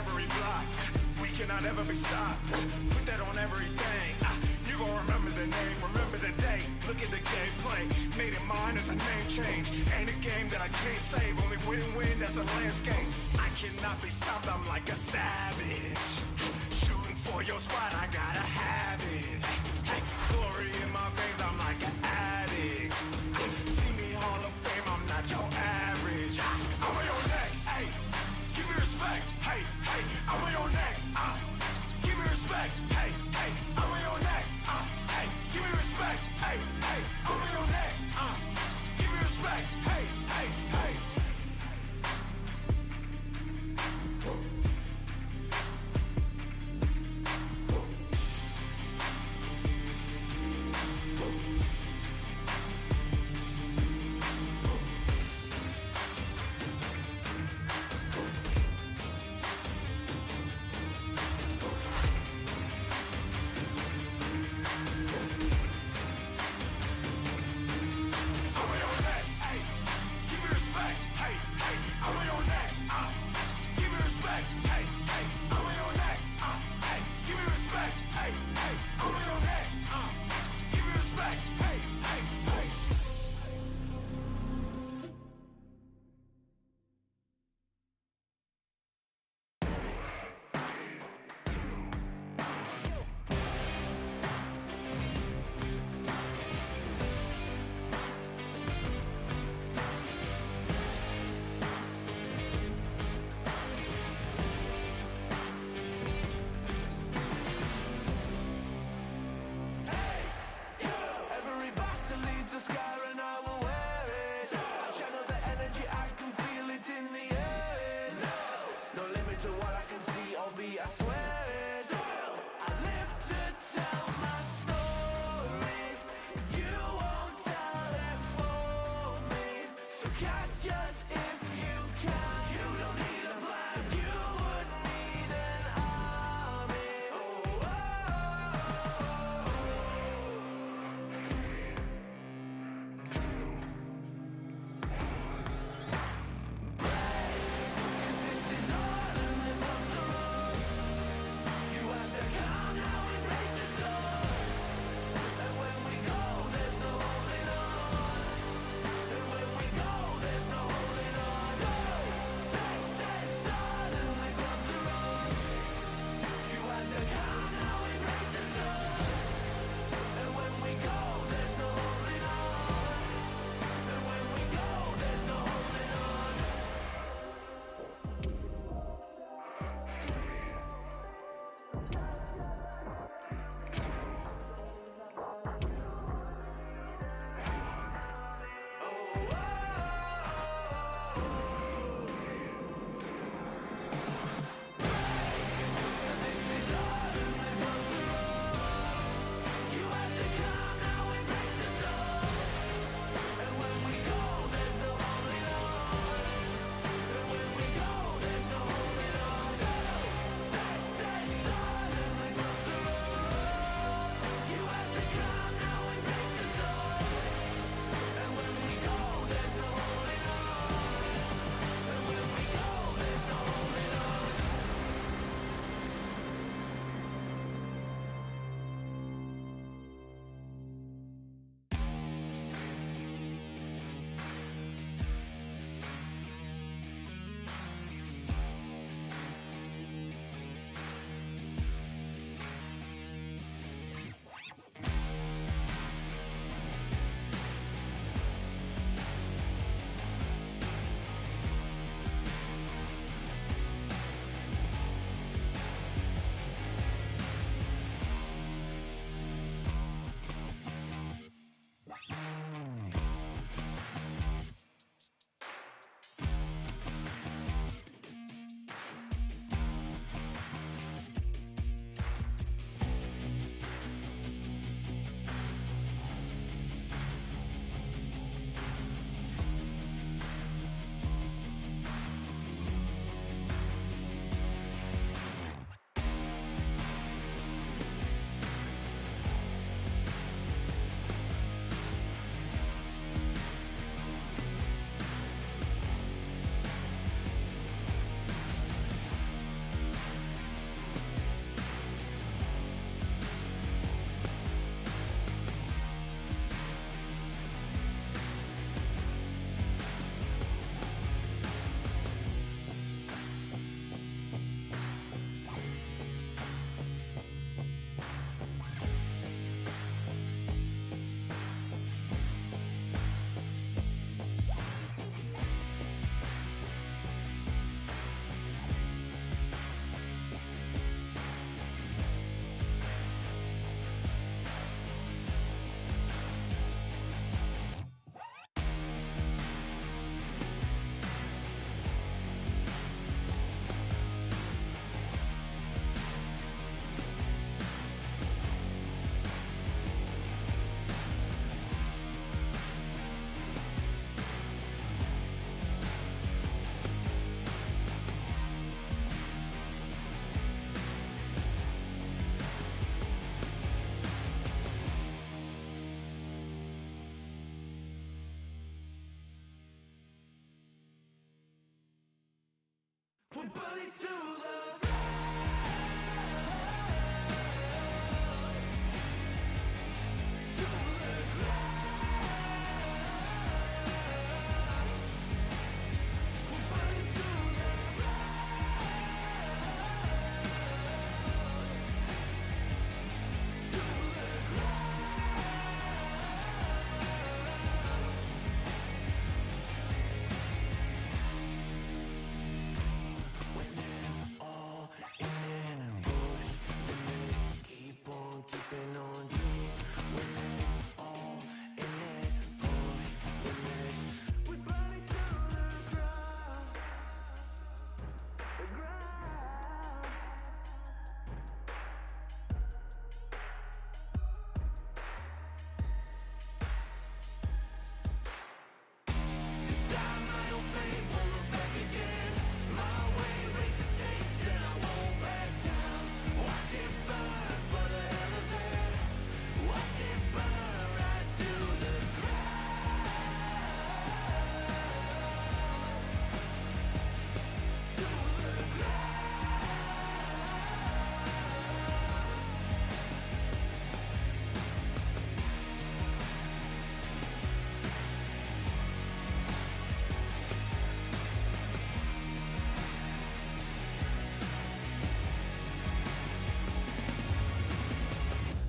every block. We cannot ever be stopped. Put that on everything. You gon' remember the name, remember the day. Look at the gameplay, made it mine as a name change. Ain't a game that I can't save, only win-win, that's a landscape. I cannot be stopped, I'm like a savage. Shooting for your spot, I gotta have it. Hey, glory in my veins, I'm like an addict. See me Hall of Fame, I'm not your average. I'm on your neck, hey, give me respect. Hey, hey, I'm on your neck, give me respect. Hey, hey, I'm on your neck, hey, give me respect. Hey, hey, I'm on your neck, give me respect. Hey, hey, hey.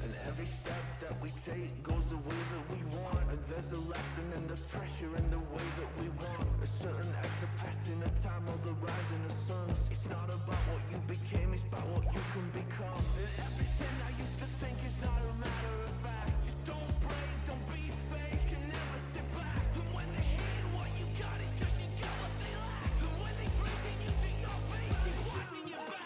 And every step that we take goes the way that we want. And there's a lesson in the pressure and the way that we want. A certain act of passing the time or the rising of suns. It's not about what you became, it's about what you can become. And everything I used to think is not a matter of fact. Just don't break, don't be fake, and never sit back. And when they hate what you got, it's just you got what they lack. And when they flexing you to your face, keep watching your back.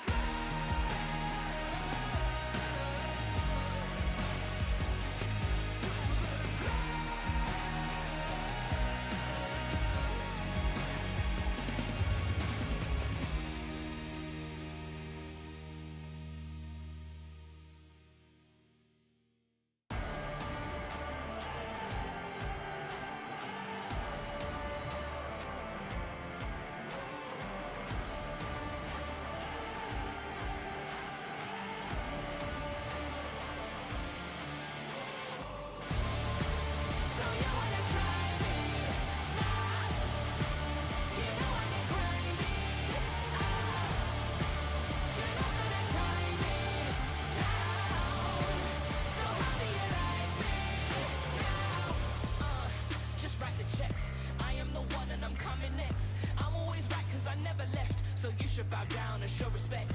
Just write the checks. I am the one and I'm coming next. I'm always right cause I never left. So you should bow down and show respect.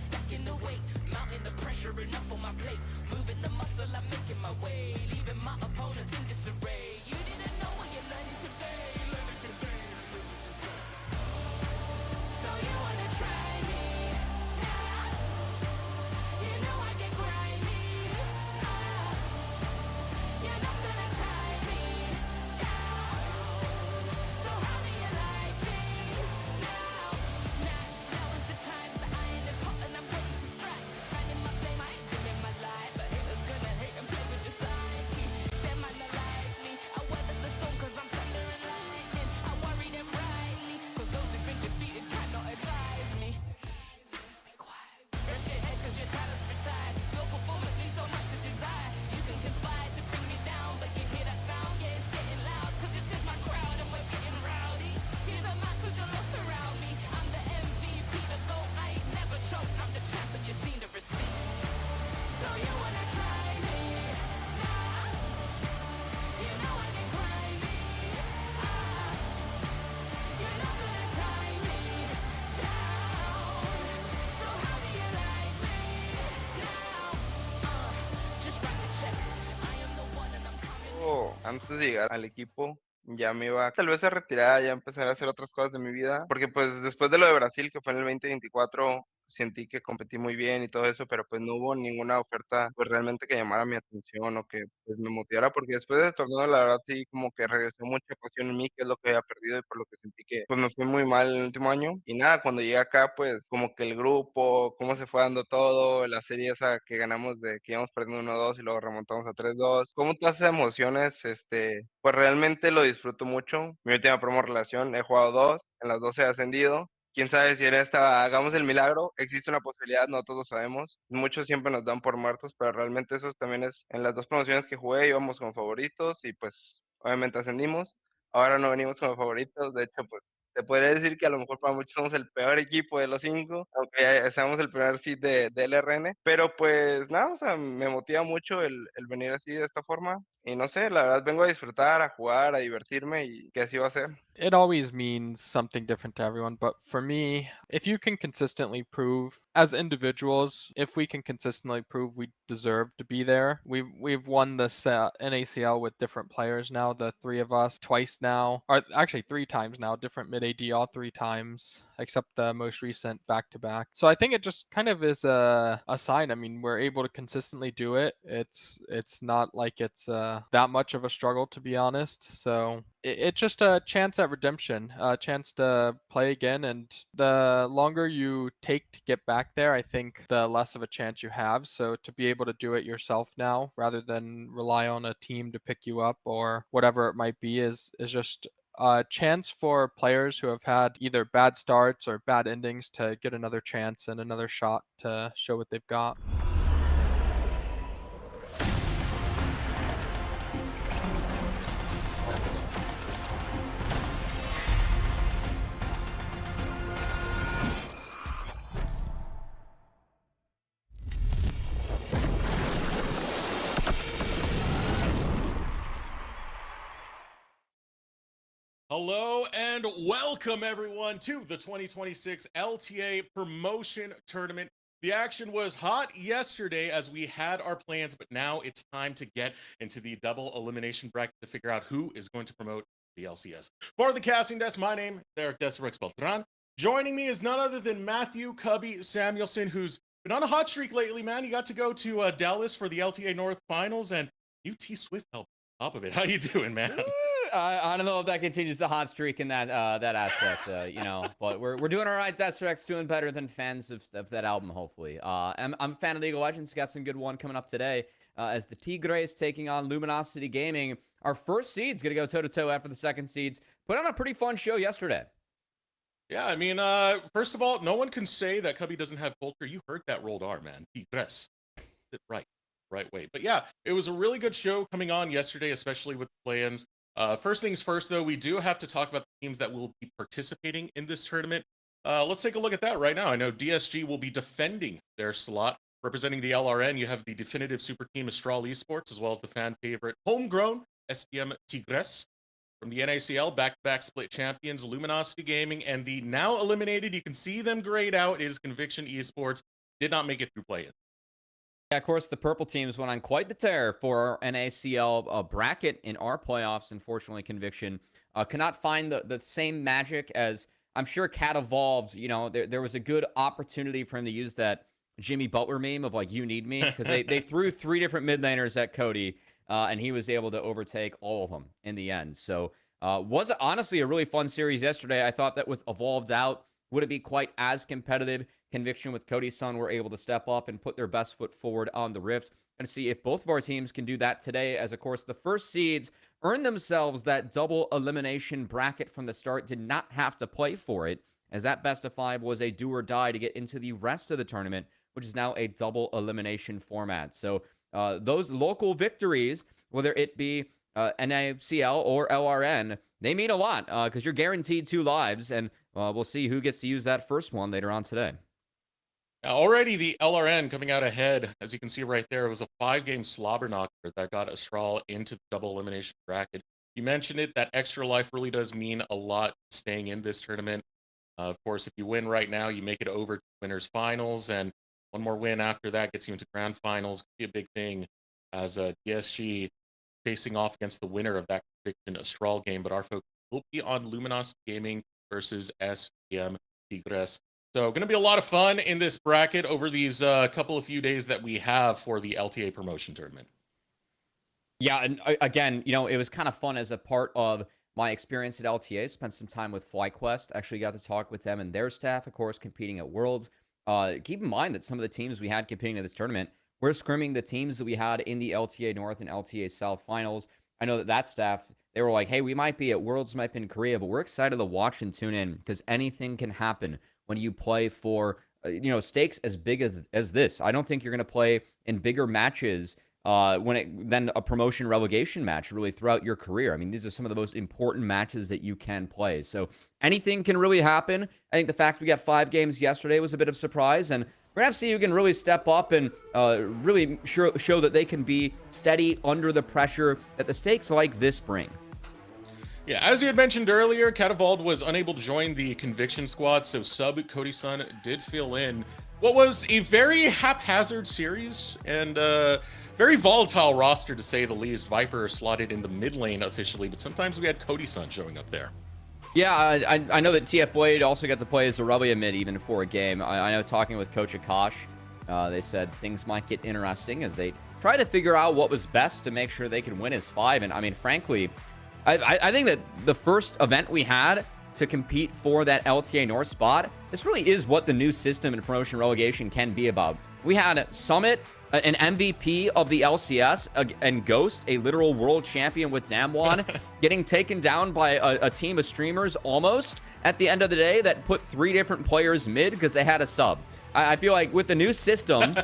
Stacking the weight, mounting the pressure enough on my plate. Moving the muscle, I'm making my way. Leaving my opponents in disarray. You didn't know what you're learning today. Learning today. So you wanna try me? Nah. You know I get grimy. Ah. You're not gonna tie me down. So how do you like me now? Now is the time. The iron is hot and I'm ready to strike. Finding my flame, I ain't dimming my light. But haters gonna hate and play with your psyche. Them man not like me. I weather the storm cause I'm thunder and lightning. I worry them rightly. Cause those who've been defeated cannot advise me. Be quiet. Rest your head cause your talent's retired. Your performance leaves so much to desire. You can conspire to bring me down, but you hear that sound? Yeah, it's getting loud. Cause this is my crowd and we're getting rowdy. Here's a man cause you're lost around me. I'm the MVP, the GOAT, I ain't never choked. I'm the champ and you've seen the receipt. So you wanna try me? Nah. You know I get grimy. Ah. You're not gonna tie me down. So how do you like me now? Just write the checks. I am the one and I'm coming. Antes de llegar al equipo, ya me iba tal vez a retirar, ya empezar a hacer otras cosas de mi vida, porque pues después de lo de Brasil, que fue en el 2024, sentí que competí muy bien y todo eso, pero pues no hubo ninguna oferta pues realmente que llamara mi atención o que pues me motivara, porque después del torneo la verdad sí como que regresó mucha pasión en mí, que es lo que había perdido y por lo que sentí que pues me fue muy mal el último año. Y nada, cuando llegué acá pues como que el grupo, cómo se fue dando todo, la serie esa que ganamos de que íbamos perdiendo 1-2 y luego remontamos a 3-2, como todas esas emociones, pues realmente lo disfruto mucho. Mi última promo relación he jugado dos, en las dos he ascendido. quién sabe si en esta hagamos el milagro, existe una posibilidad, no todos lo sabemos. Muchos siempre nos dan por muertos, pero realmente eso también es en las 2 promociones que jugué íbamos como favoritos y, pues, obviamente ascendimos. Ahora no venimos como favoritos, de hecho, pues, te podría decir que a lo mejor para muchos somos el peor equipo de los 5, aunque ya seamos el primer seed de LRN, pero, pues, nada, o sea, me motiva mucho el venir así de esta forma y no sé, la verdad vengo a disfrutar, a jugar, a divertirme y que así va a ser. It always means something different to everyone, but for me, if you can consistently prove as individuals, if we can consistently prove we deserve to be there, we've won this NACL with different players now, the three of us twice now, or actually 3 times now, different mid AD all 3 times, except the most recent back to back. So I think it just kind of is a sign. I mean, we're able to consistently do it. It's not like it's that much of a struggle, to be honest. So it's just a chance at redemption, a chance to play again. And the longer you take to get back there, I think the less of a chance you have. So to be able to do it yourself now, rather than rely on a team to pick you up or whatever it might be, is just a chance for players who have had either bad starts or bad endings to get another chance and another shot to show what they've got. Hello and welcome everyone to the 2026 LTA Promotion Tournament. The action was hot yesterday as we had our plans, but now it's time to get into the double elimination bracket to figure out who is going to promote the LCS. For the casting desk, my name is Eric Desirix Beltran. Joining me is none other than Matthew Cubby Samuelson, who's been on a hot streak lately, man. You got to go to Dallas for the LTA North Finals, and UT Swift helped top of it. How you doing, man? I don't know if that continues the hot streak in that that aspect, but we're doing all right. Destruct's doing better than fans of that album, hopefully. I'm a fan of League of Legends. Got some good one coming up today as the Tigres taking on Luminosity Gaming. Our first seed's going to go toe-to-toe after the second seeds. Put on a pretty fun show yesterday. Yeah, I mean, first of all, no one can say that Cubby doesn't have culture. You heard that rolled R, man. Tigres. Right way. But yeah, it was a really good show coming on yesterday, especially with the play-ins. First things first, though, we do have to talk about the teams that will be participating in this tournament. Let's take a look at that right now. I know DSG will be defending their slot. Representing the LRN, you have the definitive super team Astral Esports, as well as the fan favorite homegrown SDM Tigres. From the NACL, back-to-back split champions, Luminosity Gaming, and the now eliminated, you can see them grayed out, is Conviction Esports. Did not make it through play-in. Yeah, of course, the purple teams went on quite the tear for our NACL bracket in our playoffs. Unfortunately, Conviction cannot find the same magic as I'm sure Cat Evolved. You know, there was a good opportunity for him to use that Jimmy Butler meme of like, you need me, because they threw 3 different mid laners at Cody, and he was able to overtake all of them in the end. So was honestly a really fun series yesterday. I thought that with Evolved out, would it be quite as competitive? Conviction with Cody's son were able to step up and put their best foot forward on the Rift, and see if both of our teams can do that today, as of course the first seeds earned themselves that double elimination bracket from the start, did not have to play for it, as that best of 5 was a do or die to get into the rest of the tournament, which is now a double elimination format. So those local victories, whether it be NACL or LRN, they mean a lot, because you're guaranteed 2 lives, and we'll see who gets to use that first one later on today. Now, already the LRN coming out ahead, as you can see right there, it was a 5-game slobber knocker that got Astral into the double elimination bracket. You mentioned it, that extra life really does mean a lot staying in this tournament. Of course, if you win right now, you make it over to winners finals, and one more win after that gets you into grand finals. Could be a big thing as DSG facing off against the winner of that Conviction Astral game, but our focus will be on Luminosity Gaming versus SDM Tigres. So going to be a lot of fun in this bracket over these couple of few days that we have for the LTA promotion tournament. Yeah, and again, you know, it was kind of fun as a part of my experience at LTA. Spent some time with FlyQuest. Actually got to talk with them and their staff, of course, competing at Worlds. Keep in mind that some of the teams we had competing in this tournament were scrimming the teams that we had in the LTA North and LTA South finals. I know that staff they were like, hey, we might be at Worlds, might be in Korea, but we're excited to watch and tune in because anything can happen when you play for, stakes as big as this. I don't think you're going to play in bigger matches than a promotion relegation match really throughout your career. I mean, these are some of the most important matches that you can play. So anything can really happen. I think the fact we got 5 games yesterday was a bit of a surprise, and we're going to see who can really step up and really show that they can be steady under the pressure that the stakes like this bring. Yeah, as you had mentioned earlier, Catavald was unable to join the Conviction squad, so sub Cody Sun did fill in what was a very haphazard series and very volatile roster, to say the least. Viper slotted in the mid lane officially, but sometimes we had Cody Sun showing up there. Yeah, I know that TF Blade also got to play as Aurelia mid even for a game. I know talking with Coach Akash, they said things might get interesting as they try to figure out what was best to make sure they could win as 5. And I mean, frankly, I think that the first event we had to compete for that LTA North spot, this really is what the new system in promotion relegation can be about. We had Summit, an MVP of the LCS, and Ghost, a literal world champion with Damwon, getting taken down by a team of streamers almost at the end of the day that put 3 different players mid because they had a sub. I feel like with the new system,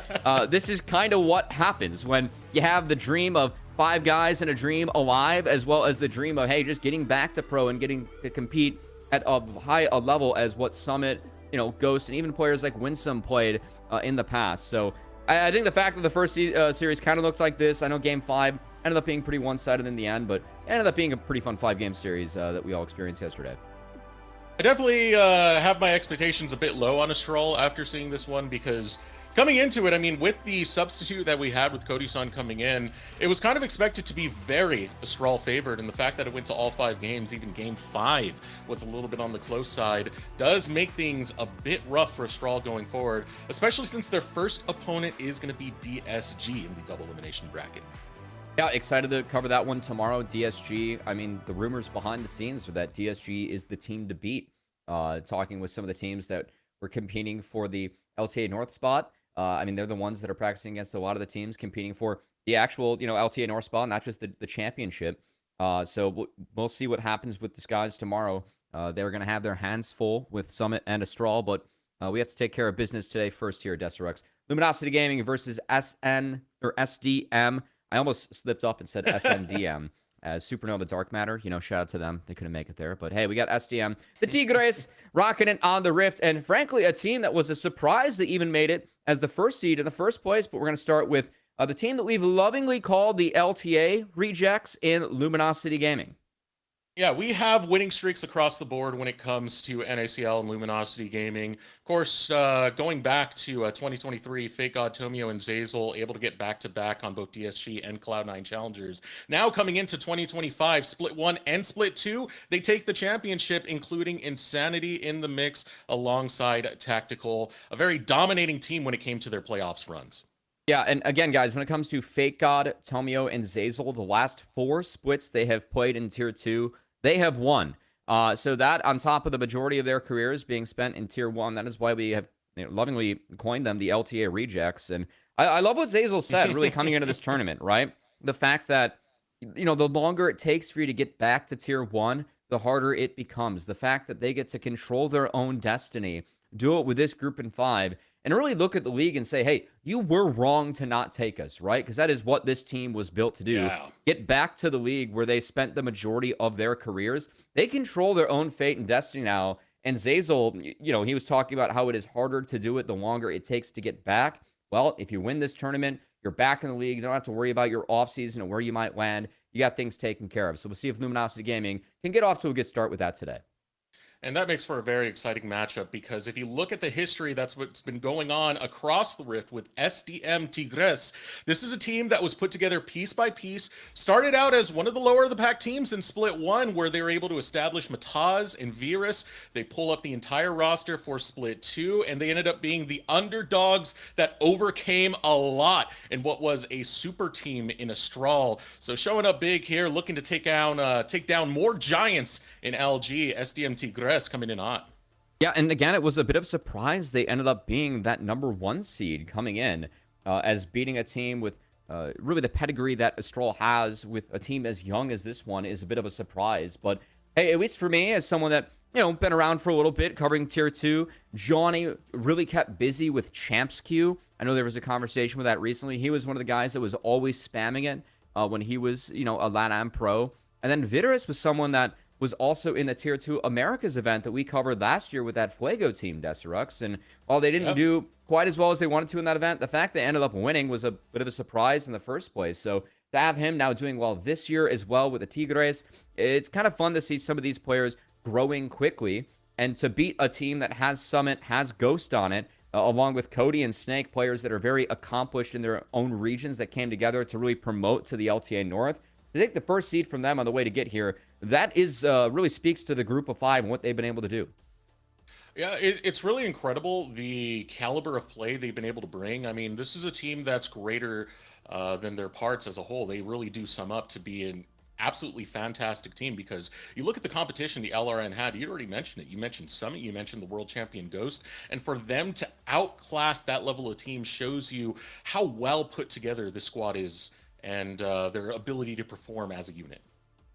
this is kind of what happens when you have the dream of 5 guys in a dream alive, as well as the dream of, hey, just getting back to pro and getting to compete at a high level as what Summit, Ghost, and even players like Winsome played in the past. So I think the fact that the first series kind of looked like this, I know Game 5 ended up being pretty one-sided in the end, but it ended up being a pretty fun 5-game series that we all experienced yesterday. I definitely have my expectations a bit low on Astral after seeing this one, because coming into it, I mean, with the substitute that we had with Cody Sun coming in, it was kind of expected to be very Astral favored, and the fact that it went to all 5 games, even Game 5 was a little bit on the close side, does make things a bit rough for Astral going forward, especially since their first opponent is going to be DSG in the double elimination bracket. Yeah, excited to cover that one tomorrow. DSG, I mean, the rumors behind the scenes are that DSG is the team to beat. Talking with some of the teams that were competing for the LTA North spot, I mean, they're the ones that are practicing against a lot of the teams competing for the actual, LTA North spot, not just the championship. So we'll see what happens with these guys tomorrow. They're going to have their hands full with Summit and Astral, but we have to take care of business today first here at Desirex. Luminosity Gaming versus SDM. I almost slipped up and said SNDM as Supernova Dark Matter. Shout out to them. They couldn't make it there. But hey, we got SDM, the Tigres, rocking it on the Rift. And frankly, a team that was a surprise that even made it as the first seed in the first place. But we're going to start with the team that we've lovingly called the LTA Rejects in Luminosity Gaming. Yeah, we have winning streaks across the board when it comes to NACL and Luminosity Gaming. Of course, going back to 2023, Fake God, Tomio, and Zazel able to get back-to-back on both DSG and Cloud9 Challengers. Now coming into 2025, Split 1 and Split 2, they take the championship, including Insanity in the mix alongside Tactical. A very dominating team when it came to their playoffs runs. Yeah, and again, guys, when it comes to Fake God, Tomio, and Zazel, the last 4 splits they have played in Tier 2, they have won. So that, on top of the majority of their careers being spent in Tier 1, that is why we have lovingly coined them the LTA Rejects. And I love what Zazel said, really coming into this tournament, right? The fact that, the longer it takes for you to get back to Tier 1, the harder it becomes. The fact that they get to control their own destiny, do it with this group in 5, and really look at the league and say, hey, you were wrong to not take us, right? Because that is what this team was built to do. Yeah. Get back to the league where they spent the majority of their careers. They control their own fate and destiny now. And Zazel, he was talking about how it is harder to do it the longer it takes to get back. Well, if you win this tournament, you're back in the league. You don't have to worry about your offseason and where you might land. You got things taken care of. So we'll see if Luminosity Gaming can get off to a good start with that today. And that makes for a very exciting matchup, because if you look at the history, that's what's been going on across the Rift with SDM Tigres. This is a team that was put together piece by piece, started out as one of the lower of the pack teams in Split 1, where they were able to establish Mataz and Virus. They pull up the entire roster for Split 2, and they ended up being the underdogs that overcame a lot in what was a super team in Astral. So showing up big here, looking to take down more giants in LG. SDM Tigres coming in hot. Yeah, and again, it was a bit of a surprise they ended up being that number 1 seed coming in, as beating a team with really the pedigree that Astral has with a team as young as this one is a bit of a surprise. But hey, at least for me, as someone that, been around for a little bit covering Tier 2, Johnny really kept busy with Champs Queue. I know there was a conversation with that recently. He was one of the guys that was always spamming it when he was, a LATAM pro. And then Vitorus was someone that was also in the Tier 2 Americas event that we covered last year with that Fuego team, Deserux. And while they didn't do quite as well as they wanted to in that event, the fact they ended up winning was a bit of a surprise in the first place. So to have him now doing well this year as well with the Tigres, it's kind of fun to see some of these players growing quickly. And to beat a team that has Summit, has Ghost on it, along with Cody and Snake, players that are very accomplished in their own regions that came together to really promote to the LTA North, to take the first seed from them on the way to get here, that is really speaks to the group of 5 and what they've been able to do. Yeah, it's really incredible the caliber of play they've been able to bring. I mean, this is a team that's greater than their parts as a whole. They really do sum up to be an absolutely fantastic team, because you look at the competition the LRN had. You already mentioned it. You mentioned Summit, you mentioned the world champion Ghost, and for them to outclass that level of team shows you how well put together this squad is, and their ability to perform as a unit.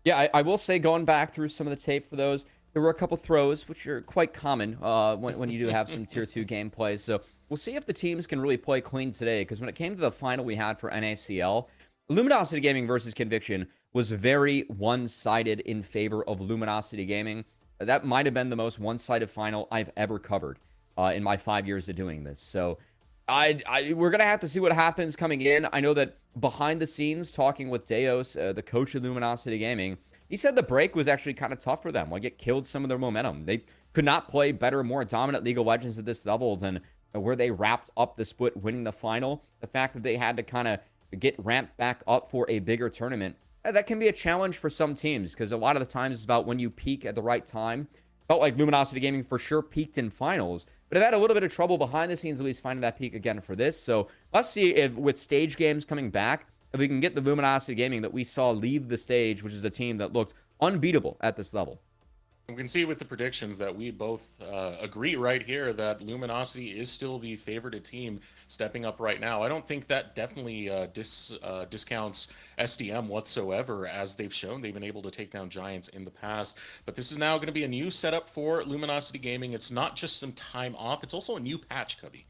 Yeah, I will say, going back through some of the tape for those, there were a couple throws, which are quite common when you do have some Tier 2 gameplay. So we'll see if the teams can really play clean today, because when it came to the final we had for NACL, Luminosity Gaming versus Conviction was very one-sided in favor of Luminosity Gaming. That might have been the most one-sided final I've ever covered in my 5 years of doing this. So we're going to have to see what happens coming in. I know that behind the scenes, talking with Deos, the coach of Luminosity Gaming, he said the break was actually kind of tough for them. Like, it killed some of their momentum. They could not play better, more dominant League of Legends at this level than where they wrapped up the split, winning the final. The fact that they had to kind of get ramped back up for a bigger tournament, that can be a challenge for some teams, because a lot of the times it's about when you peak at the right time. Felt like Luminosity Gaming for sure peaked in finals, but have had a little bit of trouble behind the scenes, at least finding that peak again for this. So let's see if, with stage games coming back, if we can get the Luminosity Gaming that we saw leave the stage, which is a team that looked unbeatable at this level. We can see with the predictions that we both agree right here that Luminosity is still the favorited team stepping up right now. I don't think that definitely discounts SDM whatsoever, as they've shown they've been able to take down giants in the past. But this is now going to be a new setup for Luminosity Gaming. It's not just some time off, it's also a new patch, Cubby.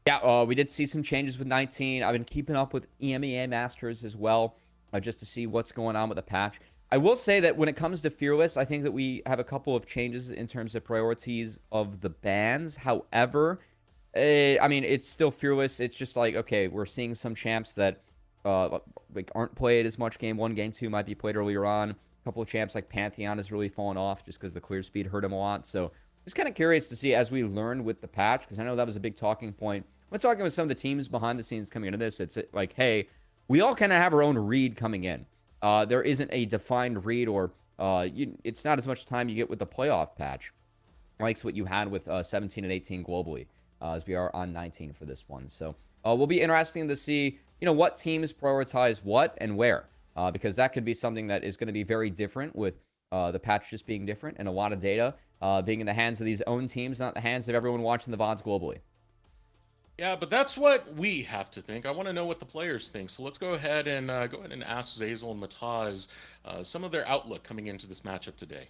Yeah, we did see some changes with 19. I've been keeping up with EMEA Masters as well, just to see what's going on with the patch. I will say that when it comes to Fearless, I think that we have a couple of changes in terms of priorities of the bans. However, I mean, it's still Fearless. It's just like, okay, we're seeing some champs that like aren't played as much. Game 1, Game 2 might be played earlier on. A couple of champs like Pantheon has really fallen off just because the clear speed hurt him a lot. So just kind of curious to see as we learn with the patch, because I know that was a big talking point. When talking with some of the teams behind the scenes coming into this, it's like, hey, we all kind of have our own read coming in. There isn't a defined read, or it's not as much time you get with the playoff patch, like what you had with 17 and 18 globally, as we are on 19 for this one. So will be interesting to see, what teams prioritize what and where, because that could be something that is going to be very different with the patch just being different, and a lot of data being in the hands of these own teams, not the hands of everyone watching the VODs globally. Yeah, but that's what we have to think. I want to know what the players think. So let's go ahead and ask Zazel and Mataz some of their outlook coming into this matchup today.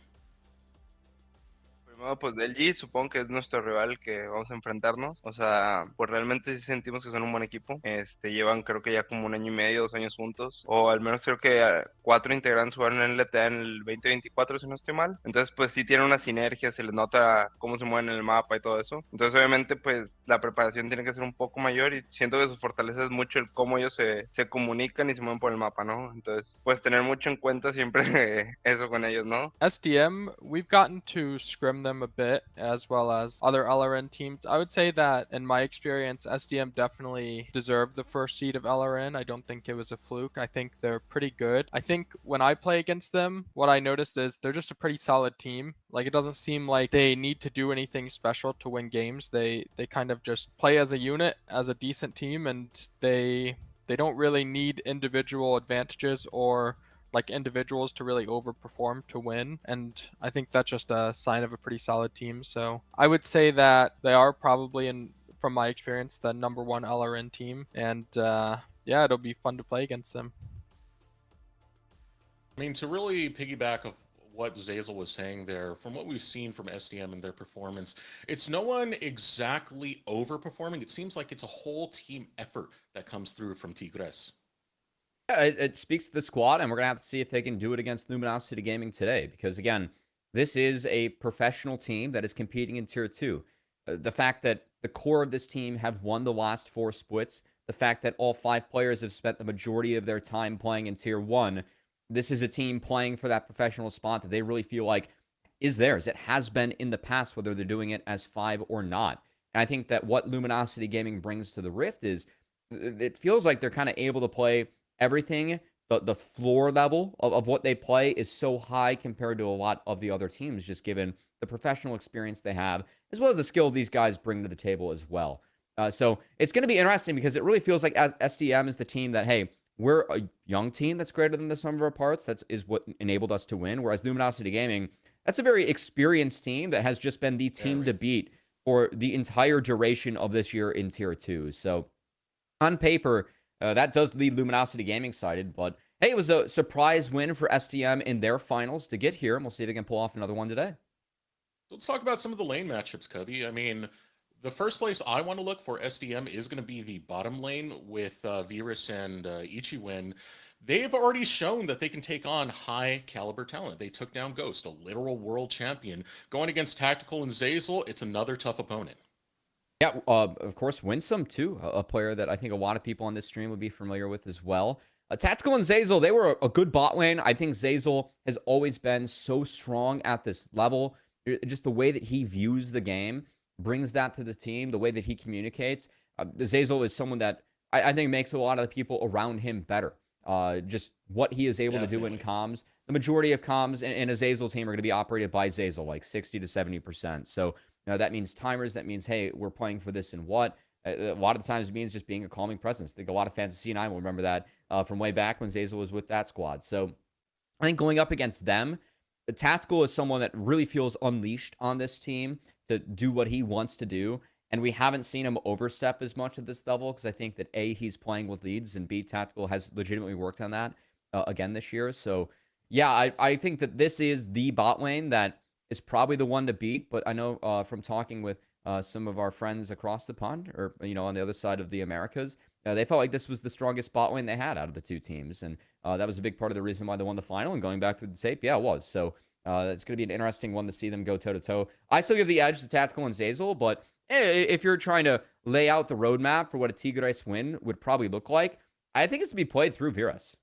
Primero, pues del G, supongo que es nuestro rival que vamos a enfrentarnos. O sea, pues realmente sí sentimos que son un buen equipo. Llevan creo que ya como 1 año y medio, 2 años juntos. O al menos creo que 4 integrantes jugaron en LTA en el 2024, si no estoy mal. Entonces, pues sí tienen una sinergia, se les nota cómo se mueven en el mapa y todo eso. Entonces, obviamente, pues la preparación tiene que ser un poco mayor, y siento que sus fortalezas es mucho el cómo ellos se comunican y se mueven por el mapa, ¿no? Entonces, pues tener mucho en cuenta siempre eso con ellos, ¿no? SDM, we've gotten to scrim them a bit, as well as other LRN teams. I would say that, in my experience, SDM definitely deserved the first seed of LRN. I don't think it was a fluke. I think they're pretty good. I think when I play against them, what I noticed is they're just a pretty solid team. Like, it doesn't seem like they need to do anything special to win games. They kind of just play as a unit, as a decent team, and they don't really need individual advantages or like individuals to really overperform to win, and I think that's just a sign of a pretty solid team. So I would say that they are probably, from my experience, the #1 LRN team, and yeah, it'll be fun to play against them. I mean, to really piggyback of what Zazel was saying there, from what we've seen from SDM and their performance, it's no one exactly overperforming. It seems like it's a whole team effort that comes through from Tigres. Yeah, it speaks to the squad, and we're gonna have to see if they can do it against Luminosity Gaming today. Because again, this is a professional team that is competing in Tier 2. The fact that the core of this team have won the last 4 splits, the fact that all 5 players have spent the majority of their time playing in Tier 1, this is a team playing for that professional spot that they really feel like is theirs. It has been in the past, whether they're doing it as 5 or not. And I think that what Luminosity Gaming brings to the Rift is it feels like they're kind of able to play everything. The floor level of what they play is so high compared to a lot of the other teams, just given the professional experience they have, as well as the skill these guys bring to the table as well. So it's going to be interesting because it really feels like SDM is the team that, hey, we're a young team that's greater than the sum of our parts. That is what enabled us to win. Whereas Luminosity Gaming, that's a very experienced team that has just been the team to beat for the entire duration of this year in Tier 2. So on paper, that does lead Luminosity Gaming sided, but hey, it was a surprise win for SDM in their finals to get here, and we'll see if they can pull off another one today. Let's talk about some of the lane matchups, Cubby. I mean, the first place I want to look for SDM is going to be the bottom lane with Virus and Ichiwin. They've already shown that they can take on high caliber talent. They took down Ghost, a literal world champion. Going against Tactical and Zazel, it's another tough opponent. Yeah, of course, Winsome, too, a player that I think a lot of people on this stream would be familiar with as well. Tactical and Zazel, they were a good bot lane. I think Zazel has always been so strong at this level. Just the way that he views the game brings that to the team, the way that he communicates. Zazel is someone that I think makes a lot of the people around him better. Just what he is able to do in comms. The majority of comms in a Zazel team are going to be operated by Zazel, like 60 to 70%. So that means timers. That means, hey, we're playing for this and what. A lot of the times it means just being a calming presence. I think a lot of fans of C9 will remember that from way back when Zazel was with that squad. So I think going up against them, Tactical is someone that really feels unleashed on this team to do what he wants to do. And we haven't seen him overstep as much at this level because I think that A, he's playing with leads, and B, Tactical has legitimately worked on that again this year. So, yeah, I think that this is the bot lane that is probably the one to beat. But I know from talking with some of our friends across the pond or, on the other side of the Americas, they felt like this was the strongest bot lane they had out of the two teams. And that was a big part of the reason why they won the final. And going back through the tape, yeah, it was. So it's going to be an interesting one to see them go toe-to-toe. I still give the edge to Tactical and Zazel, but if you're trying to lay out the roadmap for what a Tigres win would probably look like, I think it's to be played through Virus.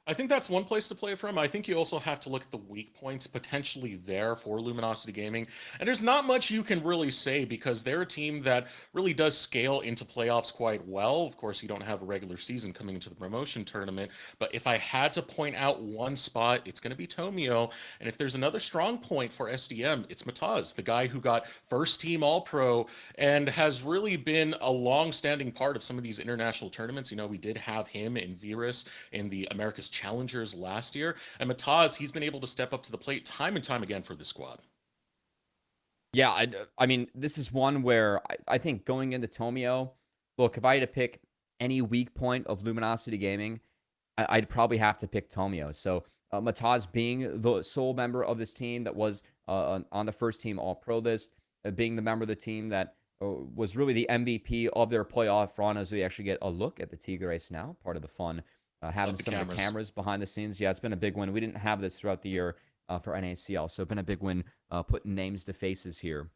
I think that's one place to play from. I think you also have to look at the weak points potentially there for Luminosity Gaming. And there's not much you can really say because they're a team that really does scale into playoffs quite well. Of course, you don't have a regular season coming into the promotion tournament. But if I had to point out one spot, it's going to be Tomio. And if there's another strong point for SDM, it's Mataz, the guy who got first team All-Pro and has really been a long-standing part of some of these international tournaments. We did have him in Virus in the America's Challengers last year, and Mataz, he's been able to step up to the plate time and time again for the squad. Yeah, I mean, this is one where I think going into Tomio, look, if I had to pick any weak point of Luminosity Gaming, I'd probably have to pick Tomio. So Mataz being the sole member of this team that was on the first team All-Pro list, being the member of the team that was really the MVP of their playoff run, as we actually get a look at the Tigres now, part of the fun. Having some of the cameras behind the scenes. Yeah, it's been a big win. We didn't have this throughout the year for NACL, so it's been a big win putting names to faces here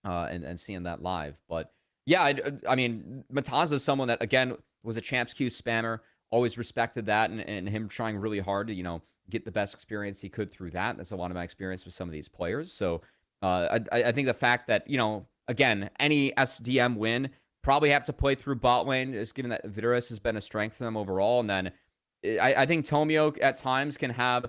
and seeing that live. But yeah, I mean, Mataz is someone that, again, was a Champs Q spammer, always respected that, and him trying really hard to, get the best experience he could through that. That's a lot of my experience with some of these players. So I think the fact that, again, any SDM win, probably have to play through bot lane, just given that Virus has been a strength for them overall. And then I think Tomio at times can have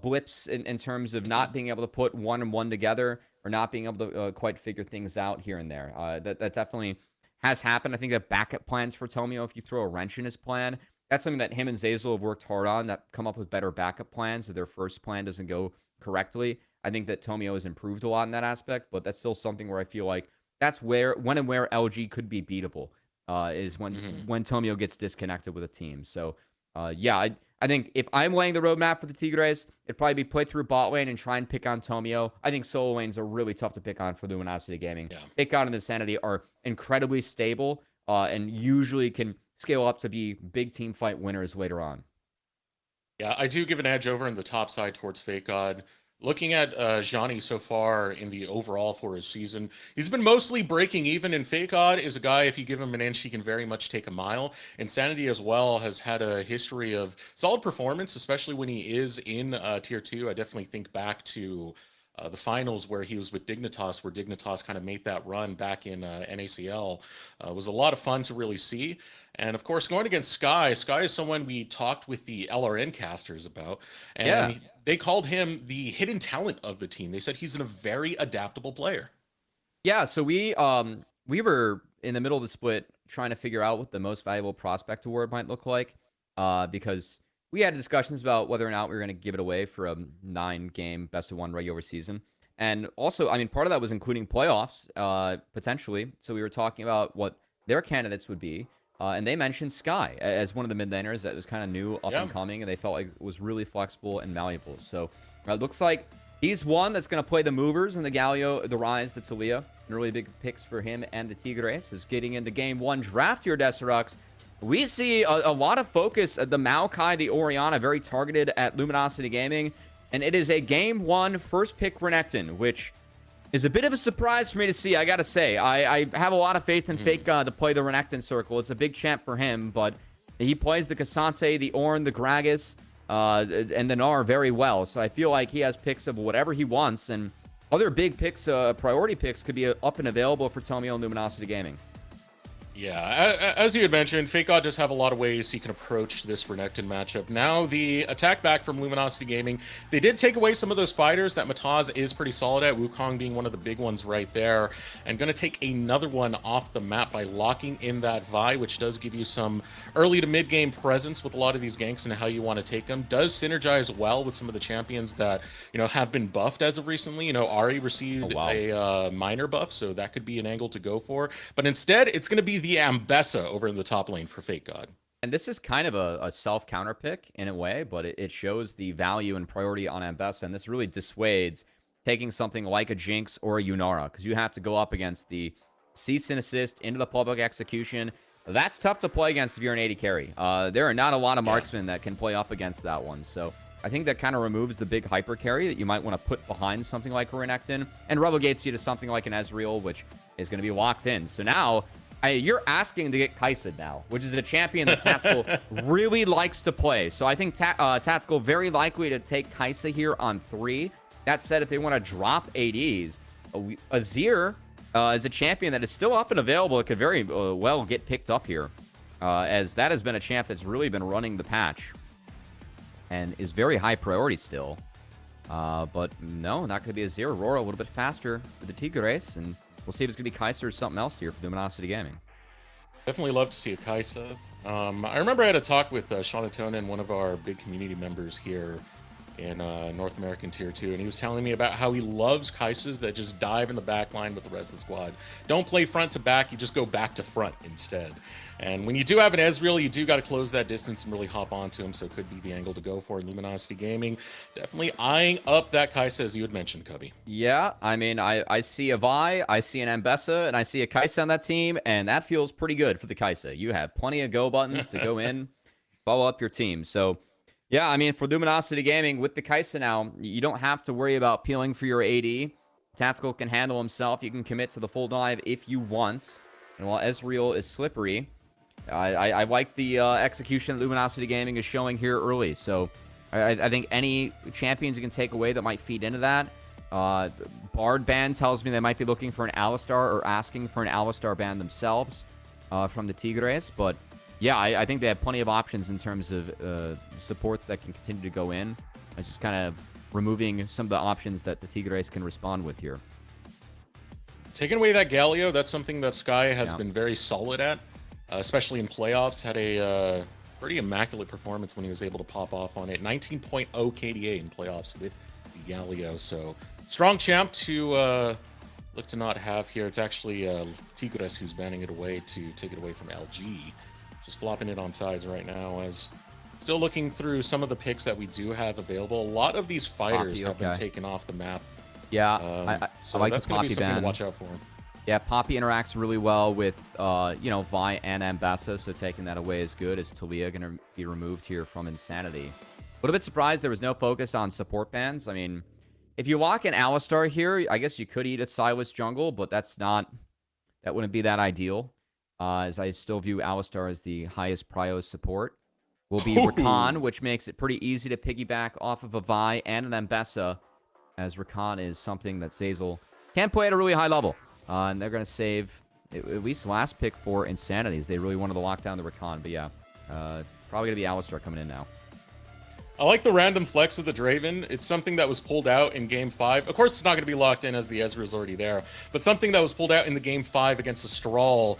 blips in terms of not being able to put one and one together or not being able to quite figure things out here and there. That definitely has happened. I think that backup plans for Tomio, if you throw a wrench in his plan, that's something that him and Zazel have worked hard on, that come up with better backup plans if their first plan doesn't go correctly. I think that Tomio has improved a lot in that aspect, but that's still something where I feel like that's when and where LG could be beatable. is when Tomio gets disconnected with a team. So yeah, I think if I'm laying the roadmap for the Tigres, it'd probably be play through bot lane and try and pick on Tomio. I think solo lanes are really tough to pick on for Luminosity Gaming. Yeah. Pick on and Insanity are incredibly stable and usually can scale up to be big team fight winners later on. Yeah, I do give an edge over in the top side towards Fake God. Looking at Johnny so far in the overall for his season, he's been mostly breaking even, and Fake God is a guy, if you give him an inch, he can very much take a mile. Insanity as well has had a history of solid performance, especially when he is in Tier 2. I definitely think back to the finals where he was with Dignitas, where Dignitas kind of made that run back in NACL. Was a lot of fun to really see. And of course, going against Sky is someone we talked with the LRN casters about, and they called him the hidden talent of the team. They said he's a very adaptable player. Yeah, so we were in the middle of the split trying to figure out what the most valuable prospect award might look like, because we had discussions about whether or not we were going to give it away for a 9-game best-of-1 regular season. And also, I mean, part of that was including playoffs, potentially. So we were talking about what their candidates would be. And they mentioned Sky as one of the mid laners that was kind of new, up and coming, and they felt like it was really flexible and malleable. So it looks like he's one that's going to play the movers in the Galio, the Rise, the Talia. And really big picks for him and the Tigres is getting into game 1 draft here, Desirux. We see a lot of focus at the Maokai, the Orianna, very targeted at Luminosity Gaming. And it is a game 1 first pick Renekton, which is a bit of a surprise for me to see, I gotta say. I have a lot of faith in Fake God to play the Renekton circle. It's a big champ for him, but he plays the Cassante, the Ornn, the Gragas, and the Gnar very well. So I feel like he has picks of whatever he wants, and other big picks, priority picks, could be up and available for Tomio and Luminosity Gaming. Yeah, as you had mentioned, Fake God does have a lot of ways he can approach this Renekton matchup. Now, the attack back from Luminosity Gaming, they did take away some of those fighters that Mataz is pretty solid at, Wukong being one of the big ones right there, and going to take another one off the map by locking in that Vi, which does give you some early to mid-game presence with a lot of these ganks and how you want to take them. Does synergize well with some of the champions that, you know, have been buffed as of recently. You know, Ari received a minor buff, so that could be an angle to go for. But instead, it's going to be the Ambessa over in the top lane for Fake God. And this is kind of a self-counter pick in a way, but it shows the value and priority on Ambessa, and this really dissuades taking something like a Jinx or a Yunara, because you have to go up against the Cease and Assist into the public execution. That's tough to play against if you're an 80 carry. There are not a lot of marksmen that can play up against that one, so I think that kind of removes the big hyper carry that you might want to put behind something like a Renekton, and relegates you to something like an Ezreal, which is going to be locked in. So now you're asking to get Kai'Sa now, which is a champion that Tactical really likes to play. So I think Tactical very likely to take Kai'Sa here on 3. That said, if they want to drop ADs, Azir is a champion that is still up and available. It could very well get picked up here, as that has been a champ that's really been running the patch and is very high priority still. But no, not going to be Azir. Aurora a little bit faster for the Tigres, and we'll see if it's going to be Kai'Sa or something else here for Luminosity Gaming. Definitely love to see a Kai'Sa. I remember I had a talk with Sean Atonin, one of our big community members here in North American Tier 2, and he was telling me about how he loves Kai'Sas that just dive in the back line with the rest of the squad. Don't play front to back, you just go back to front instead. And when you do have an Ezreal, you do got to close that distance and really hop onto him, so it could be the angle to go for. Luminosity Gaming definitely eyeing up that Kai'Sa, as you had mentioned, Cubby. Yeah, I mean, I see a Vi, I see an Ambessa, and I see a Kai'Sa on that team, and that feels pretty good for the Kai'Sa. You have plenty of go buttons to go in, follow up your team. So, yeah, I mean, for Luminosity Gaming, with the Kai'Sa now, you don't have to worry about peeling for your AD. Tactical can handle himself. You can commit to the full dive if you want. And while Ezreal is slippery, I like the execution that Luminosity Gaming is showing here early. So I think any champions you can take away that might feed into that. Bard ban tells me they might be looking for an Alistar or asking for an Alistar ban themselves from the Tigres. But yeah, I think they have plenty of options in terms of supports that can continue to go in. It's just kind of removing some of the options that the Tigres can respond with here. Taking away that Galio, that's something that Sky has been very solid at. Especially in playoffs, had a pretty immaculate performance when he was able to pop off on it. 19.0 KDA in playoffs with the Galio. So strong champ to look to not have here. It's actually Tigres who's banning it away to take it away from LG. Just flopping it on sides right now as still looking through some of the picks that we do have available. A lot of these fighters have been taken off the map. Yeah, So I like that's the going to Poppy be something ban. to watch out for. Yeah, Poppy interacts really well with, you know, Vi and Ambessa, so taking that away is good. Is Talia going to be removed here from Insanity? A little bit surprised there was no focus on support bans. I mean, if you lock in Alistar here, I guess you could eat a Silas jungle, but that wouldn't be that ideal, as I still view Alistar as the highest prio support. Will be Rakan, which makes it pretty easy to piggyback off of a Vi and an Ambessa, as Rakan is something that Zazel can play at a really high level. And they're going to save at least last pick for Insanities. They really wanted to lock down the Rakan, but yeah, probably going to be Alistar coming in now. I like the random flex of the Draven. It's something that was pulled out in Game 5. Of course, it's not going to be locked in as the Ezreal's already there, but something that was pulled out in the Game 5 against Astral.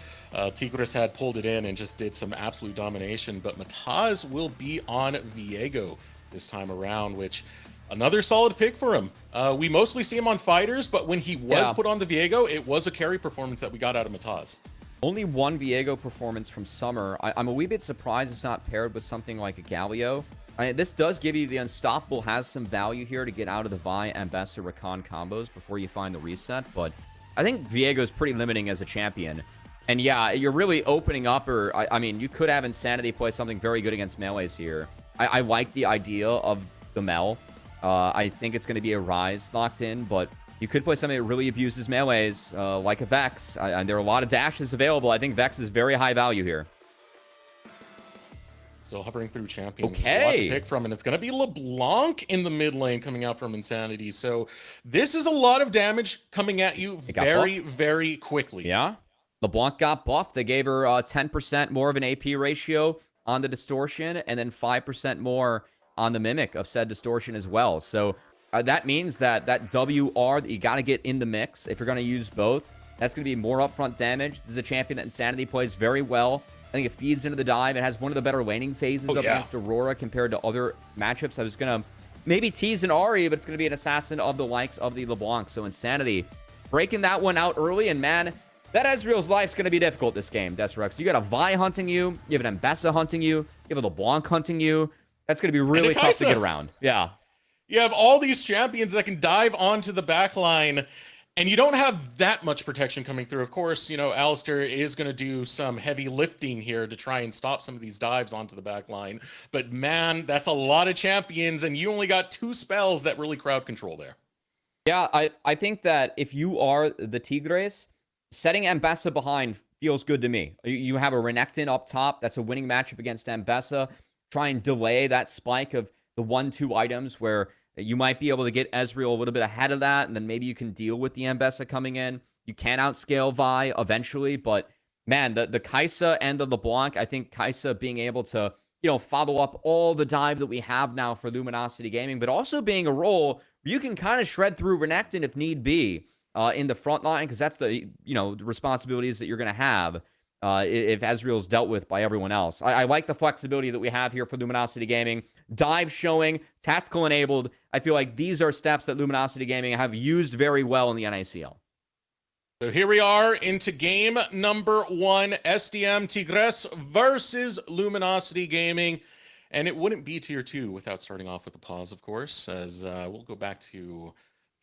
Tigres had pulled it in and just did some absolute domination, but Mataz will be on Viego this time around, which another solid pick for him. We mostly see him on fighters, but when he was put on the Viego, it was a carry performance that we got out of Mataz. Only one Viego performance from Summer. I'm a wee bit surprised it's not paired with something like a Galio. I mean, this does give you the Unstoppable, has some value here to get out of the Vi, Ambessa, Rakan combos before you find the reset, but I think Viego's pretty limiting as a champion. And yeah, you're really opening up, or I mean, you could have Insanity play something very good against melees here. I like the idea of the Mel. I think it's going to be a Rise locked in, but you could play something that really abuses melees, like a Vex. And there are a lot of dashes available. I think Vex is very high value here. Still hovering through champions. Okay. There's a lot to pick from, and it's going to be LeBlanc in the mid lane coming out from Insanity. So this is a lot of damage coming at you very, very quickly. Yeah. LeBlanc got buffed. They gave her 10% more of an AP ratio on the Distortion, and then 5% more on the Mimic of said Distortion as well. So that means that WR that you got to get in the mix if you're going to use both. That's going to be more upfront damage. This is a champion that Insanity plays very well. I think it feeds into the dive. It has one of the better laning phases up against Aurora compared to other matchups. I was going to maybe tease an Ahri, but it's going to be an assassin of the likes of the LeBlanc. So Insanity breaking that one out early. And man, that Ezreal's life's going to be difficult this game, Desrex. You got a Vi hunting you. You have an Ambessa hunting you. You have a LeBlanc hunting you. That's going to be really tough to get around. Yeah. You have all these champions that can dive onto the back line, and you don't have that much protection coming through. Of course, you know, Alistair is going to do some heavy lifting here to try and stop some of these dives onto the back line. But man, that's a lot of champions, and you only got 2 spells that really crowd control there. Yeah, I think that if you are the Tigres, setting Ambessa behind feels good to me. You have a Renekton up top. That's a winning matchup against Ambessa. Try and delay that spike of the 1-2 items where you might be able to get Ezreal a little bit ahead of that, and then maybe you can deal with the Ambessa coming in. You can outscale Vi eventually, but man, the Kai'Sa and the LeBlanc, I think Kai'Sa being able to, you know, follow up all the dive that we have now for Luminosity Gaming, but also being a role where you can kind of shred through Renekton if need be in the front line, because that's the, you know, the responsibilities that you're going to have if Ezreal's dealt with by everyone else. I like the flexibility that we have here for Luminosity Gaming. Dive showing, tactical enabled. I feel like these are steps that Luminosity Gaming have used very well in the NACL. So here we are into game number 1, SDM Tigres versus Luminosity Gaming. And it wouldn't be tier 2 without starting off with a pause, of course, as we'll go back to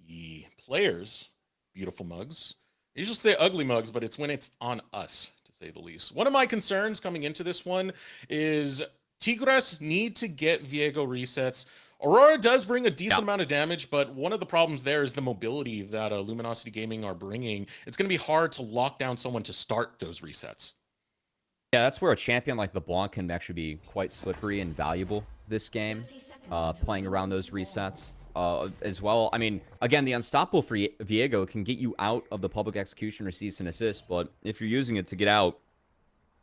the players' beautiful mugs. I usually say ugly mugs, but it's when it's on us, to say the least. One of my concerns coming into this one is Tigres need to get Viego resets. Aurora does bring a decent amount of damage, but one of the problems there is the mobility that Luminosity Gaming are bringing. It's going to be hard to lock down someone to start those resets. Yeah, that's where a champion like LeBlanc can actually be quite slippery and valuable this game, playing around those resets as well. I mean, again, the Unstoppable for Viego can get you out of the public execution or cease and assist, but if you're using it to get out,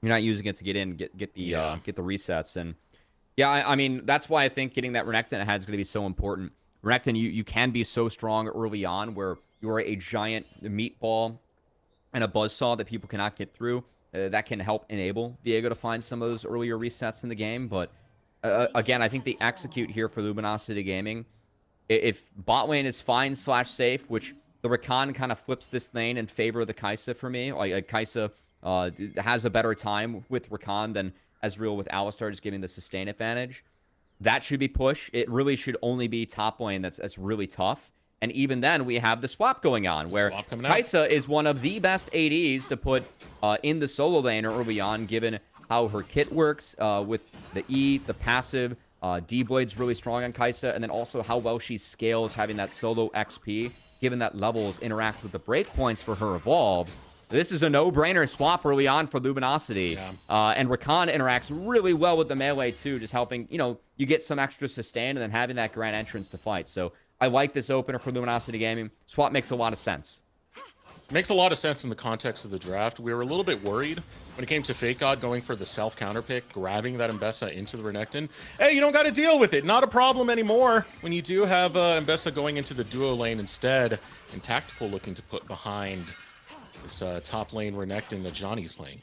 you're not using it to get in, get the resets. And yeah, I mean, that's why I think getting that Renekton ahead is going to be so important. Renekton, you can be so strong early on where you're a giant meatball and a buzzsaw that people cannot get through. That can help enable Viego to find some of those earlier resets in the game. But again, I think the execute here for Luminosity Gaming, if bot lane is fine / safe, which the Rakan kind of flips this lane in favor of the Kai'Sa for me. Like Kai'Sa has a better time with Rakan than Ezreal with Alistar, just giving the sustain advantage. That should be pushed. It really should only be top lane that's really tough. And even then, we have the swap going on, where Kai'Sa is one of the best ADs to put in the solo lane early on, given how her kit works with the E, the passive. D-Blade's really strong on Kai'Sa, and then also how well she scales having that solo XP, given that levels interact with the breakpoints for her evolve. This is a no-brainer swap early on for Luminosity. Yeah. And Rakan interacts really well with the melee, too, just helping, you get some extra sustain and then having that grand entrance to fight. So I like this opener for Luminosity Gaming. Swap makes a lot of sense. Makes a lot of sense in the context of the draft. We were a little bit worried when it came to Fake God going for the self-counter pick, grabbing that Mbessa into the Renekton. Hey, you don't got to deal with it. Not a problem anymore when you do have Mbessa going into the duo lane instead, and Tactical looking to put behind this top lane Renekton that Johnny's playing.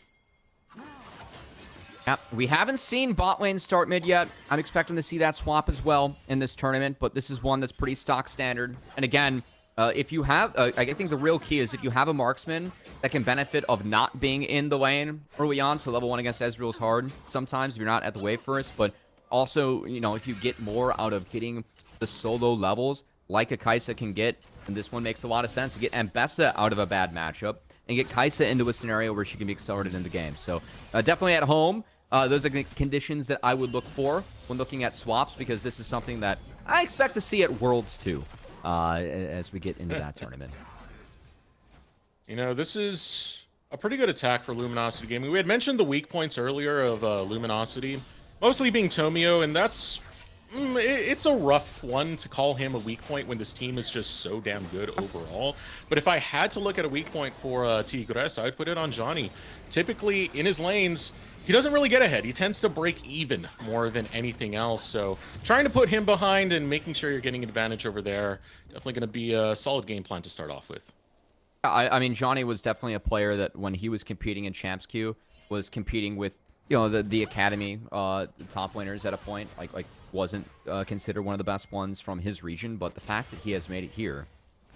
Yeah, we haven't seen bot lane start mid yet. I'm expecting to see that swap as well in this tournament, but this is one that's pretty stock standard. And again, if you have, I think the real key is if you have a marksman that can benefit of not being in the lane early on, so level 1 against Ezreal is hard sometimes if you're not at the wave first, but also, if you get more out of getting the solo levels like a Kai'Sa can get, and this one makes a lot of sense, to get Mbessa out of a bad matchup and get Kai'Sa into a scenario where she can be accelerated in the game. So definitely at home, those are the conditions that I would look for when looking at swaps, because this is something that I expect to see at Worlds too. As we get into that tournament. This is a pretty good attack for Luminosity Gaming. We had mentioned the weak points earlier of Luminosity, mostly being Tomio, and it's a rough one to call him a weak point when this team is just so damn good overall. But if I had to look at a weak point for Tigres, I would put it on Johnny. Typically, in his lanes, he doesn't really get ahead. He tends to break even more than anything else. So trying to put him behind and making sure you're getting advantage over there, definitely going to be a solid game plan to start off with. I mean, Johnny was definitely a player that when he was competing in Champs Queue, was competing with, the Academy the top laners at a point. Like wasn't considered one of the best ones from his region, but the fact that he has made it here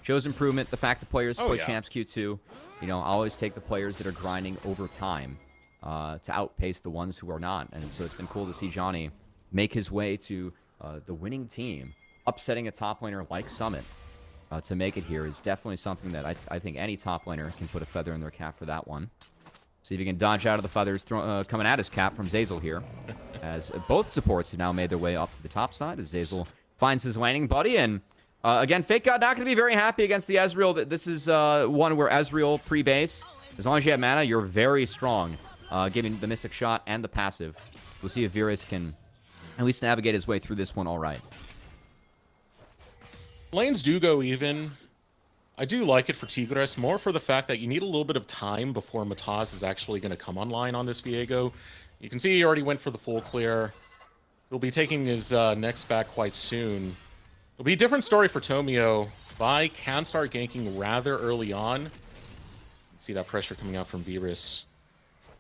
shows improvement. The fact that players play Champs Queue too, I always take the players that are grinding over time to outpace the ones who are not. And so it's been cool to see Johnny make his way to the winning team. Upsetting a top laner like Summit to make it here is definitely something that I think any top laner can put a feather in their cap for that one. See if he can dodge out of the feathers coming at his cap from Zeyzal here. As both supports have now made their way up to the top side as Zeyzal finds his landing buddy. And again, Fake God not going to be very happy against the Ezreal. This is one where Ezreal pre-base, as long as you have mana, you're very strong. Giving the Mystic Shot and the passive. We'll see if Virus can at least navigate his way through this one all right. Lanes do go even. I do like it for Tigres, more for the fact that you need a little bit of time before Mataz is actually going to come online on this Viego. You can see he already went for the full clear. He'll be taking his next back quite soon. It'll be a different story for Tomio. Vi can start ganking rather early on. See that pressure coming out from Virus.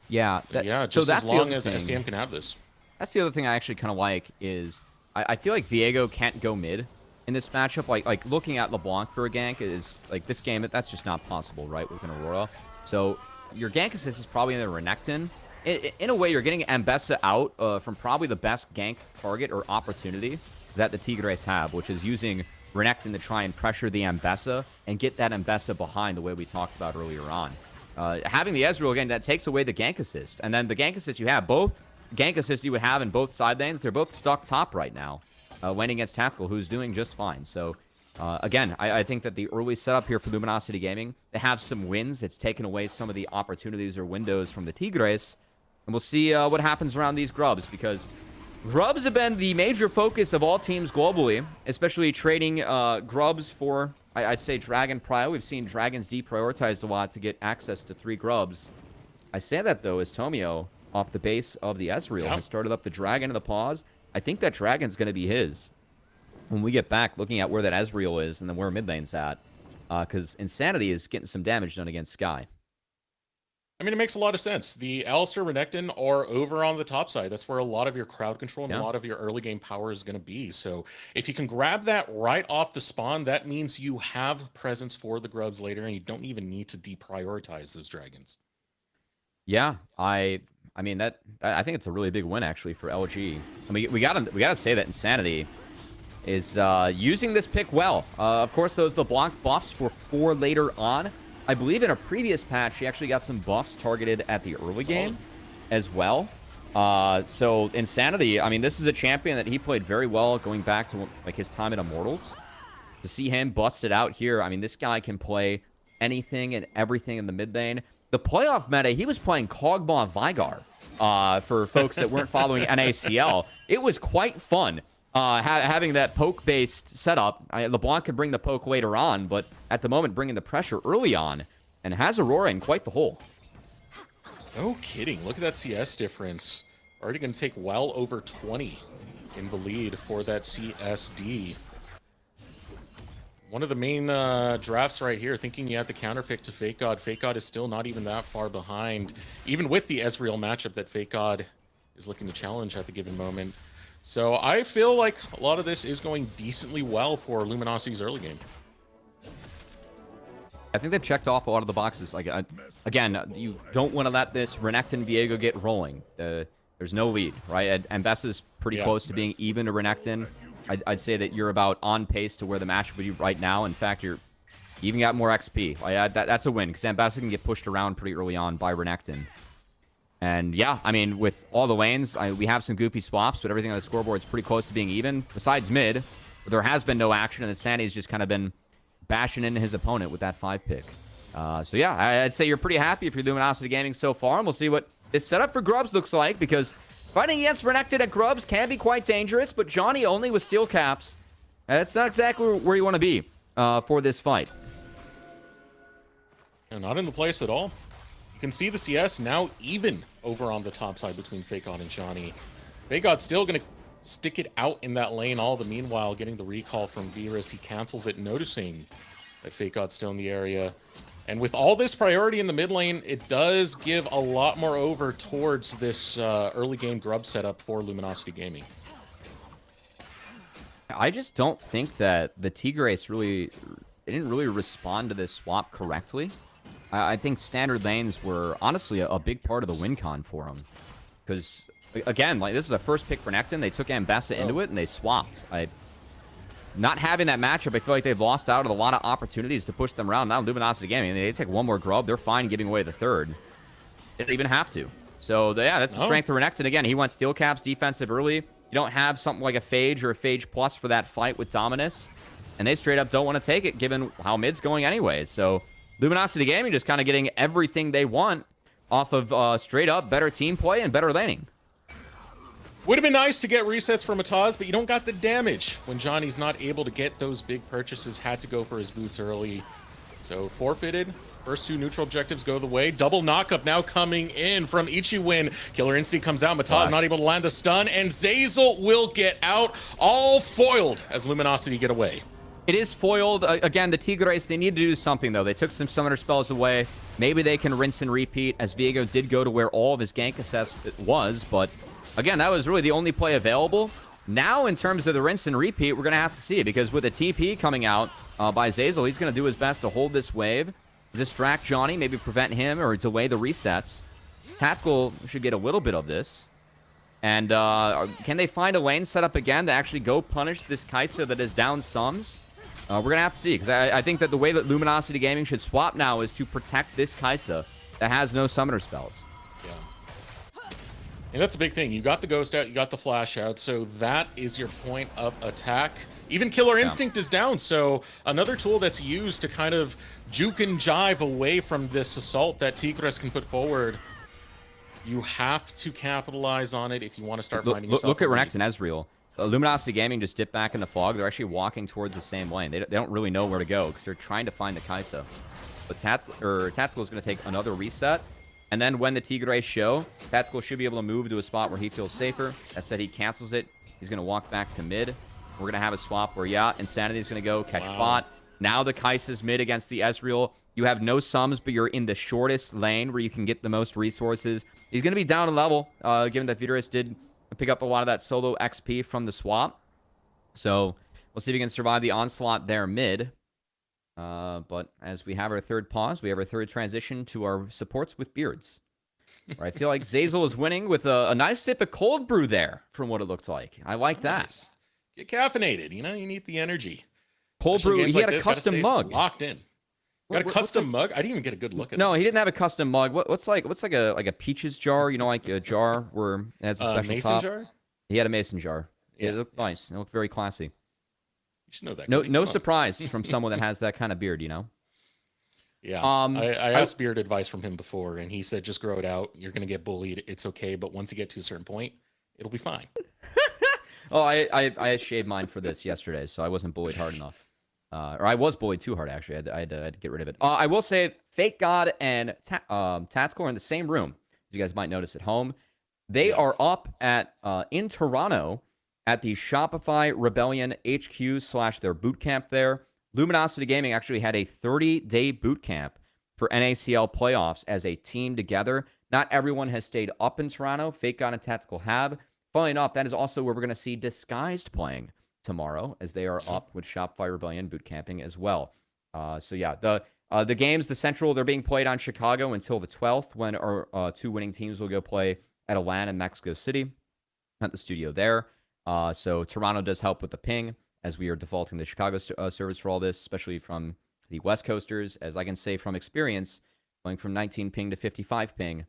Yeah, just so as long as SDM can have this. That's the other thing I actually kind of like is I feel like Viego can't go mid in this matchup. Like looking at LeBlanc for a gank is like this game, that's just not possible, right, with an Aurora. So your gank assist is probably in the Renekton. In a way, you're getting Mbessa out from probably the best gank target or opportunity that the Tigres have, which is using Renekton to try and pressure the Mbessa and get that Mbessa behind the way we talked about earlier on. Having the Ezreal, again, that takes away the gank assist. And then the gank assist you have, both gank assists you would have in both side lanes, they're both stuck top right now. Winning against Tactical, who's doing just fine. So, again, I think that the early setup here for Luminosity Gaming, they have some wins. It's taken away some of the opportunities or windows from the Tigres. And we'll see what happens around these grubs, because grubs have been the major focus of all teams globally, especially trading grubs for, I'd say, Dragon Prio. We've seen Dragons deprioritized a lot to get access to 3 grubs. I say that, though, as Tomio, off the base of the Ezreal, has started up the Dragon in the pause. I think that Dragon's going to be his when we get back, looking at where that Ezreal is and then where mid lane's at. Because Insanity is getting some damage done against Skye. I mean, it makes a lot of sense. The Alistair Renekton are over on the top side. That's where a lot of your crowd control and a lot of your early game power is going to be. So if you can grab that right off the spawn, that means you have presence for the grubs later, and you don't even need to deprioritize those dragons. Yeah, I mean I think it's a really big win actually for LG. I mean, we gotta say that Insanity is using this pick well. Of course, those the block buffs for later on. I believe in a previous patch, she actually got some buffs targeted at the early game as well. So Insanity, I mean, this is a champion that he played very well going back to like his time in Immortals. To see him busted out here, I mean, this guy can play anything and everything in the mid lane. The playoff meta, he was playing Kog'Maw Veigar. For folks that weren't following NACL, it was quite fun. Having that poke-based setup. LeBlanc could bring the poke later on, but at the moment, bringing the pressure early on, and has Aurora in quite the hole. No kidding. Look at that CS difference. Already going to take well over 20 in the lead for that CSD. One of the main drafts right here, thinking you had the counter pick to Fake God. Fake God is still not even that far behind, even with the Ezreal matchup that Fake God is looking to challenge at the given moment. So I feel like a lot of this is going decently well for Luminosity's early game. I think they've checked off a lot of the boxes. Like again, you don't want to let this Renekton Viego get rolling. There's no lead, right? And Bessa's pretty close to being even to Renekton. I'd say that you're about on pace to where the match would be right now. In fact, you even got more XP. That's a win, because Ambessa can get pushed around pretty early on by Renekton. And yeah, I mean, with all the lanes, we have some goofy swaps, but everything on the scoreboard is pretty close to being even. Besides mid, there has been no action, and Sandy's just kind of been bashing into his opponent with that 5 pick. So yeah, I'd say you're pretty happy if you're Luminosity Gaming so far, and we'll see what this setup for Grubs looks like, because fighting against Renekton at Grubs can be quite dangerous, but Johnny only with steel caps. That's not exactly where you want to be for this fight. And not in the place at all. You can see the CS now even over on the top side between FakeGod and Johnny. FakeGod's still going to stick it out in that lane, all the meanwhile getting the recall from Virus. He cancels it, noticing that FakeGod's still in the area. And with all this priority in the mid lane, it does give a lot more over towards this early game grub setup for Luminosity Gaming. I just don't think that the Tigres didn't really respond to this swap correctly. I think standard lanes were honestly a big part of the win con for him. Because, again, like this is a first pick for Renekton. They took Ambessa into it and they swapped. Not having that matchup, I feel like they've lost out on a lot of opportunities to push them around. Now Luminosity Gaming, they take one more grub. They're fine giving away the third. They don't even have to. So, yeah, that's the strength of Renekton. Again, he went steel caps defensive early. You don't have something like a Phage or a Phage Plus for that fight with Dominus. And they straight up don't want to take it, given how mid's going anyways. So, Luminosity Gaming just kind of getting everything they want off of straight up better team play and better laning. Would have been nice to get resets from Mataz, but you don't got the damage when Johnny's not able to get those big purchases. Had to go for his boots early. So forfeited. First 2 neutral objectives go the way. Double knockup now coming in from Ichiwin. Killer Instinct comes out. Mataz not able to land the stun, and Zazel will get out. All foiled as Luminosity get away. It is foiled. Again, the Tigres, they need to do something, though. They took some summoner spells away. Maybe they can rinse and repeat, as Viego did go to where all of his gank assess was. But, again, that was really the only play available. Now, in terms of the rinse and repeat, we're going to have to see it. Because with a TP coming out by Zazel, he's going to do his best to hold this wave, distract Johnny, maybe prevent him or delay the resets. Tactical should get a little bit of this. And can they find a lane setup again to actually go punish this Kai'Sa that is down sums? We're going to have to see, because I think that the way that Luminosity Gaming should swap now is to protect this Kai'Sa that has no summoner spells. Yeah. And that's a big thing. You got the Ghost out, you got the Flash out, so that is your point of attack. Even Killer Instinct is down, so another tool that's used to kind of juke and jive away from this assault that Tigres can put forward. You have to capitalize on it if you want to start finding yourself. Look at Renekton Ezreal. Luminosity Gaming just dipped back in the fog. They're actually walking towards the same lane. They don't really know where to go because they're trying to find the Kai'Sa. But Tactical is going to take another reset. And then when the Tigres show, Tactical should be able to move to a spot where he feels safer. That said, he cancels it. He's going to walk back to mid. We're going to have a swap where, yeah, Insanity is going to go catch bot. Now the Kai'Sa's mid against the Ezreal. You have no sums, but you're in the shortest lane where you can get the most resources. He's going to be down a level, given that Vitorus did pick up a lot of that solo XP from the swap. So we'll see if he can survive the onslaught there mid. But as we have our third pause, we have our third transition to our supports with beards. Where I feel like Zazel is winning with a nice sip of cold brew there, from what it looked like. I like that. Nice. Get caffeinated. You know, you need the energy. Cold brew. He had a custom mug. Locked in. Got a custom mug? I didn't even get a good look at it. No, he didn't have a custom mug. What's like a peaches jar? You know, like a jar where it has a special mason top. jar? He had a mason jar. Yeah, It looked nice. It looked very classy. You should know that. No surprise from someone that has that kind of beard, you know? Yeah. I asked beard advice from him before, and he said, just grow it out. You're going to get bullied. It's okay. But once you get to a certain point, it'll be fine. Oh, I shaved mine for this yesterday, so I wasn't bullied hard enough. Or I was bullied too hard, actually. I had to get rid of it. I will say, Fake God and Tactical are in the same room, as you guys might notice at home. They are up at in Toronto at the Shopify Rebellion HQ / their boot camp there. Luminosity Gaming actually had a 30-day boot camp for NACL playoffs as a team together. Not everyone has stayed up in Toronto. Fake God and Tactical have. Funnily enough, that is also where we're going to see Disguised playing tomorrow, as they are up with Shopify Rebellion boot camping as well. So yeah, the games, the Central, they're being played on Chicago until the 12th, when our two winning teams will go play at a LAN in Mexico City at the studio there. So Toronto does help with the ping, as we are defaulting the Chicago service for all this, especially from the West Coasters. As I can say from experience, going from 19 ping to 55 ping,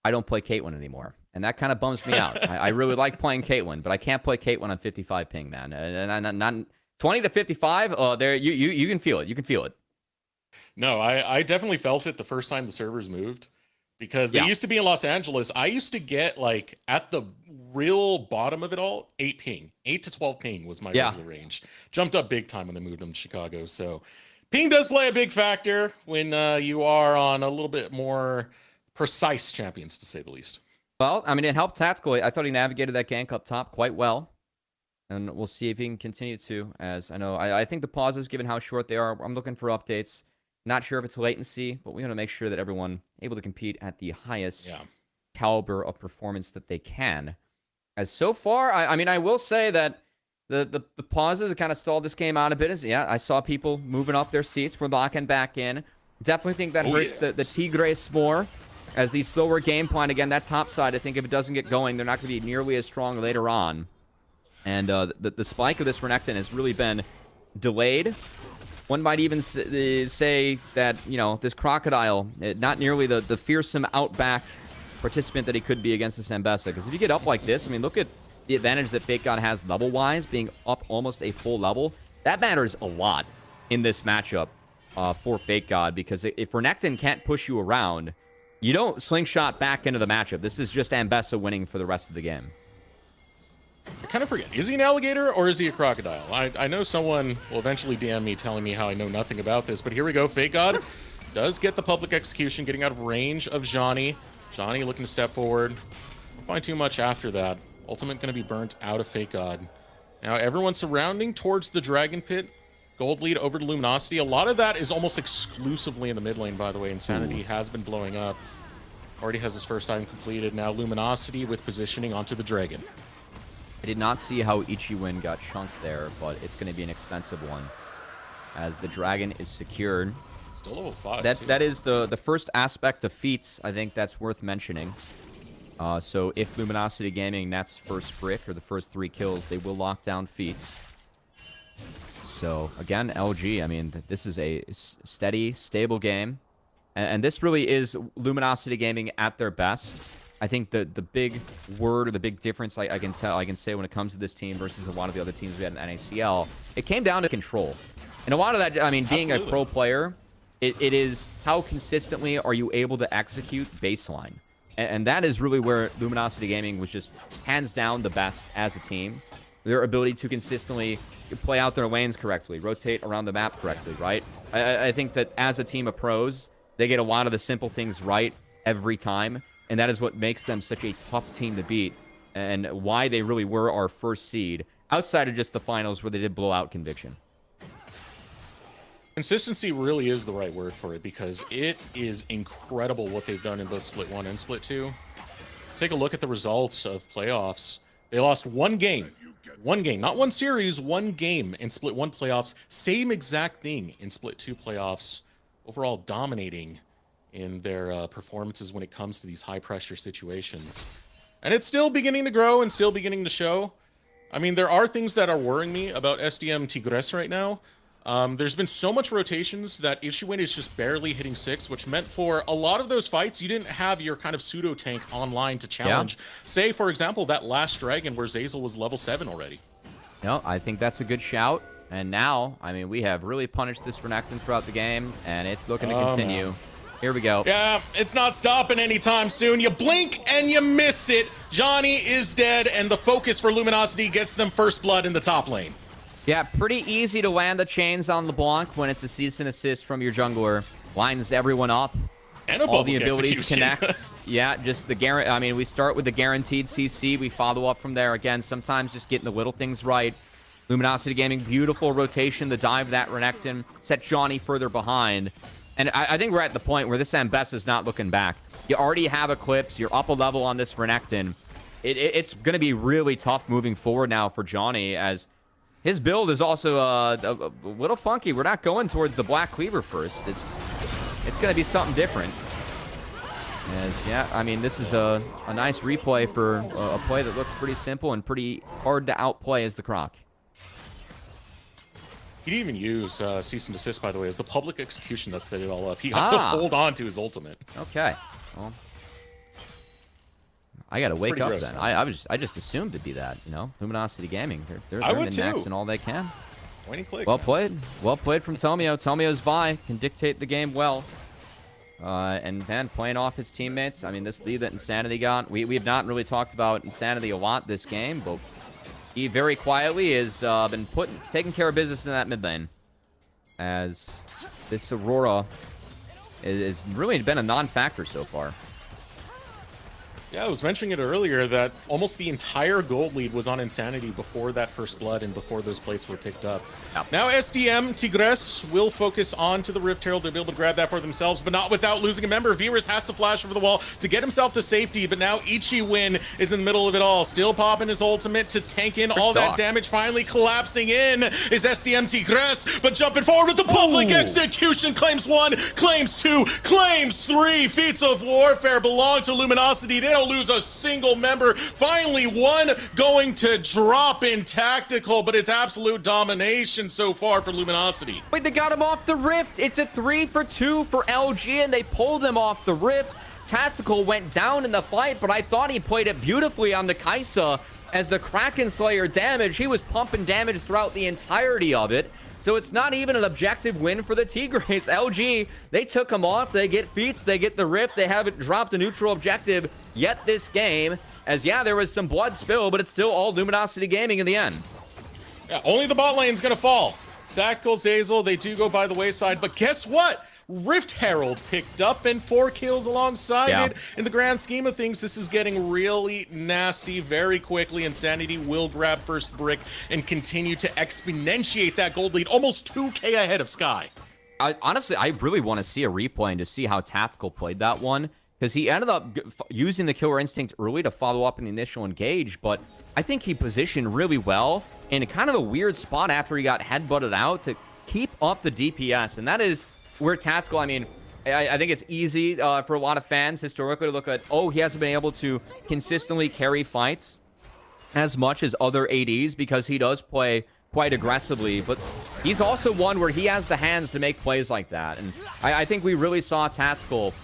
I don't play Caitlyn anymore. And that kind of bums me out. I really like playing Caitlyn, but I can't play Caitlyn on 55 ping, man. And not 20 to 55, there you can feel it. You can feel it. No, I definitely felt it the first time the servers moved, because they used to be in Los Angeles. I used to get, like, at the real bottom of it all, 8 ping. 8 to 12 ping was my regular range. Jumped up big time when they moved them to Chicago. So ping does play a big factor when you are on a little bit more precise champions, to say the least. Well, I mean, it helped tactically. I thought he navigated that gank up top quite well. And we'll see if he can continue to, as I know. I think the pauses, given how short they are, I'm looking for updates. Not sure if it's latency, but we want to make sure that everyone able to compete at the highest caliber of performance that they can. As so far, I mean, I will say that the pauses have kind of stalled this game out a bit. I saw people moving up their seats. We're locking back in. Definitely think that hurts the Tigres more, as the slower game plan. Again, that top side, I think if it doesn't get going, they're not going to be nearly as strong later on. And the spike of this Renekton has really been delayed. One might even say that, you know, this Crocodile, not nearly the fearsome outback participant that he could be against this Ambessa. Because if you get up like this, I mean, look at the advantage that Fake God has level-wise, being up almost a full level. That matters a lot in this matchup for Fake God, because if Renekton can't push you around, you don't slingshot back into the matchup. This is just Ambessa winning for the rest of the game. I kind of forget. Is he an alligator or is he a crocodile? I know someone will eventually DM me telling me how I know nothing about this, but here we go. Fake God does get the public execution, getting out of range of Johnny. Johnny looking to step forward. Don't find too much after that. Ultimate going to be burnt out of Fake God. Now everyone surrounding towards the Dragon Pit. Gold lead over to Luminosity. A lot of that is almost exclusively in the mid lane, by the way. Insanity has been blowing up. Already has his first item completed. Now Luminosity with positioning onto the Dragon. I did not see how Ichiwin got chunked there, but it's going to be an expensive one, as the Dragon is secured. Still level 5. That is the first aspect of feats, I think that's worth mentioning. So if Luminosity Gaming nets first brick, or the first 3 kills, they will lock down feats. So again, LG, I mean, this is a steady, stable game. And this really is Luminosity Gaming at their best. I think the big word, or the big difference I can say when it comes to this team versus a lot of the other teams we had in NACL, it came down to control. And a lot of that, I mean, being a pro player, it is how consistently are you able to execute baseline. And that is really where Luminosity Gaming was just hands down the best as a team. Their ability to consistently play out their lanes correctly, rotate around the map correctly, right? I think that as a team of pros, they get a lot of the simple things right every time. And that is what makes them such a tough team to beat, and why they really were our first seed, outside of just the finals where they did blow out Conviction. Consistency really is the right word for it, because it is incredible what they've done in both Split 1 and Split 2. Take a look at the results of playoffs. They lost one game, not one series, one game in Split 1 playoffs. Same exact thing in Split 2 playoffs. Overall dominating in their performances when it comes to these high-pressure situations. And it's still beginning to grow and still beginning to show. I mean, there are things that are worrying me about SDM Tigres right now. There's been so much rotations that Ishiwin is just barely hitting 6, which meant for a lot of those fights, you didn't have your kind of pseudo tank online to challenge. Yeah. Say, for example, that last dragon where Zazel was level 7 already. No, I think that's a good shout. And now, I mean, we have really punished this Renekton throughout the game, and it's looking to continue. Man. Here we go. Yeah, it's not stopping anytime soon. You blink and you miss it. Johnny is dead, and the focus for Luminosity gets them first blood in the top lane. Yeah, pretty easy to land the chains on LeBlanc when it's a cease and assist from your jungler. Lines everyone up. And all the abilities connect. Yeah, just the guarantee. I mean, we start with the guaranteed CC. We follow up from there. Again, sometimes just getting the little things right. Luminosity Gaming, beautiful rotation to dive that Renekton, set Johnny further behind. And I think we're at the point where this Zambessa is not looking back. You already have Eclipse. You're up a level on this Renekton. It's going to be really tough moving forward now for Johnny, as his build is also a little funky. We're not going towards the Black Cleaver first. It's going to be something different. As, yeah, I mean, this is a nice replay for a play that looked pretty simple and pretty hard to outplay as the Croc. He didn't even use cease and desist, by the way, as the public execution that set it all up. He got to hold on to his ultimate. Okay. Well, I got to wake up then. I just assumed it'd be that, you know. Luminosity Gaming, they're min-maxing all they can. Well played. Well played from Tomio. Tomio's Vi can dictate the game well. And man, playing off his teammates. I mean, this lead that Insanity got. We have not really talked about Insanity a lot this game, but he very quietly has been taking care of business in that mid lane. As this Aurora has really been a non-factor so far. Yeah, I was mentioning it earlier that almost the entire gold lead was on Insanity before that first blood and before those plates were picked up. Yep. Now SDM Tigres will focus on to the Rift Herald. They'll be able to grab that for themselves, but not without losing a member. Virus has to flash over the wall to get himself to safety, but now Ichiwin is in the middle of it all. Still popping his ultimate to tank in all that damage. Finally collapsing in is SDM Tigres, but jumping forward with the public execution. Claims 1, claims 2, claims 3. Feats of warfare belong to Luminosity. They don't lose a single member. Finally, one going to drop in tactical, but it's absolute domination so far for Luminosity. Wait, they got him off the Rift. It's a 3 for 2 for LG, and they pulled him off the Rift. Tactical went down in the fight, but I thought he played it beautifully on the Kaisa as the Kraken Slayer damage. He was pumping damage throughout the entirety of it. So it's not even an objective win for the Tigres. LG, they took him off. They get feats. They get the Rift. They haven't dropped a neutral objective yet this game. As, yeah, there was some blood spill, but it's still all Luminosity Gaming in the end. Yeah, only the bot lane's going to fall. Tactical, Zazel, they do go by the wayside. But guess what? Rift Herald picked up and 4 kills alongside it. In the grand scheme of things, this is getting really nasty very quickly. Insanity will grab first brick and continue to exponentiate that gold lead, almost 2K ahead of Sky. Honestly, I really want to see a replay and to see how Tactical played that one, because he ended up using the Killer Instinct early to follow up in the initial engage, but I think he positioned really well in kind of a weird spot after he got headbutted out to keep up the DPS, and that is where Tactical, I mean, I think it's easy for a lot of fans historically to look at, oh, he hasn't been able to consistently carry fights as much as other ADs because he does play quite aggressively, but he's also one where he has the hands to make plays like that. And I think we really saw Tactical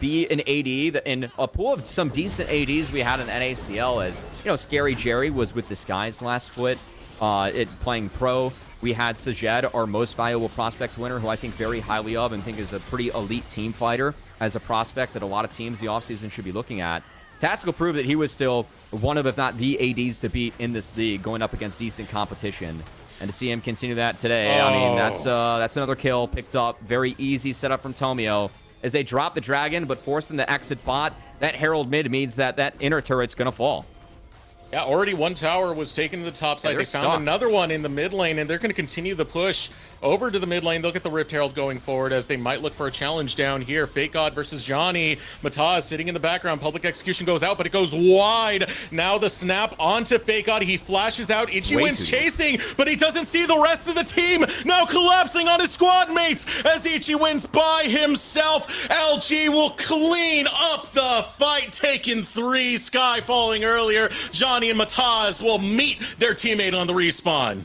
be an AD in a pool of some decent ADs we had in NACL, as, you know, Scary Jerry was with Disguise last split, playing pro. We had Sajed, our most valuable prospect winner, who I think very highly of and think is a pretty elite team fighter as a prospect that a lot of teams the offseason should be looking at. Tactical proved that he was still one of, if not the ADs to beat in this league, going up against decent competition. And to see him continue that today, I mean, that's another kill picked up. Very easy setup from Tomio as they drop the dragon, but force them to exit bot. That Herald mid means that inner turret's going to fall. Yeah, already one tower was taken to the top side. They found another one in the mid lane, and they're going to continue the push over to the mid lane. They'll get the Rift Herald going forward as they might look for a challenge down here. Fake God versus Johnny. Mataz sitting in the background. Public Execution goes out, but it goes wide. Now the snap onto Fake God. He flashes out. Ichiwin's chasing, but he doesn't see the rest of the team. Now collapsing on his squad mates as Ichiwin's by himself. LG will clean up the fight, taking 3. Sky falling earlier. Johnny and Mataz will meet their teammate on the respawn.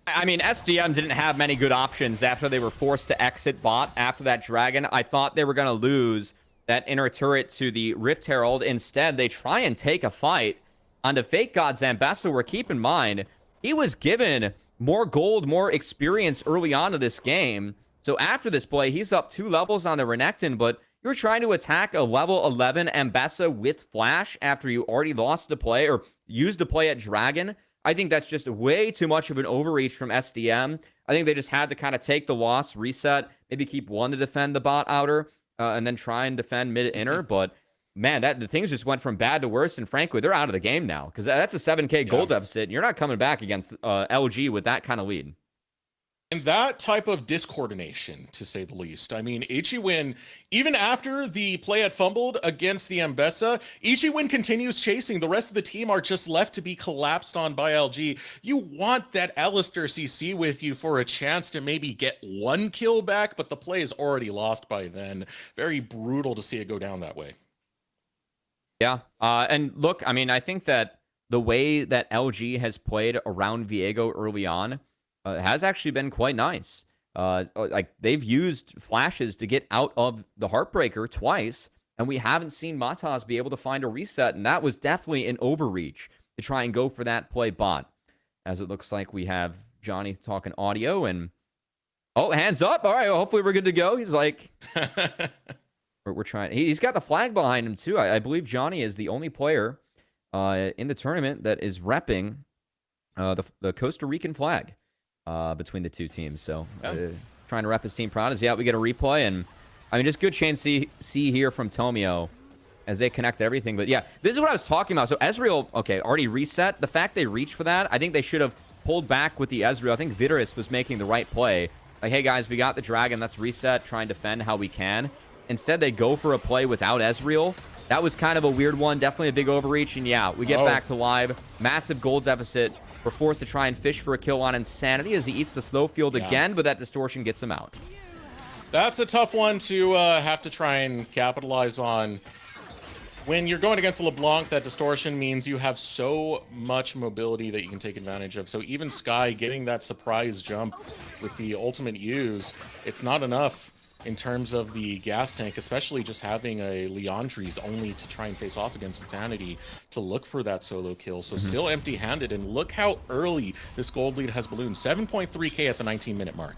I mean, SDM didn't have many good options after they were forced to exit bot after that dragon. I thought they were going to lose that inner turret to the Rift Herald. Instead, they try and take a fight onto Fake God Zambessa, where, keep in mind, he was given more gold, more experience early on in this game. So after this play, he's up 2 levels on the Renekton, but you're trying to attack a level 11 Ambessa with Flash after you already lost the play or used the play at Dragon. I think that's just way too much of an overreach from SDM. I think they just had to kind of take the loss, reset, maybe keep one to defend the bot outer, and then try and defend mid-inner. But, man, the things just went from bad to worse, and frankly, they're out of the game now because that's a 7K gold deficit, and you're not coming back against LG with that kind of lead. And that type of discoordination, to say the least. I mean, Ichiwin, even after the play had fumbled against the Ambessa, Ichiwin continues chasing. The rest of the team are just left to be collapsed on by LG. You want that Alistair CC with you for a chance to maybe get 1 kill back, but the play is already lost by then. Very brutal to see it go down that way. Yeah, and look, I mean, I think that the way that LG has played around Viego early on has actually been quite nice. Like, they've used flashes to get out of the Heartbreaker twice, and we haven't seen Mataz be able to find a reset, and that was definitely an overreach to try and go for that play bot. As it looks like we have Johnny talking audio, and oh, hands up. All right, well, hopefully we're good to go. He's like, we're trying. He's got the flag behind him too. I believe Johnny is the only player in the tournament that is repping the Costa Rican flag. Between the two teams. So trying to rep his team proud. We get a replay, and I mean, just good chance to see here from Tomio as they connect everything. But yeah, this is what I was talking about. So Ezreal, okay, already reset. The fact they reached for that, I think they should have pulled back with the Ezreal. I think Vitorys was making the right play. Like, hey guys, we got the dragon, let's reset, try and defend how we can. Instead, they go for a play without Ezreal. That was kind of a weird one, definitely a big overreach, and yeah, we get back to live. Massive gold deficit. We're forced to try and fish for a kill on Insanity as he eats the slow field again, but that distortion gets him out. That's a tough one to have to try and capitalize on. When you're going against a LeBlanc, that distortion means you have so much mobility that you can take advantage of. So even Sky getting that surprise jump with the ultimate use, it's not enough in terms of the gas tank, especially just having a Leandries only to try and face off against Insanity to look for that solo kill. So still empty-handed, and look how early this gold lead has ballooned. 7.3k at the 19-minute mark.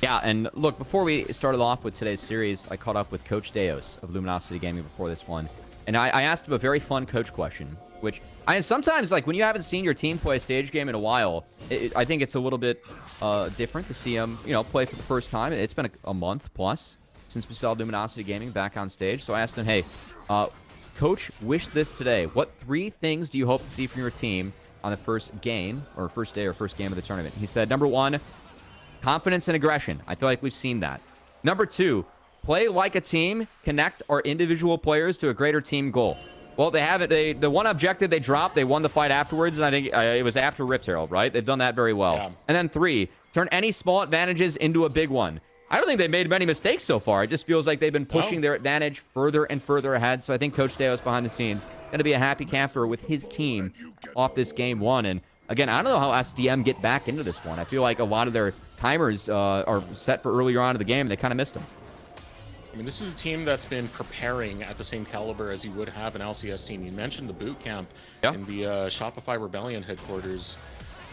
Yeah, and look, before we started off with today's series, I caught up with Coach Deos of Luminosity Gaming before this one, and I asked him a very fun coach question, which sometimes, like, when you haven't seen your team play a stage game in a while, I think it's a little bit different to see them, play for the first time. It's been a month plus since we saw Luminosity Gaming back on stage. So I asked him, hey, Coach, wish this today. What 3 things do you hope to see from your team on the first game, or first day, or first game of the tournament? He said, number 1, confidence and aggression. I feel like we've seen that. Number 2, play like a team, connect our individual players to a greater team goal. Well, they have it. The one objective they dropped, they won the fight afterwards, and I think it was after Rift Herald, right? They've done that very well. Yeah. And then 3, turn any small advantages into a big one. I don't think they've made many mistakes so far. It just feels like they've been pushing their advantage further and further ahead. So I think Coach Deos behind the scenes going to be a happy camper with his team off this game 1. And again, I don't know how SDM get back into this one. I feel like a lot of their timers are set for earlier on in the game, and they kind of missed them. I mean, this is a team that's been preparing at the same caliber as you would have an LCS team. You mentioned the boot camp in the Shopify Rebellion headquarters.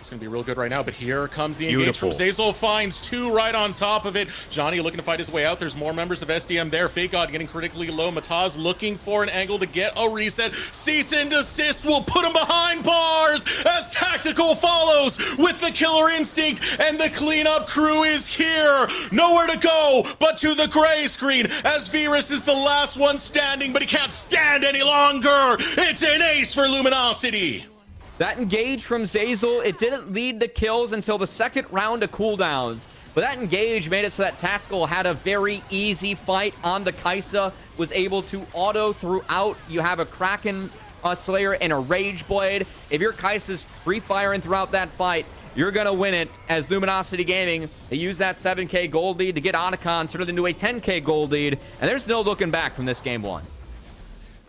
It's going to be real good right now, but here comes the engage from Zazel. Finds 2 right on top of it. Johnny looking to fight his way out. There's more members of SDM there. Fake God getting critically low. Mataz looking for an angle to get a reset. Cease and desist will put him behind bars as Tactical follows with the killer instinct, and the cleanup crew is here. Nowhere to go but to the gray screen as Virus is the last one standing, but he can't stand any longer. It's an ace for Luminosity. That engage from Zeyzal, it didn't lead to kills until the second round of cooldowns. But that engage made it so that Tactical had a very easy fight on the Kai'Sa, was able to auto throughout. You have a Kraken Slayer and a Rage Blade. If your Kai'Sa's free firing throughout that fight, you're going to win it. As Luminosity Gaming, they use that 7k gold lead to get Otacon turned into a 10k gold lead. And there's no looking back from this game one.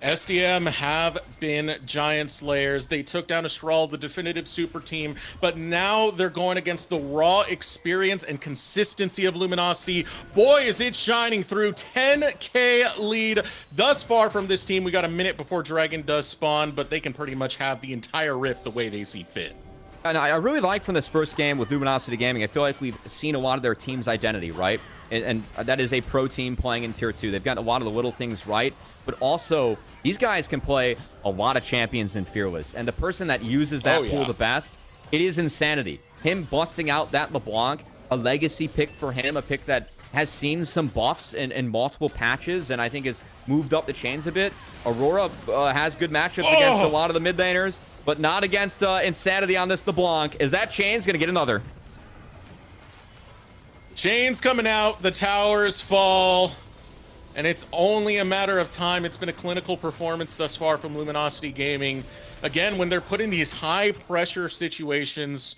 SDM have been Giant Slayers. They took down Astral, the definitive super team, but now they're going against the raw experience and consistency of Luminosity. Boy, is it shining through. 10k lead thus far from this team. We got a minute before Dragon does spawn, but they can pretty much have the entire Rift the way they see fit. And I really like from this first game with Luminosity Gaming, I feel like we've seen a lot of their team's identity, right? And that is a pro team playing in Tier 2. They've gotten a lot of the little things right, but also these guys can play a lot of champions in Fearless. And the person that uses that pool the best, it is Insanity. Him busting out that LeBlanc, a legacy pick for him, a pick that has seen some buffs in multiple patches, and I think has moved up the chains a bit. Aurora has good matchups against a lot of the mid laners, but not against Insanity on this LeBlanc. Is that Chain's going to get another? Chain's coming out, the towers fall, and it's only a matter of time. It's been a clinical performance thus far from Luminosity Gaming. Again, when they're put in these high-pressure situations,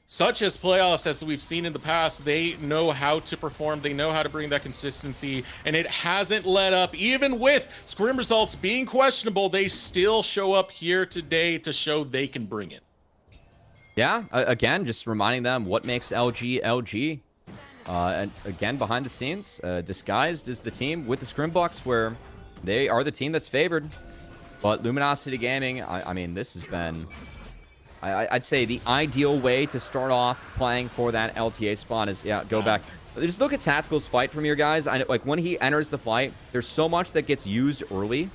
such as playoffs, as we've seen in the past, they know how to perform. They know how to bring that consistency, and it hasn't let up. Even with scrim results being questionable, they still show up here today to show they can bring it. Yeah, again, just reminding them what makes LG LG. And again, behind the scenes, disguised as the team with the Scrimbucks, where they are the team that's favored. But Luminosity Gaming, I mean, this has been, I'd say, the ideal way to start off playing for that LTA spawn is, go back. Just look at Tactical's fight from your guys. Like, when he enters the fight, there's so much that gets used early.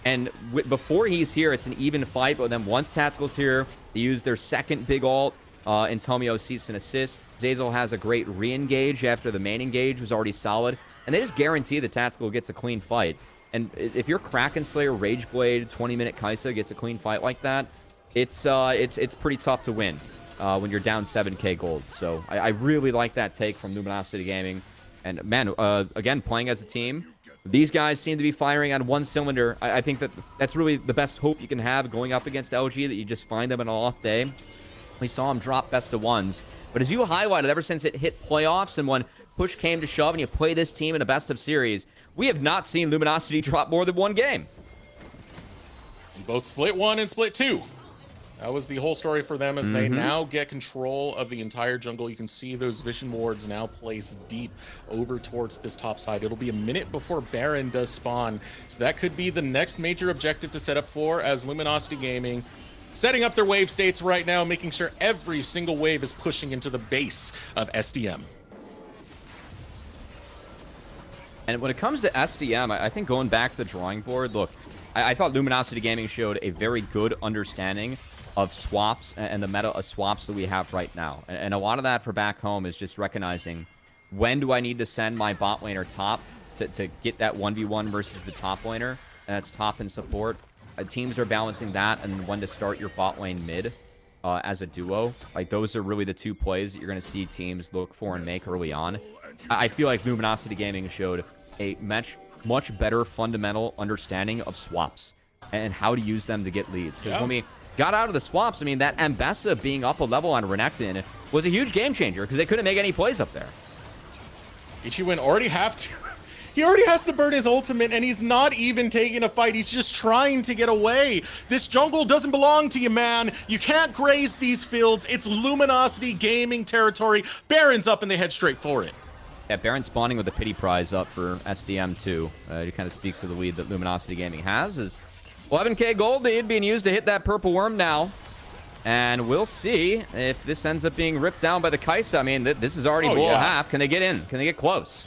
And before he's here, it's an even fight. But then once Tactical's here, they use their second big ult. Antonio sees an assist. Zeyzal has a great re-engage after the main engage was already solid. And they just guarantee the Tactical gets a clean fight. And if your Kraken Slayer, Rage Blade, 20-minute Kai'Sa gets a clean fight like that, it's pretty tough to win when you're down 7k gold. So I really like that take from Luminosity Gaming. And man, again, playing as a team, these guys seem to be firing on one cylinder. I think that's really the best hope you can have going up against LG, that you just find them on an off day. We saw him drop best of ones. But as you highlighted, ever since it hit playoffs and when push came to shove and you play this team in a best of series, we have not seen Luminosity drop more than one game. Both split 1 and split 2. That was the whole story for them, as they now get control of the entire jungle. You can see those vision wards now placed deep over towards this top side. It'll be a minute before Baron does spawn. So that could be the next major objective to set up for, as Luminosity Gaming setting up their wave states right now, making sure every single wave is pushing into the base of SDM. And when it comes to SDM, I think going back to the drawing board, look, I thought Luminosity Gaming showed a very good understanding of swaps and the meta of swaps that we have right now. And a lot of that for back home is just recognizing, when do I need to send my bot laner top to get that 1v1 versus the top laner? And that's top and support. Teams are balancing that, and when to start your bot lane mid as a duo. Like, those are really the two plays that you're going to see teams look for and make early on. I feel like Luminosity Gaming showed a much better fundamental understanding of swaps and how to use them to get leads. Because when we got out of the swaps, I mean, that Ambessa being up a level on Renekton was a huge game changer, because they couldn't make any plays up there. Ichiwen already have to. He already has to burn his ultimate, and he's not even taking a fight. He's just trying to get away. This jungle doesn't belong to you, man. You can't graze these fields. It's Luminosity Gaming territory. Baron's up, and they head straight for it. Yeah, Baron spawning with a pity prize up for SDM too. It kind of speaks to the lead that Luminosity Gaming has. Is 11k gold lead being used to hit that purple worm now. And we'll see if this ends up being ripped down by the Kai'Sa. I mean, this is already below half. Can they get in? Can they get close?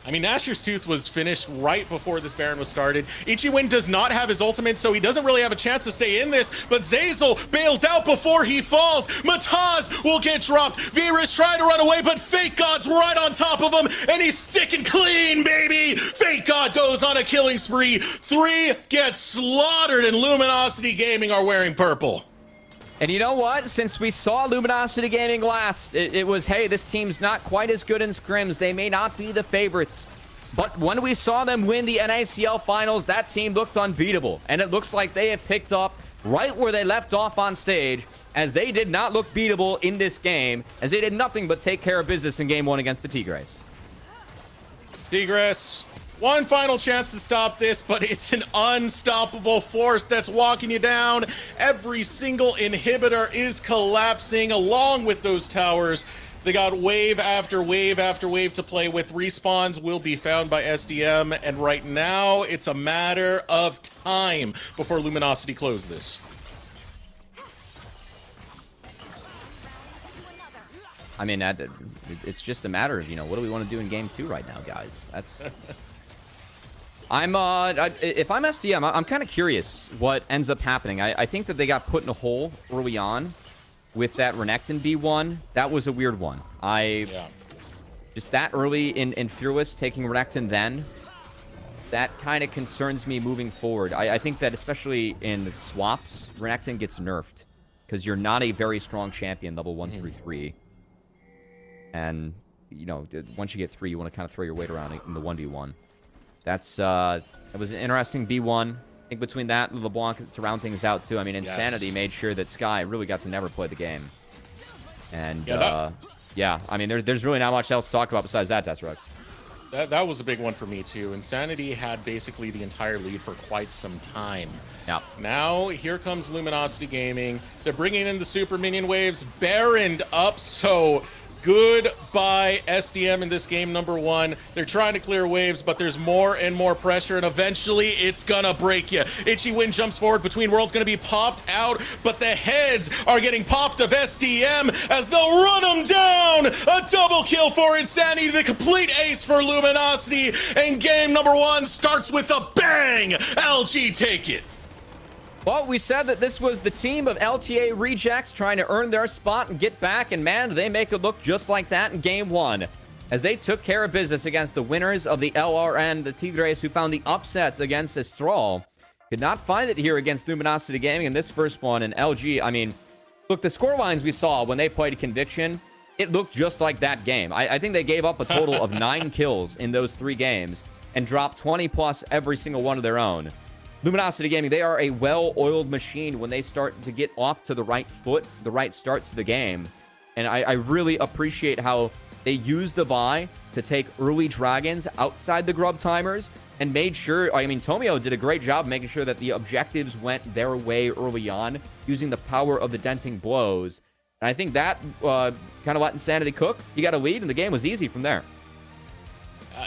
I mean, Nashor's Tooth was finished right before this Baron was started. Ichiwen does not have his ultimate, so he doesn't really have a chance to stay in this, but Zeyzal bails out before he falls. Mataz will get dropped. Virus trying to run away, but Fake God's right on top of him, and he's sticking clean, baby! Fake God goes on a killing spree. 3 get slaughtered, and Luminosity Gaming are wearing purple. And you know what? Since we saw Luminosity Gaming last, it was, hey, this team's not quite as good in scrims. They may not be the favorites. But when we saw them win the NACL Finals, that team looked unbeatable. And it looks like they have picked up right where they left off on stage, as they did not look beatable in this game, as they did nothing but take care of business in Game 1 against the Tigres. Tigres, one final chance to stop this, but it's an unstoppable force that's walking you down. Every single inhibitor is collapsing along with those towers. They got wave after wave after wave to play with. Respawns will be found by SDM, and right now it's a matter of time before Luminosity close this. I mean, it's just a matter of, what do we want to do in Game 2 right now, guys? That's... if I'm SDM, I'm kind of curious what ends up happening. I think that they got put in a hole early on with that Renekton B1. That was a weird one. Just that early in Fearless, taking Renekton then, that kind of concerns me moving forward. I think that especially in swaps, Renekton gets nerfed because you're not a very strong champion, level 1 through 3. And, once you get 3, you want to kind of throw your weight around in the 1v1. It was an interesting B1. I think between that and LeBlanc to round things out, too. I mean, Insanity made sure that Sky really got to never play the game. And, I mean, there's really not much else to talk about besides that, Tesrex. That was a big one for me, too. Insanity had basically the entire lead for quite some time. Yeah. Now, here comes Luminosity Gaming. They're bringing in the Super Minion waves, Baroned up, so... Goodbye, SDM in this game number 1. They're trying to clear waves, but there's more and more pressure, and eventually it's gonna break you. Itchy Wind jumps forward. Between Worlds gonna be popped out, but the heads are getting popped of SDM as they'll run them down. A double kill for Insanity, the complete ace for Luminosity, and game number 1 starts with a bang. LG take it. Well, we said that this was the team of LTA rejects trying to earn their spot and get back, and man, they make it look just like that in Game 1. As they took care of business against the winners of the LRN, the Tigres, who found the upsets against Astral. Could not find it here against Luminosity Gaming in this first one, and LG, I mean, look, the score lines we saw when they played Conviction, it looked just like that game. I think they gave up a total of 9 kills in those 3 games and dropped 20 plus every single one of their own. Luminosity Gaming, they are a well-oiled machine when they start to get off to the right foot, the right start to the game. And I really appreciate how they used the buy to take early dragons outside the grub timers and made sure, I mean, Tomio did a great job making sure that the objectives went their way early on, using the power of the denting blows. And I think that kind of let Insanity cook. You got a lead, and the game was easy from there.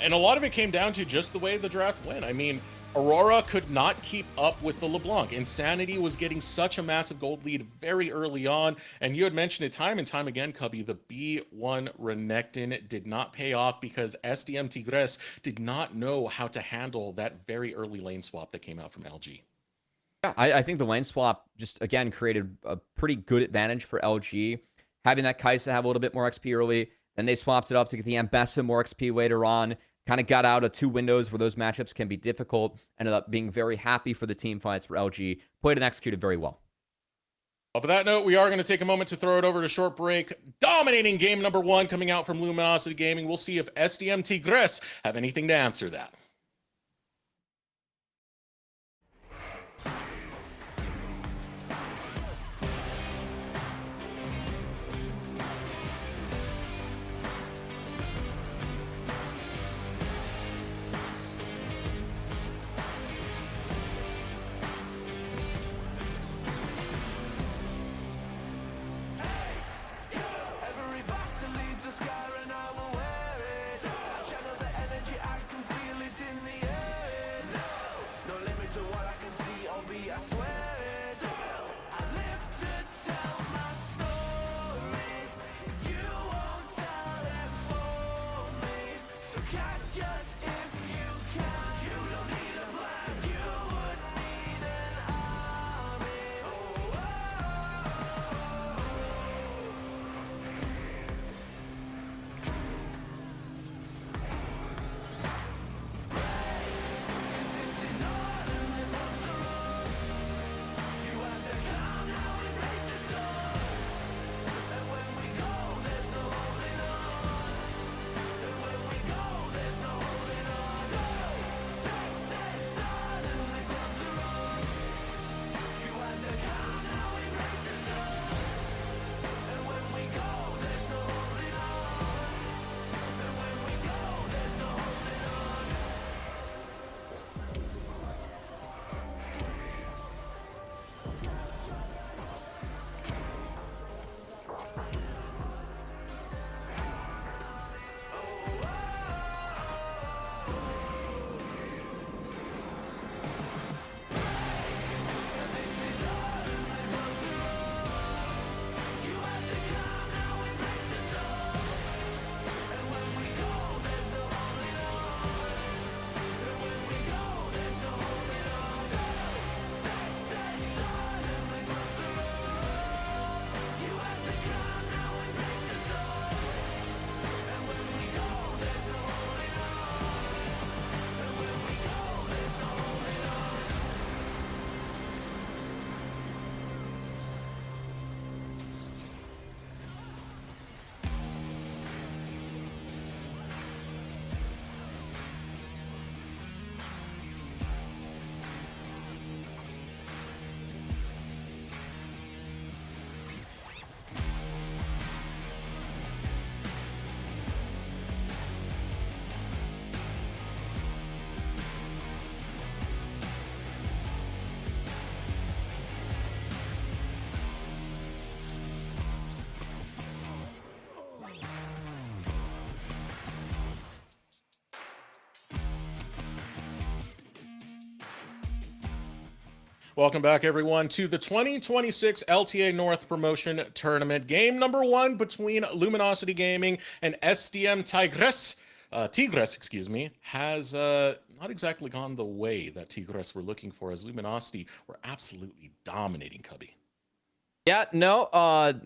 And a lot of it came down to just the way the draft went. I mean, Aurora could not keep up with the LeBlanc. Insanity was getting such a massive gold lead very early on, and you had mentioned it time and time again, Cubby, the B1 Renekton did not pay off because SDM Tigres did not know how to handle that very early lane swap that came out from LG. Yeah, I think the lane swap just, again, created a pretty good advantage for LG. Having that Kai'Sa have a little bit more XP early, then they swapped it up to get the Ambessa more XP later on. Kind of got out of 2 windows where those matchups can be difficult. Ended up being very happy for the team fights for LG. Played and executed very well. Well, for that note, we are going to take a moment to throw it over to short break. Dominating game number 1 coming out from Luminosity Gaming. We'll see if SDM Tigres have anything to answer that. Welcome back, everyone, to the 2026 LTA North Promotion Tournament. Game number 1 between Luminosity Gaming and SDM Tigres, excuse me, has not exactly gone the way that Tigres were looking for, as Luminosity were absolutely dominating Cubby. Yeah, no,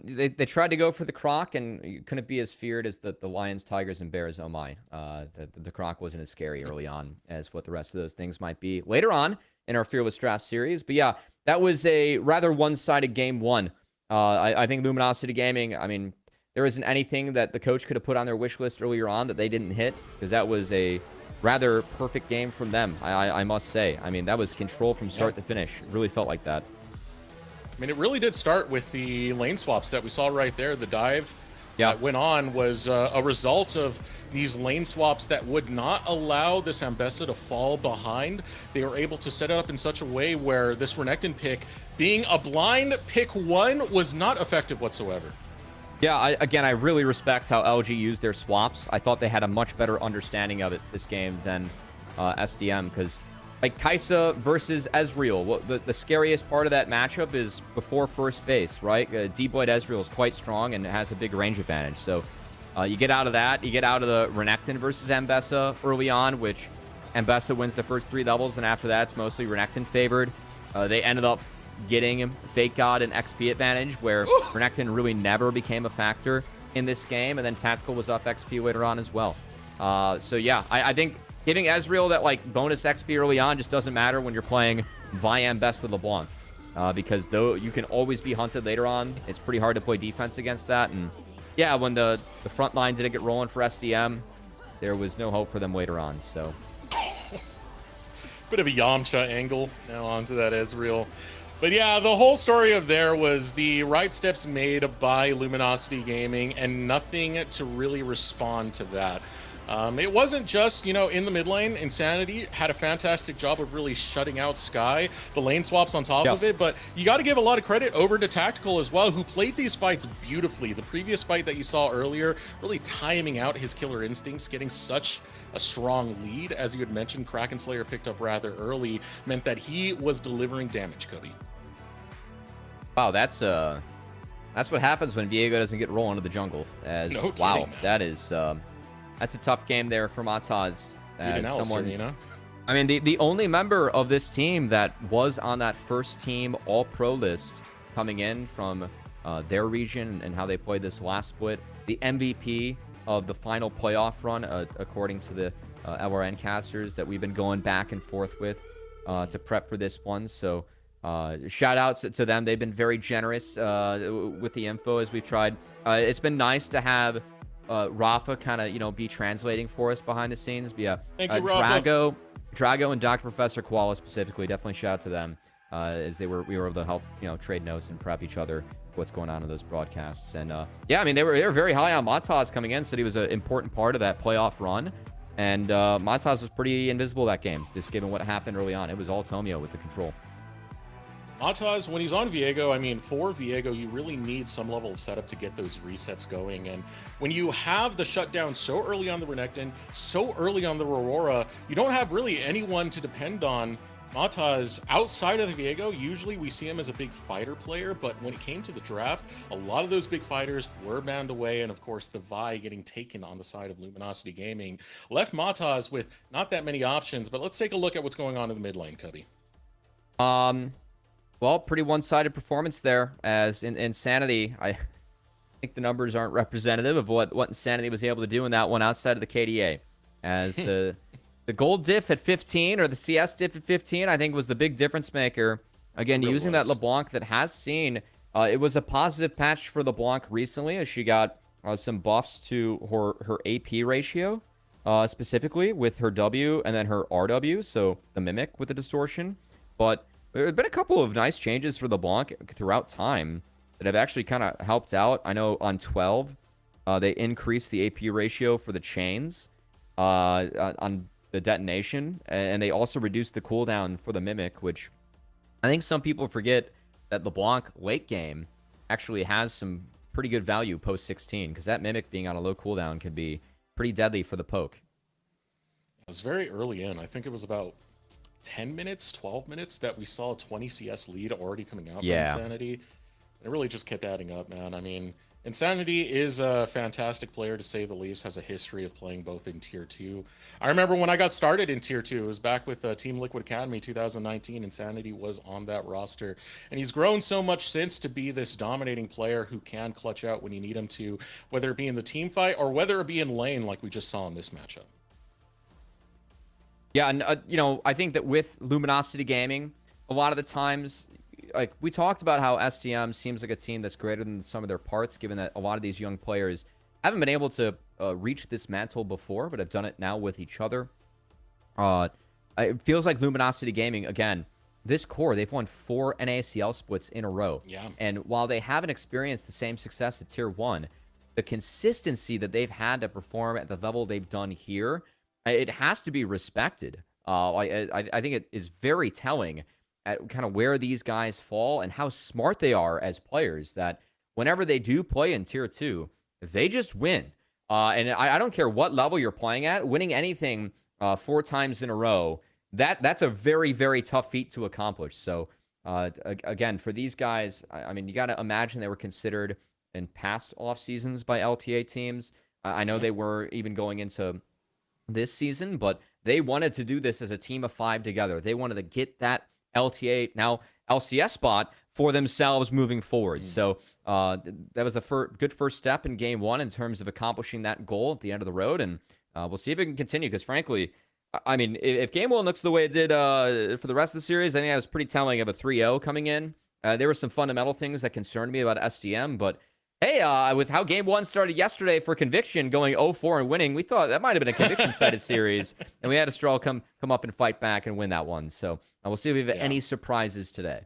they tried to go for the Croc, and you couldn't be as feared as the Lions, Tigers, and Bears. Oh my, the Croc wasn't as scary early on as what the rest of those things might be later on in our Fearless Draft series. But yeah, that was a rather one-sided game 1. I think Luminosity Gaming, I mean, there isn't anything that the coach could have put on their wish list earlier on that they didn't hit, because that was a rather perfect game from them, I must say. I mean, that was control from start to finish. It really felt like that. I mean, it really did start with the lane swaps that we saw right there. The dive that went on was a result of these lane swaps that would not allow this Ambessa to fall behind. They were able to set it up in such a way where this Renekton pick, being a blind pick 1, was not effective whatsoever. Yeah, I really respect how LG used their swaps. I thought they had a much better understanding of it this game than SDM, because like Kaisa versus Ezreal, the scariest part of that matchup is before first base, right? D-Boyd Ezreal is quite strong and has a big range advantage. So you get out of that. You get out of the Renekton versus Ambessa early on, which Ambessa wins the first 3 levels, and after that, it's mostly Renekton favored. They ended up getting Fake God and XP advantage, where Renekton really never became a factor in this game, and then Tactical was up XP later on as well. So yeah, I think giving Ezreal that like bonus XP early on just doesn't matter when you're playing via Best of LeBlanc, because though you can always be hunted later on, it's pretty hard to play defense against that. And yeah, when the front line didn't get rolling for SDM, there was no hope for them later on. So bit of a Yamcha angle now onto that Ezreal. But yeah, the whole story of there was the right steps made by Luminosity Gaming and nothing to really respond to that. It wasn't just, you know, in the mid lane. Insanity had a fantastic job of really shutting out Sky, the lane swaps on top of it, but you got to give a lot of credit over to Tactical as well, who played these fights beautifully. The previous fight that you saw earlier, really timing out his killer instincts, getting such a strong lead, as you had mentioned, Kraken Slayer picked up rather early, meant that he was delivering damage, Cody. Wow, that's what happens when Viego doesn't get roll into the jungle. As No kidding, wow, man. that is that's a tough game there for Mataz. As someone, you know? I mean, the only member of this team that was on that first team All-Pro list coming in from their region and how they played this last split, the MVP of the final playoff run, according to the LRN casters that we've been going back and forth with to prep for this one. So shout outs to them. They've been very generous with the info as we've tried. It's been nice to have Rafa kind of, you know, be translating for us behind the scenes. But yeah, Thank you, Rafa. Drago and Dr. Professor Koala specifically, definitely shout out to them, as we were able to help, you know, trade notes and prep each other what's going on in those broadcasts. And yeah, I mean, they were very high on Mataz coming in, said he was an important part of that playoff run. And Mataz was pretty invisible that game, just given what happened early on. It was all Tomio with the control. Mataz, when he's on Viego, I mean, for Viego, you really need some level of setup to get those resets going. And when you have the shutdown so early on the Renekton, so early on the Aurora, you don't have really anyone to depend on. Mataz, outside of the Viego, usually we see him as a big fighter player, but when it came to the draft, a lot of those big fighters were banned away, and of course the Vi getting taken on the side of Luminosity Gaming left Mataz with not that many options. But let's take a look at what's going on in the mid lane, Cubby. Well, pretty one-sided performance there, as in Insanity, I think the numbers aren't representative of what Insanity was able to do in that one outside of the KDA, as the gold diff at 15 or the CS diff at 15, I think was the big difference maker. Again, using that LeBlanc that has seen, it was a positive patch for LeBlanc recently, as she got some buffs to her AP ratio, specifically with her W and then her RW, so the Mimic with the distortion. But there have been a couple of nice changes for LeBlanc throughout time that have actually kind of helped out. I know on 12, they increased the AP ratio for the chains on the detonation, and they also reduced the cooldown for the Mimic, which I think some people forget that LeBlanc late game actually has some pretty good value post 16, because that Mimic being on a low cooldown can be pretty deadly for the poke. It was very early in. I think it was about 10 minutes, 12 minutes that we saw a 20 CS lead already coming out Yeah. from Insanity. It really just kept adding up, man. I mean, Insanity is a fantastic player, to say the least, has a history of playing both in Tier 2. I remember when I got started in Tier 2, it was back with Team Liquid Academy 2019. Insanity was on that roster. And he's grown so much since to be this dominating player who can clutch out when you need him to, whether it be in the team fight or whether it be in lane like we just saw in this matchup. Yeah, and you know, I think that with Luminosity Gaming, a lot of the times, like we talked about how SDM seems like a team that's greater than some of their parts, given that a lot of these young players haven't been able to reach this mantle before, but have done it now with each other. It feels like Luminosity Gaming, again, this core, they've won 4 NACL splits in a row. Yeah. And while they haven't experienced the same success at Tier 1, the consistency that they've had to perform at the level they've done here, it has to be respected. I think it is very telling at kind of where these guys fall and how smart they are as players, that whenever they do play in Tier 2, they just win. And I don't care what level you're playing at, winning anything 4 times in a row, that's a very, very tough feat to accomplish. So, again, for these guys, I mean, you got to imagine they were considered in past off seasons by LTA teams. I know they were even going into this season, but they wanted to do this as a team of 5 together. They wanted to get that LTA, now LCS spot, for themselves moving forward. So that was a good first step in Game 1 in terms of accomplishing that goal at the end of the road, and we'll see if it can continue, because frankly, I mean, if Game 1 looks the way it did for the rest of the series, I think I was pretty telling of a 3-0 coming in. There were some fundamental things that concerned me about SDM, but hey, with how Game 1 started yesterday for Conviction, going 0-4 and winning, we thought that might have been a Conviction-sided series, and we had Astral come up and fight back and win that one. So we'll see if we have any surprises today.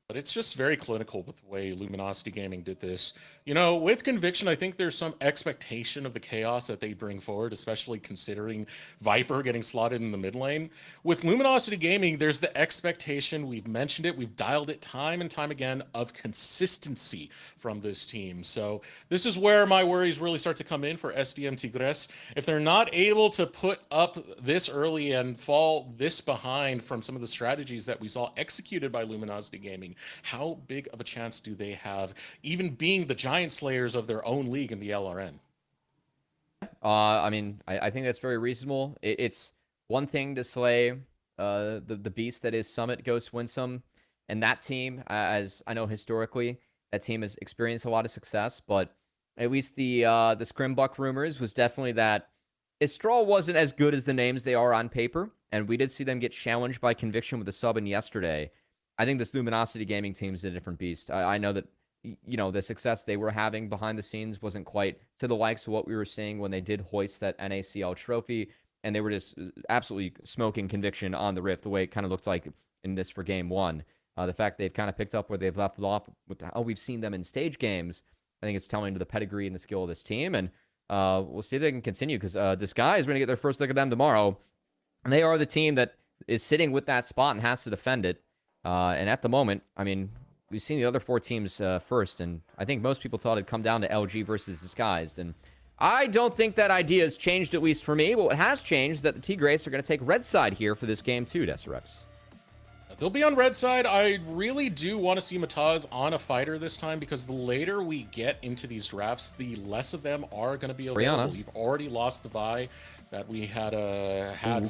But it's just very clinical with the way Luminosity Gaming did this. You know, with Conviction, I think there's some expectation of the chaos that they bring forward, especially considering Viper getting slotted in the mid lane. With Luminosity Gaming, there's the expectation, we've mentioned it, we've dialed it time and time again, of consistency from this team. So this is where my worries really start to come in for SDM Tigres. If they're not able to put up this early and fall this behind from some of the strategies that we saw executed by Luminosity Gaming, how big of a chance do they have even being the giant slayers of their own league in the LRN? I mean, I think that's very reasonable. It's one thing to slay the beast that is Summit Ghost Winsome, and that team, as I know historically, that team has experienced a lot of success, but at least the Scrimbuck rumors was definitely that Istral wasn't as good as the names they are on paper, and we did see them get challenged by Conviction with a sub in yesterday. I think this Luminosity Gaming team is a different beast. I know that, you know, the success they were having behind the scenes wasn't quite to the likes of what we were seeing when they did hoist that NACL trophy, and they were just absolutely smoking Conviction on the Rift, the way it kind of looked like in this for Game 1. The fact they've kind of picked up where they've left off with how we've seen them in stage games, I think it's telling to the pedigree and the skill of this team, and we'll see if they can continue, because this guy is going to get their first look at them tomorrow, and they are the team that is sitting with that spot and has to defend it. And at the moment, I mean, we've seen the other 4 teams first, and I think most people thought it'd come down to LG versus Disguised, and I don't think that idea has changed, at least for me, but what has changed is that the Tigres are going to take red side here for this game too, Deserex. They'll be on red side. I really do want to see Mataz on a fighter this time, because the later we get into these drafts, the less of them are going to be available. Rihanna. You've already lost the Vi that we had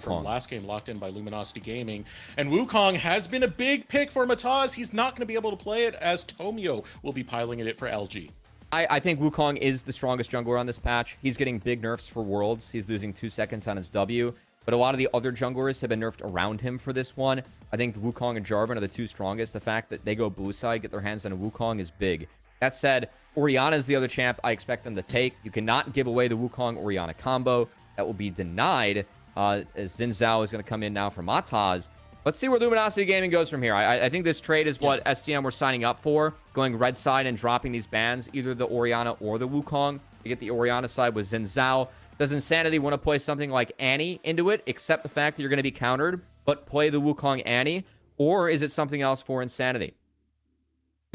from last game, locked in by Luminosity Gaming. And Wukong has been a big pick for Mataz. He's not going to be able to play it, as Tomio will be piling it for LG. I think Wukong is the strongest jungler on this patch. He's getting big nerfs for Worlds. He's losing 2 seconds on his W. But a lot of the other junglers have been nerfed around him for this one. I think Wukong and Jarvan are the 2 strongest. The fact that they go blue side, get their hands on a Wukong, is big. That said, Orianna is the other champ I expect them to take. You cannot give away the Wukong-Orianna combo. That will be denied, as Xin Zhao is going to come in now for Mataz. Let's see where Luminosity Gaming goes from here. I think this trade is what SDM were signing up for, going red side and dropping these bans, either the Orianna or the Wukong. You get the Orianna side with Xin Zhao. Does Insanity want to play something like Annie into it, accept the fact that you're going to be countered, but play the Wukong Annie? Or is it something else for Insanity?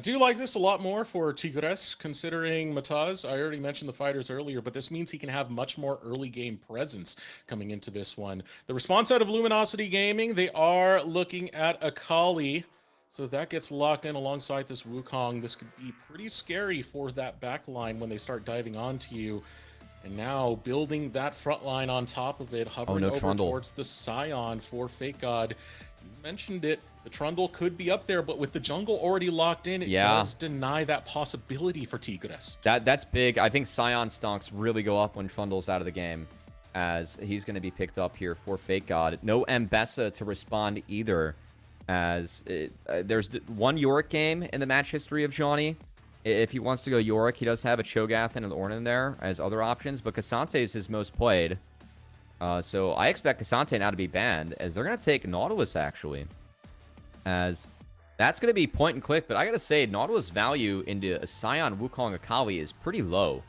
I do like this a lot more for Tigres, considering Mataz. I already mentioned the fighters earlier, but this means he can have much more early game presence coming into this one. The response out of Luminosity Gaming, they are looking at Akali. So that gets locked in alongside this Wukong. This could be pretty scary for that back line when they start diving onto you. And now building that front line on top of it, hovering over Trundle towards the Scion for Fake God. You mentioned it. The Trundle could be up there, but with the jungle already locked in, it does deny that possibility for Tigres. That's big. I think Scion stonks really go up when Trundle's out of the game, as he's going to be picked up here for Fake God. No Mbessa to respond either, as there's one Yorick game in the match history of Johnny. If he wants to go Yorick, he does have a Cho'Gath and an Ornn there as other options, but Cassante is his most played. So I expect Cassante now to be banned, as they're going to take Nautilus, actually. As that's going to be point and click, but I got to say, Nautilus value into a Scion Wukong Akali is pretty low.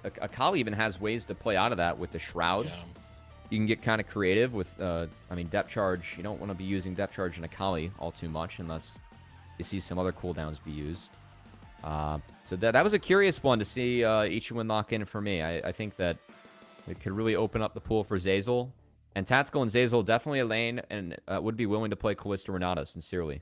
Akali even has ways to play out of that with the Shroud. Yeah. You can get kind of creative with, I mean, Depth Charge. You don't want to be using Depth Charge in Akali all too much unless you see some other cooldowns be used. So that was a curious one to see Ichiwin lock in for me. I think that it could really open up the pool for Zeyzal. And Tactical and Zeyzal definitely a lane and would be willing to play Callista Renata, sincerely.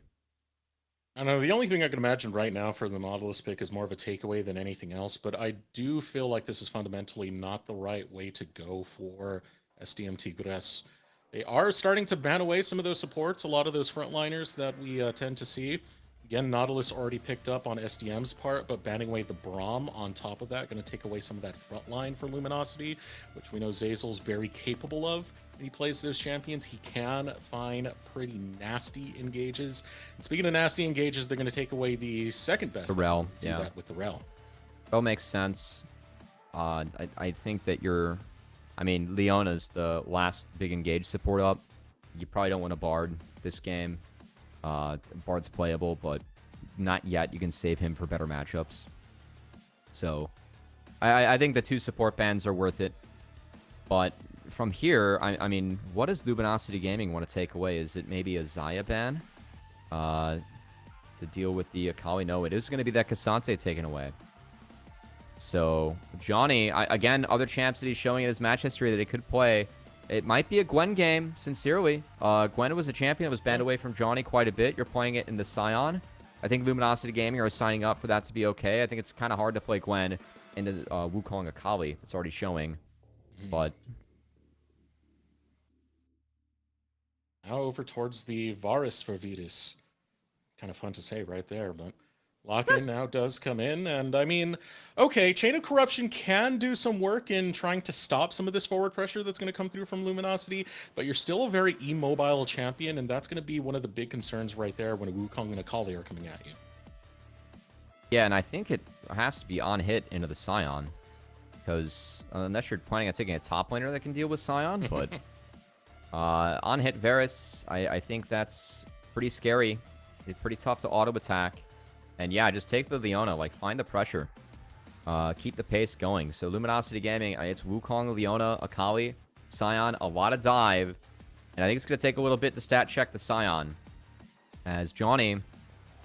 I know the only thing I can imagine right now for the Nautilus pick is more of a takeaway than anything else, but I do feel like this is fundamentally not the right way to go for SDM Tigres. They are starting to ban away some of those supports, a lot of those frontliners that we tend to see. Again, Nautilus already picked up on SDM's part, but banning away the Braum on top of that, going to take away some of that front line for Luminosity, which we know Zeyzal's very capable of. When he plays those champions, he can find pretty nasty engages. And speaking of nasty engages, they're going to take away the second best. The Rel, do that with the Rel. Rel makes sense. I think that Leona's the last big engage support up. You probably don't want a Bard this game. Bard's playable, but not yet. You can save him for better matchups. So, I think the two support bans are worth it. But from here, I mean, what does Luminosity Gaming want to take away? Is it maybe a Xayah ban? To deal with the Akali? No, it is going to be that Cassante taken away. So, Johnny, again, other champs that he's showing in his match history that he could play. It might be a Gwen game, sincerely. Gwen was a champion that was banned away from Johnny quite a bit. You're playing it in the Scion. I think Luminosity Gaming are signing up for that to be okay. I think it's kind of hard to play Gwen into Wukong Akali. It's already showing. But now over towards the Varus for Virtus. Kind of fun to say right there, but lock-in now does come in, and I mean, okay, Chain of Corruption can do some work in trying to stop some of this forward pressure that's going to come through from Luminosity, but you're still a very immobile champion, and that's going to be one of the big concerns right there when Wukong and Akali are coming at you. Yeah, and I think it has to be on hit into the Scion, because unless you're planning on taking a top laner that can deal with Scion, but on hit Varus, I think that's pretty scary. It's pretty tough to auto attack. And yeah, just take the Leona, like find the pressure. Keep the pace going. So Luminosity Gaming, it's Wukong, Leona, Akali, Scion, a lot of dive. And I think it's going to take a little bit to stat check the Scion. As Johnny,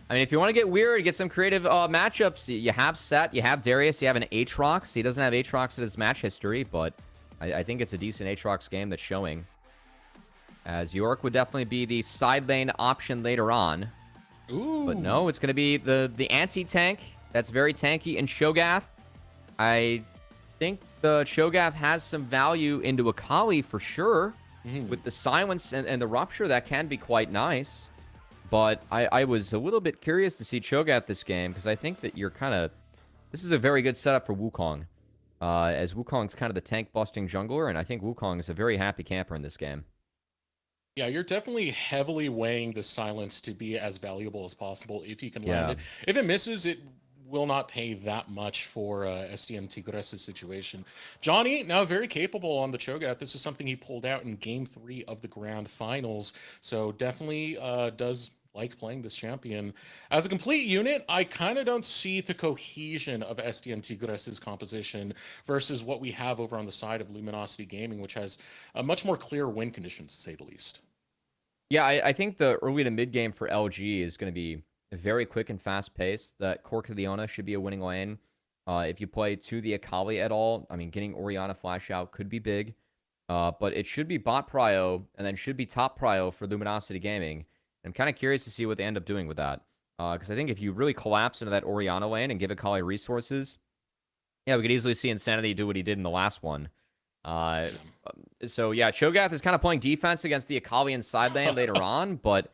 I mean, if you want to get weird, get some creative matchups, you have Set, you have Darius, you have an Aatrox. He doesn't have Aatrox in his match history, but I think it's a decent Aatrox game that's showing. As Yorick would definitely be the side lane option later on. Ooh. But no, it's going to be the anti-tank. That's very tanky in Cho'Gath. I think the Cho'Gath has some value into Akali for sure. With the silence and the rupture, that can be quite nice. But I was a little bit curious to see Cho'Gath this game, because I think that you're kind of... This is a very good setup for Wukong. As Wukong's kind of the tank-busting jungler, and I think Wukong is a very happy camper in this game. Yeah, you're definitely heavily weighing the silence to be as valuable as possible if you can land it. If it misses, it will not pay that much for SDM Tigres' situation. Johnny, now very capable on the Cho'Gath. This is something he pulled out in Game 3 of the Grand Finals. So definitely does like playing this champion. As a complete unit, I kind of don't see the cohesion of SDM Tigres' composition versus what we have over on the side of Luminosity Gaming, which has a much more clear win conditions, to say the least. Yeah, I think the early to mid game for LG is going to be very quick and fast pace. That Cork-Leona should be a winning lane. If you play to the Akali at all, I mean, getting Orianna flash out could be big. But it should be bot prio, and then should be top prio for Luminosity Gaming. I'm kind of curious to see what they end up doing with that. Because I think if you really collapse into that Orianna lane and give Akali resources, yeah, we could easily see Insanity do what he did in the last one. So, yeah, Cho'Gath is kind of playing defense against the Akali in side lane later on, but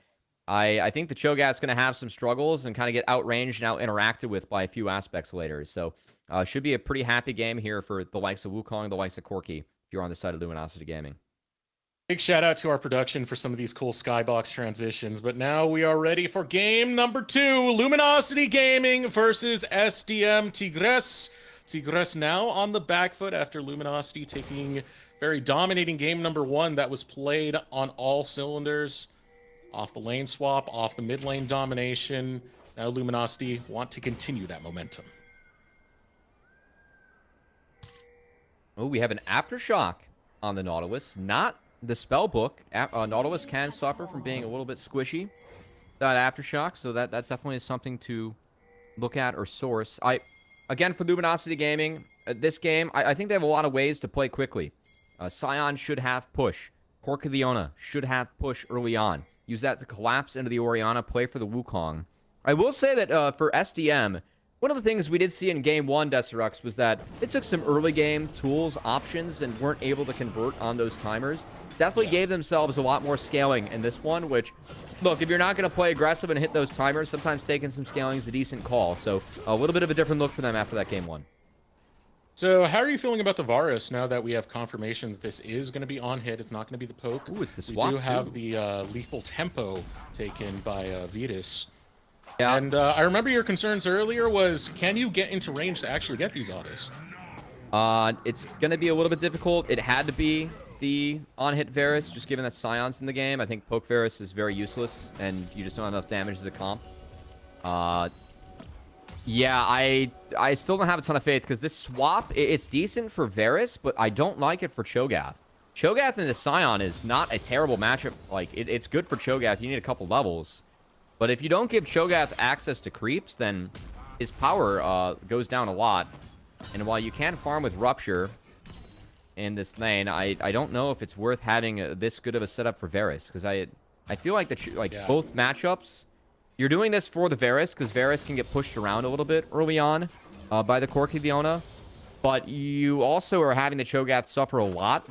I think the Cho'Gath's going to have some struggles and kind of get outranged and out-interacted with by a few aspects later. So, should be a pretty happy game here for the likes of Wukong, the likes of Corki, if you're on the side of Luminosity Gaming. Big shout out to our production for some of these cool skybox transitions. But now we are ready for game number 2. Luminosity Gaming versus SDM Tigres. Tigres now on the back foot after Luminosity taking very dominating game number 1 that was played on all cylinders. Off the lane swap, off the mid lane domination. Now Luminosity want to continue that momentum. Oh, we have an Aftershock on the Nautilus, not the spell book. Nautilus can suffer from being a little bit squishy, that Aftershock, so that's definitely something to look at or source. Again, for Luminosity Gaming, this game, I think they have a lot of ways to play quickly. Sion should have push. Cork-Leona should have push early on. Use that to collapse into the Orianna, play for the Wukong. I will say that for SDM, one of the things we did see in Game 1, Deserux, was that they took some early game tools, options, and weren't able to convert on those timers. Definitely gave themselves a lot more scaling in this one, which, look, if you're not going to play aggressive and hit those timers, sometimes taking some scaling is a decent call. So a little bit of a different look for them after that Game 1. So how are you feeling about the Varus now that we have confirmation that this is going to be on hit? It's not going to be the poke. Ooh, it's the swap, we do have too. the lethal tempo taken by Vitus. Yeah. And I remember your concerns earlier was, can you get into range to actually get these autos? It's going to be a little bit difficult. It had to be the on-hit Varus, just given that Sion's in the game. I think poke Varus is very useless, and you just don't have enough damage as a comp. Yeah, I still don't have a ton of faith, because this swap, it's decent for Varus, but I don't like it for Cho'Gath. Cho'Gath into Sion is not a terrible matchup. Like, it's good for Cho'Gath. You need a couple levels. But if you don't give Cho'Gath access to creeps, then his power goes down a lot. And while you can farm with Rupture in this lane, I don't know if it's worth having this good of a setup for Varus, because I feel like both matchups, you're doing this for the Varus, because Varus can get pushed around a little bit early on by the Cork-Leona, but you also are having the Cho'Gath suffer a lot,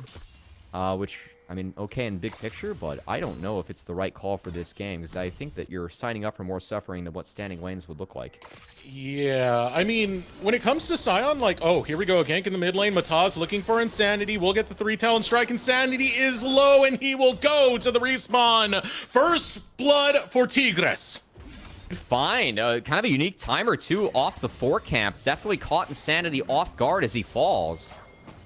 which, I mean, okay in big picture, but I don't know if it's the right call for this game, because I think that you're signing up for more suffering than what standing lanes would look like. Yeah, I mean, when it comes to Sion, like, oh, here we go, gank in the mid lane. Mataz looking for Insanity. We'll get the 3 talent strike. Insanity is low, and he will go to the respawn. First blood for Tigres. Fine. Kind of a unique timer, too, off the 4 camp. Definitely caught Insanity off guard as he falls.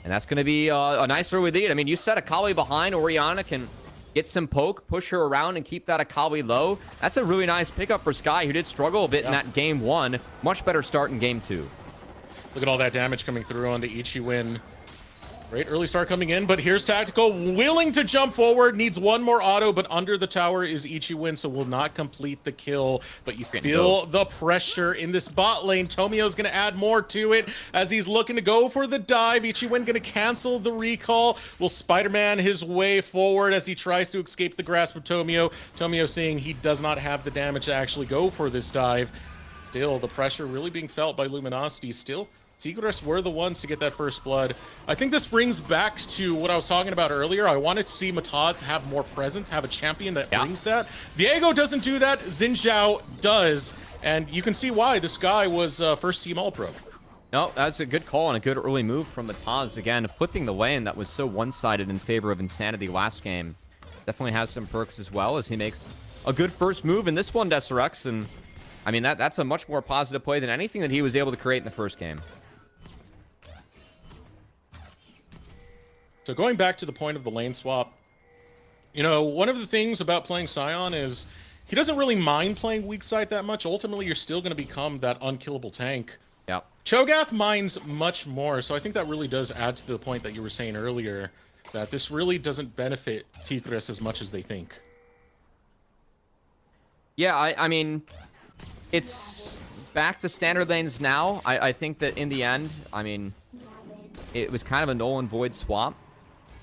And that's going to be a nice early lead. I mean, you set Akali behind. Orianna can get some poke, push her around, and keep that Akali low. That's a really nice pickup for Sky, who did struggle a bit in that Game 1. Much better start in Game 2. Look at all that damage coming through onto Ichiwin. Great early start coming in, but here's Tactical, willing to jump forward, needs one more auto, but under the tower is Ichiwin, so will not complete the kill. But you feel the pressure in this bot lane. Tomio's going to add more to it as he's looking to go for the dive. Ichiwin going to cancel the recall. Will Spider-Man his way forward as he tries to escape the grasp of Tomio. Tomio saying he does not have the damage to actually go for this dive. Still, the pressure really being felt by Luminosity. Still, Tigres were the ones to get that first blood. I think this brings back to what I was talking about earlier. I wanted to see Mataz have more presence, have a champion that brings that. Viego doesn't do that. Xin Zhao does. And you can see why this guy was first team All-Pro. No, that's a good call and a good early move from Mataz. Again, flipping the lane that was so one-sided in favor of Insanity last game. Definitely has some perks as well as he makes a good first move in this one, Deserux. And I mean, that's a much more positive play than anything that he was able to create in the first game. So going back to the point of the lane swap, you know, one of the things about playing Sion is he doesn't really mind playing weak side that much. Ultimately, you're still going to become that unkillable tank. Yeah. Cho'Gath minds much more, so I think that really does add to the point that you were saying earlier, that this really doesn't benefit Tigres as much as they think. Yeah, I mean, It's back to standard lanes now. I think that in the end, I mean, it was kind of a null and void swap.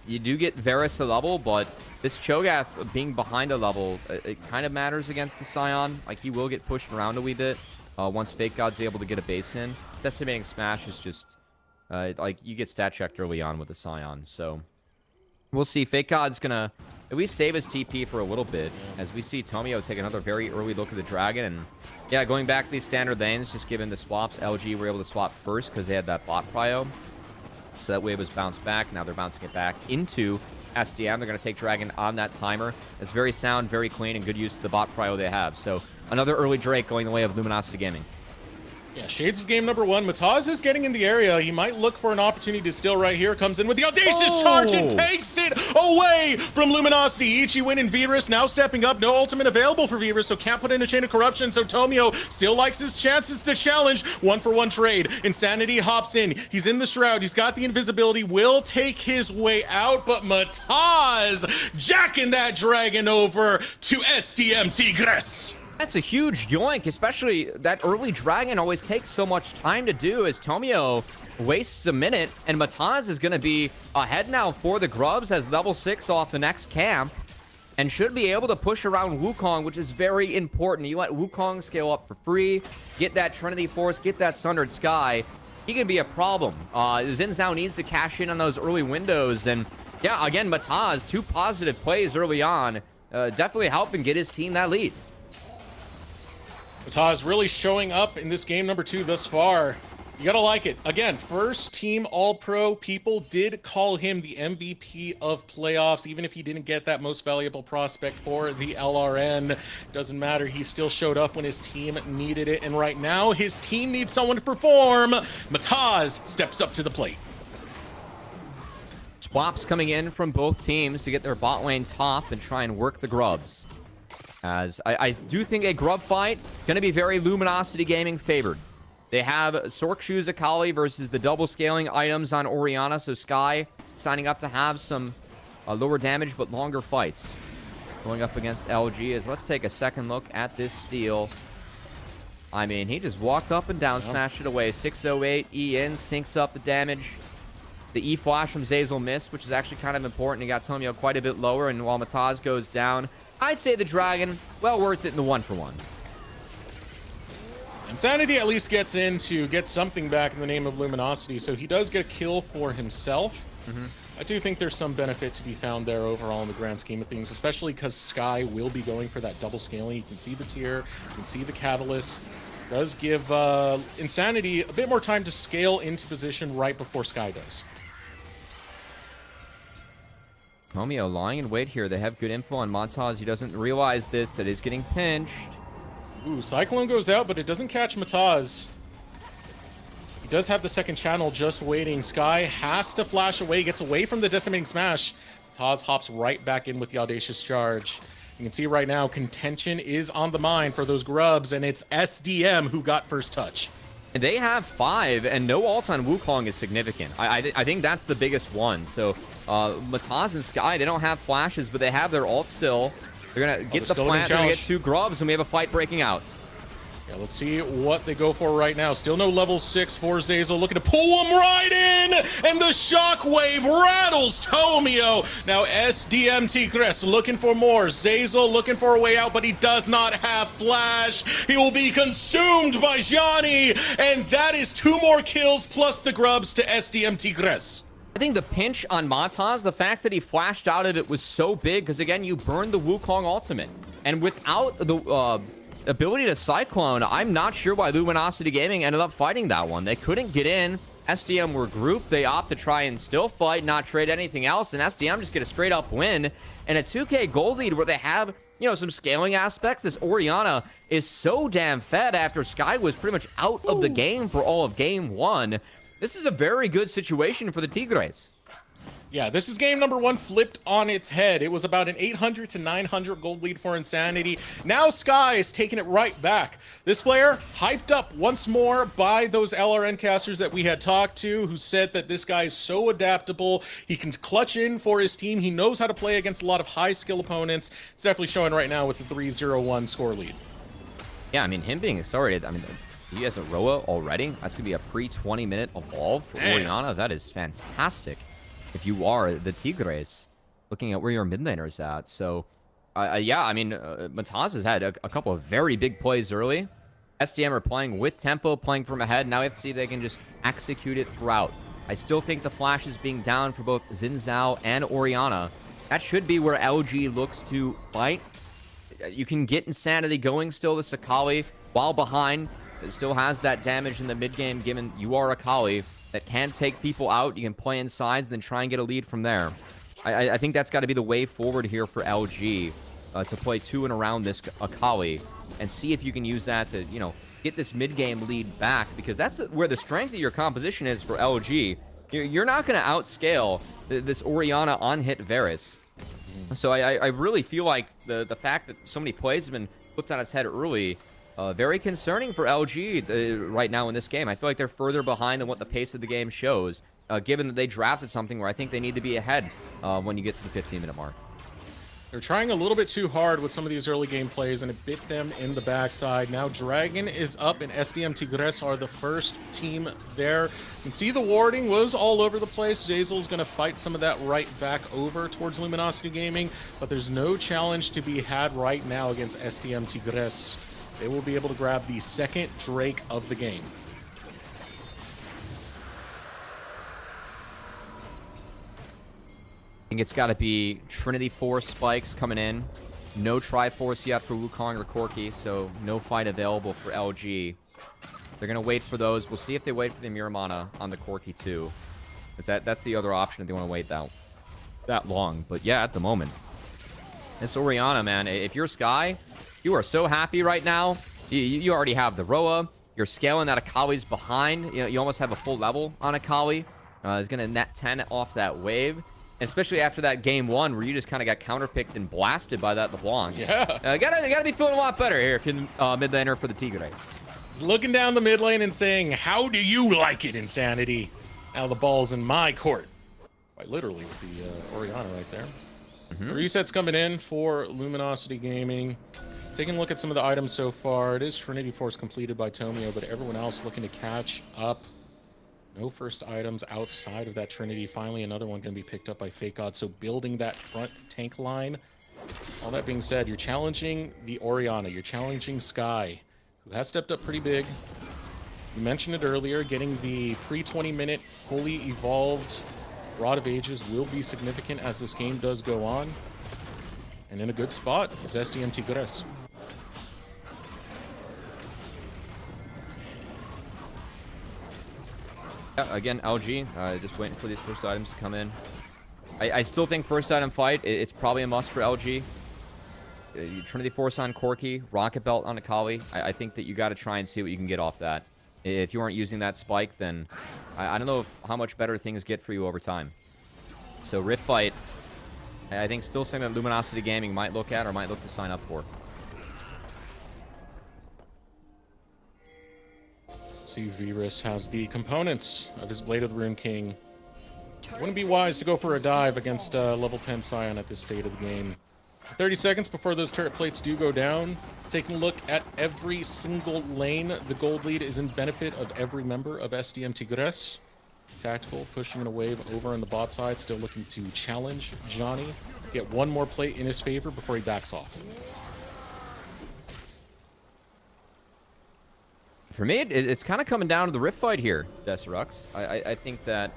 You do get Varus a level, but this Cho'Gath being behind a level, it kind of matters against the Scion. Like, he will get pushed around a wee bit once Fake God's able to get a base in. Decimating Smash is just, like, you get stat checked early on with the Scion. So, we'll see. Fake God's going to at least save his TP for a little bit, as we see Tomio take another very early look at the Dragon. And, yeah, going back to these standard lanes, just given the swaps, LG were able to swap first because they had that bot prio. So that wave was bounced back. Now they're bouncing it back into SDM. They're going to take Dragon on that timer. It's very sound, very clean, and good use of the bot prio they have. So another early Drake going the way of Luminosity Gaming. Yeah, shades of game number one. Mataz is getting in the area. He might look for an opportunity to steal right here. Comes in with the audacious charge and takes it away from Luminosity. Ichi winning Virus now stepping up. No ultimate available for Virus, so can't put in a chain of corruption. So Tomio still likes his chances to challenge. 1-for-1 trade. Insanity hops in. He's in the shroud. He's got the invisibility. Will take his way out, but Mataz jacking that dragon over to SDM Tigres. That's a huge yoink, especially that early Dragon always takes so much time to do as Tomio wastes a minute, and Mataz is going to be ahead now for the Grubs as level 6 off the next camp, and should be able to push around Wukong, which is very important. You let Wukong scale up for free, get that Trinity Force, get that Sundered Sky, he can be a problem. Xin Zhao needs to cash in on those early windows, and yeah, again, Mataz, 2 positive plays early on, definitely helping get his team that lead. Mataz really showing up in this game number 2 thus far. You gotta like it. Again, first team All-Pro. People did call him the MVP of playoffs, even if he didn't get that most valuable prospect for the LRN. Doesn't matter. He still showed up when his team needed it. And right now, his team needs someone to perform. Mataz steps up to the plate. Swaps coming in from both teams to get their bot lane top and try and work the Grubs. As I do think a Grub fight going to be very Luminosity Gaming favored. They have Sork Shoes Akali versus the double scaling items on Orianna, so Sky signing up to have some lower damage but longer fights. Going up against LG as let's take a second look at this steal. I mean, he just walked up and down, smashed it away. 608, E in, syncs up the damage. The E flash from Zeyzal missed, which is actually kind of important. He got Tomio quite a bit lower, and while Mataz goes down, I'd say the Dragon, well worth it in the 1-for-1. Insanity at least gets in to get something back in the name of Luminosity, so he does get a kill for himself. I do think there's some benefit to be found there overall in the grand scheme of things, especially because Sky will be going for that double scaling. You can see the tier, you can see the catalyst. It does give Insanity a bit more time to scale into position right before Sky does. Tomio lying in wait here. They have good info on Mataz. He doesn't realize this, that he's getting pinched. Ooh, Cyclone goes out, but it doesn't catch Mataz. He does have the second channel just waiting. Sky has to flash away, gets away from the Decimating Smash. Mataz hops right back in with the Audacious Charge. You can see right now, contention is on the mind for those Grubs, and it's SDM who got first touch. And they have 5, and no ult on Wukong is significant. I think that's the biggest one. So Mataz and Sky, they don't have flashes, but they have their ult still. They're going to get the plant, they're going to get 2 Grubs, and we have a fight breaking out. Yeah, let's see what they go for right now. Still no level 6 for Zeyzal, looking to pull him right in, and the shockwave rattles Tomio. Now SDM Tigres looking for more. Zeyzal looking for a way out, but he does not have flash. He will be consumed by Johnny, and that is 2 more kills plus the Grubs to SDM Tigres. I think the pinch on Mataz, the fact that he flashed out of it was so big, because again, you burned the Wukong ultimate. And without the ability to Cyclone, I'm not sure why Luminosity Gaming ended up fighting that one. They couldn't get in. SDM were grouped. They opt to try and still fight, not trade anything else, and SDM just get a straight up win. And a 2K gold lead where they have, you know, some scaling aspects. This Orianna is so damn fed after Sky was pretty much out of the game for all of game 1. This is a very good situation for the Tigres. Yeah, this is game number 1 flipped on its head. It was about an 800 to 900 gold lead for Insanity. Now Sky is taking it right back. This player hyped up once more by those LRN casters that we had talked to, who said that this guy is so adaptable. He can clutch in for his team. He knows how to play against a lot of high skill opponents. It's definitely showing right now with the 3-0-1 score lead. Yeah, I mean, him being accelerated, I mean, he has a Roa already. That's going to be a pre-20-minute evolve for Orianna. That is fantastic if you are the Tigres, looking at where your mid laner is at. So, yeah, I mean, Mataz has had a couple of very big plays early. SDM are playing with tempo, playing from ahead. Now we have to see if they can just execute it throughout. I still think the flashes being down for both Xin Zhao and Orianna. That should be where LG looks to fight. You can get Insanity going still. The Sakali, while behind, it still has that damage in the mid game, given you are Akali that can take people out. You can play in sides, then try and get a lead from there. I think that's got to be the way forward here for LG, to play to and around this Akali and see if you can use that to, you know, get this mid-game lead back, because that's where the strength of your composition is for LG. You're not going to outscale this Orianna on-hit Varus. So I really feel like the fact that so many plays have been flipped on its head early, very concerning for LG right now in this game. I feel like they're further behind than what the pace of the game shows, given that they drafted something where I think they need to be ahead when you get to the 15-minute mark. They're trying a little bit too hard with some of these early game plays, and it bit them in the backside. Now Dragon is up, and SDM Tigres are the first team there. You can see the warding was all over the place. Jazel's going to fight some of that right back over towards Luminosity Gaming, but there's no challenge to be had right now against SDM Tigres. They will be able to grab the second Drake of the game. I think it's got to be Trinity Force spikes coming in. No Triforce yet for Wukong or Corki, so no fight available for LG. They're going to wait for those. We'll see if they wait for the Miramana on the Corki too. Because that's the other option if they want to wait that long. But yeah, at the moment. This Orianna, man, if you're Sky, you are so happy right now. You already have the Roa. You're scaling that Akali's behind. You almost have a full level on Akali. He's going to net 10 off that wave. Especially after that game one where you just kind of got counterpicked and blasted by that LeBlanc. Yeah. Gotta be feeling a lot better here, mid laner for the Tigres. He's looking down the mid lane and saying, "How do you like it, Insanity?" Now the ball's in my court. Quite literally with the Orianna right there. The reset's coming in for Luminosity Gaming. Taking a look at some of the items so far. It is Trinity Force completed by Tomio, but everyone else looking to catch up. No first items outside of that Trinity. Finally, another one going to be picked up by Fake God. So building that front tank line. All that being said, you're challenging the Orianna. You're challenging Sky, who has stepped up pretty big. You mentioned it earlier. Getting the pre-20-minute fully evolved Rod of Ages will be significant as this game does go on. And in a good spot is SDM Tigres. Yeah, again, LG, just waiting for these first items to come in. I still think first item fight, it's probably a must for LG. Trinity Force on Corki, Rocket Belt on Akali. I think that you got to try and see what you can get off that. If you aren't using that spike, then I don't know how much better things get for you over time. So Rift Fight, I think still something that Luminosity Gaming might look at or might look to sign up for. See, Virus has the components of his Blade of the Rune King. Wouldn't be wise to go for a dive against level 10 Scion at this state of the game. 30 seconds before those turret plates do go down. Taking a look at every single lane. The gold lead is in benefit of every member of SDM Tigres. Tactical pushing in a wave over on the bot side. Still looking to challenge Johnny. Get one more plate in his favor before he backs off. For me, it's kind of coming down to the Rift Fight here, Desirux. I think that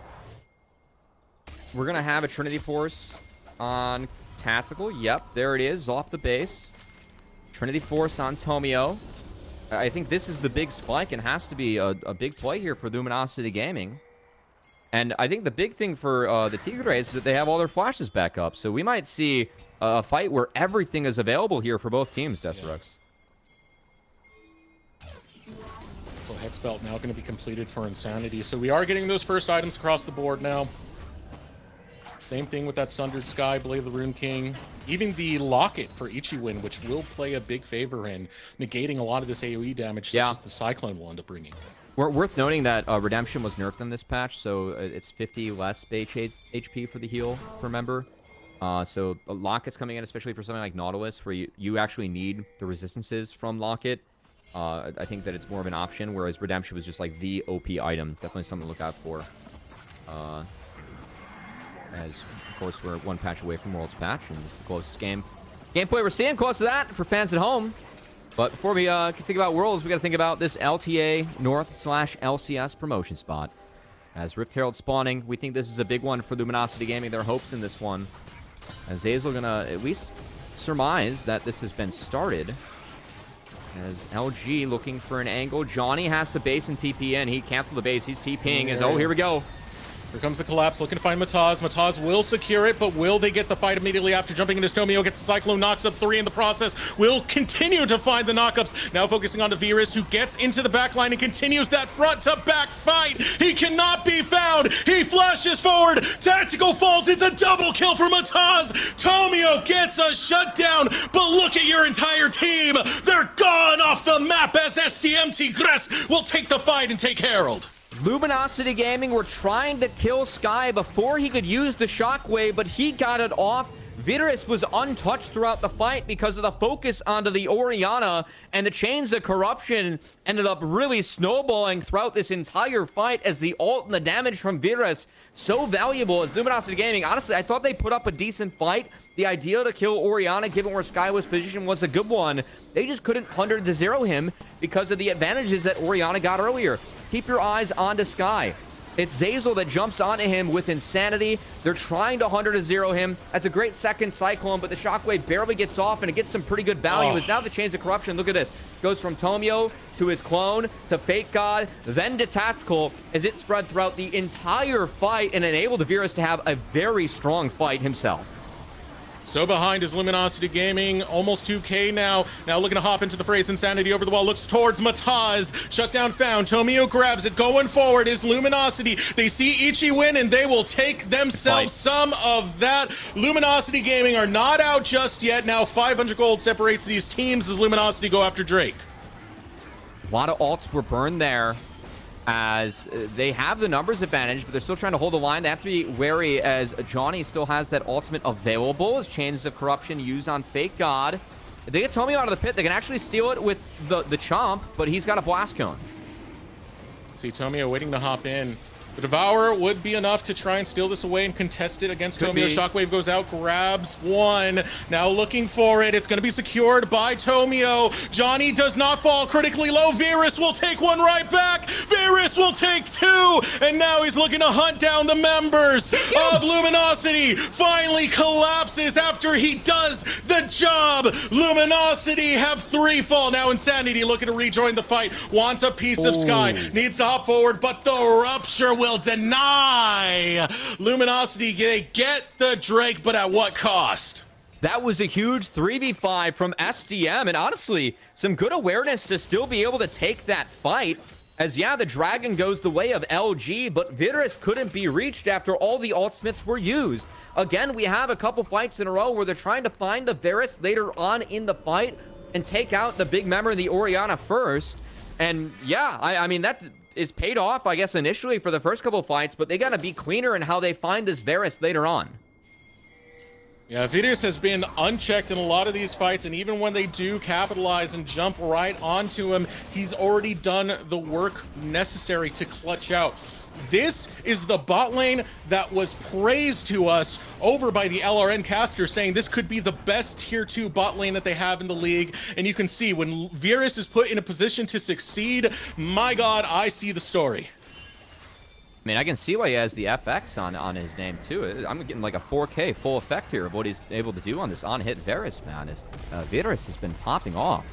we're going to have a Trinity Force on Tactical. Yep, there it is, off the base. Trinity Force on Tomio. I think this is the big spike and has to be a big play here for Luminosity Gaming. And I think the big thing for the Tigres is that they have all their flashes back up. So we might see a fight where everything is available here for both teams, Desirux. Yeah. Hex Belt now going to be completed for Insanity. So we are getting those first items across the board now. Same thing with that Sundered Sky, Blade of the Rune King. Even the Locket for Ichiwin, which will play a big favor in negating a lot of this AoE damage, such as the Cyclone will end up bringing. Worth noting that Redemption was nerfed in this patch, so it's 50 less base HP for the heal per member. So Locket's coming in, especially for something like Nautilus, where you actually need the resistances from Locket. I think that it's more of an option, whereas Redemption was just like the OP item. Definitely something to look out for. As, of course, we're one patch away from World's Patch, and this is the closest gameplay we're seeing. Close to that for fans at home. But before we can think about Worlds, we got to think about this LTA North/LCS promotion spot. As Rift Herald spawning, we think this is a big one for Luminosity Gaming. Their hopes in this one. As Zazel gonna at least surmise that this has been started. As LG looking for an angle. Johnny has to base and TP in. He canceled the base. He's TPing. As, oh, here we go. Here comes the collapse, looking to find Mataz. Mataz will secure it, but will they get the fight immediately after jumping into Stomio? Gets the Cyclone, knocks up 3 in the process. Will continue to find the knockups. Now focusing on Virus, who gets into the back line and continues that front to back fight. He cannot be found. He flashes forward. Tactical falls. It's a double kill for Mataz. Tomio gets a shutdown, but look at your entire team. They're gone off the map as SDM Tigres will take the fight and take Herald. Luminosity Gaming were trying to kill Sky before he could use the shockwave, but he got it off. Virus was untouched throughout the fight because of the focus onto the Orianna, and the Chains of Corruption ended up really snowballing throughout this entire fight as the ult and the damage from Virus so valuable as Luminosity Gaming. Honestly, I thought they put up a decent fight. The idea to kill Orianna, given where Sky was positioned, was a good one. They just couldn't 100-0 him because of the advantages that Orianna got earlier. Keep your eyes onto Sky. It's Zazel that jumps onto him with Insanity. They're trying to 100-0 him. That's a great second Cyclone, but the Shockwave barely gets off, and it gets some pretty good value. As now the Chains of Corruption, look at this. Goes from Tomio to his clone to Fake God, then to Tactical, as it spread throughout the entire fight and enabled Virus to have a very strong fight himself. So behind is Luminosity Gaming, almost 2K now. Now looking to hop into the phrase. Insanity over the wall, looks towards Mataz. Shutdown found. Tomio grabs it. Going forward is Luminosity. They see Ichi win, and they will take themselves some of that. Luminosity Gaming are not out just yet. Now 500 gold separates these teams as Luminosity go after Drake. A lot of ults were burned there, as they have the numbers advantage, but they're still trying to hold the line. They have to be wary as Johnny still has that ultimate available as Chains of Corruption used on Fake God. If they get Tomio out of the pit, they can actually steal it with the Chomp, but he's got a Blast Cone. See Tomio waiting to hop in. The Devourer would be enough to try and steal this away and contest it against Tomio. Shockwave goes out, grabs one. Now looking for it. It's going to be secured by Tomio. Johnny does not fall critically low. Virus will take one right back. Virus will take 2. And now he's looking to hunt down the members of Luminosity. Finally collapses after he does the job. Luminosity have 3 fall. Now Insanity looking to rejoin the fight. Wants a piece of Sky. Needs to hop forward, but the Rupture will deny. Luminosity, they get the Drake, but at what cost? That was a huge 3v5 from SDM, and honestly, some good awareness to still be able to take that fight. As yeah, the Dragon goes the way of LG, but Virus couldn't be reached after all the ultimates were used. Again, we have a couple fights in a row where they're trying to find the Virus later on in the fight and take out the big member of the Orianna first. And yeah, I mean, that is paid off, I guess, initially for the first couple fights, but they got to be cleaner in how they find this Varus later on. Yeah, Virus has been unchecked in a lot of these fights, and even when they do capitalize and jump right onto him, he's already done the work necessary to clutch out. This is the bot lane that was praised to us over by the LRN caster, saying this could be the best tier 2 bot lane that they have in the league. And you can see when Virus is put in a position to succeed, my God, I see the story. I mean, I can see why he has the FX on his name, too. I'm getting like a 4K full effect here of what he's able to do on this on-hit Varus, man. Virus has been popping off.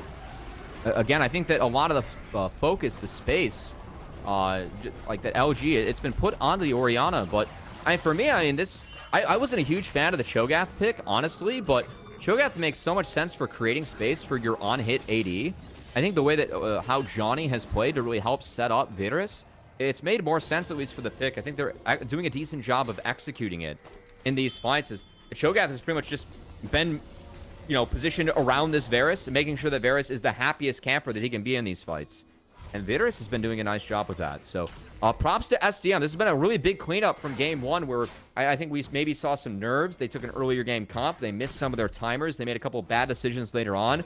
Again, I think that a lot of the focus, the space, like that LG, it's been put onto the Orianna, but for me, I mean, I wasn't a huge fan of the Cho'Gath pick, honestly, but Cho'Gath makes so much sense for creating space for your on-hit AD. I think the way that how Johnny has played to really help set up Virus, it's made more sense, at least for the pick. I think they're doing a decent job of executing it in these fights. As Cho'Gath has pretty much just been, you know, positioned around this Varus and making sure that Varus is the happiest camper that he can be in these fights. And Virus has been doing a nice job with that. So props to SDM. This has been a really big cleanup from game 1 where I think we maybe saw some nerves. They took an earlier game comp. They missed some of their timers. They made a couple bad decisions later on.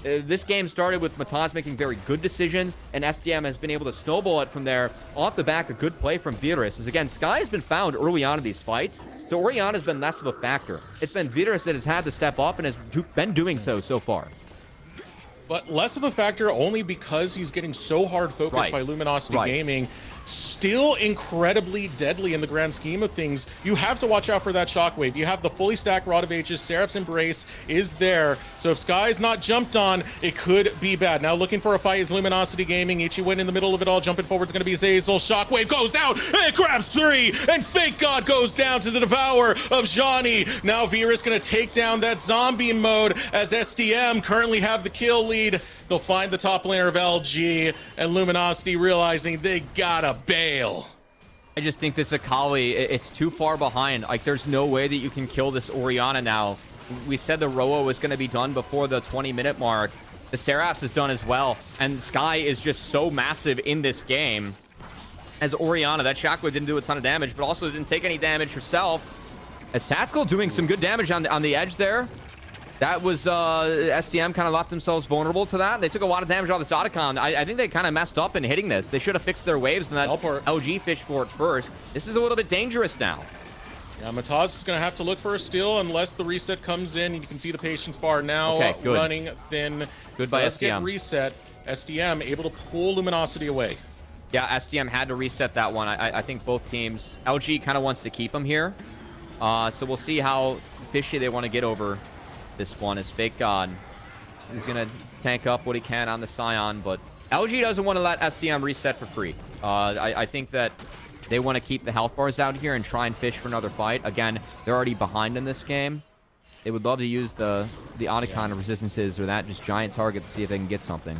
This game started with Mataz making very good decisions, and SDM has been able to snowball it from there off the back. A good play from Virus. As again, Sky has been found early on in these fights, so Oriana has been less of a factor. It's been Virus that has had to step up and has been doing so far. But less of a factor only because he's getting so hard focused by Luminosity Gaming. Still incredibly deadly in the grand scheme of things. You have to watch out for that shockwave. You have the fully stacked Rod of Ages. Seraph's Embrace is there. So if Sky's not jumped on, it could be bad. Now looking for a fight is Luminosity Gaming. Ichiwin in the middle of it all. Jumping forward is going to be Zazel. Shockwave goes out. It grabs 3. And Fake God goes down to the Devour of Johnny. Now Vera's going to take down that zombie mode as SDM currently have the kill lead. They'll find the top laner of LG, and Luminosity realizing they gotta bail. I just think this Akali, it's too far behind. Like, there's no way that you can kill this Oriana now. We said the Roa was going to be done before the 20-minute mark. The Seraphs is done as well, and Sky is just so massive in this game. As Oriana, that Shockwave didn't do a ton of damage, but also didn't take any damage herself. As Tactical doing some good damage on the edge there. That was, SDM kind of left themselves vulnerable to that. They took a lot of damage on this Otacon. I think they kind of messed up in hitting this. They should have fixed their waves and that LG fished for it first. This is a little bit dangerous now. Yeah, Mataz is going to have to look for a steal unless the reset comes in. You can see the patience bar now running thin. Good by SDM. Get reset. SDM able to pull Luminosity away. Yeah, SDM had to reset that one. I think both teams. LG kind of wants to keep him here. So we'll see how fishy they want to get over this one. Is Fake God. He's going to tank up what he can on the Scion, but LG doesn't want to let SDM reset for free. I think that they want to keep the health bars out here and try and fish for another fight. Again, they're already behind in this game. They would love to use the Otacon resistances or that just giant target to see if they can get something.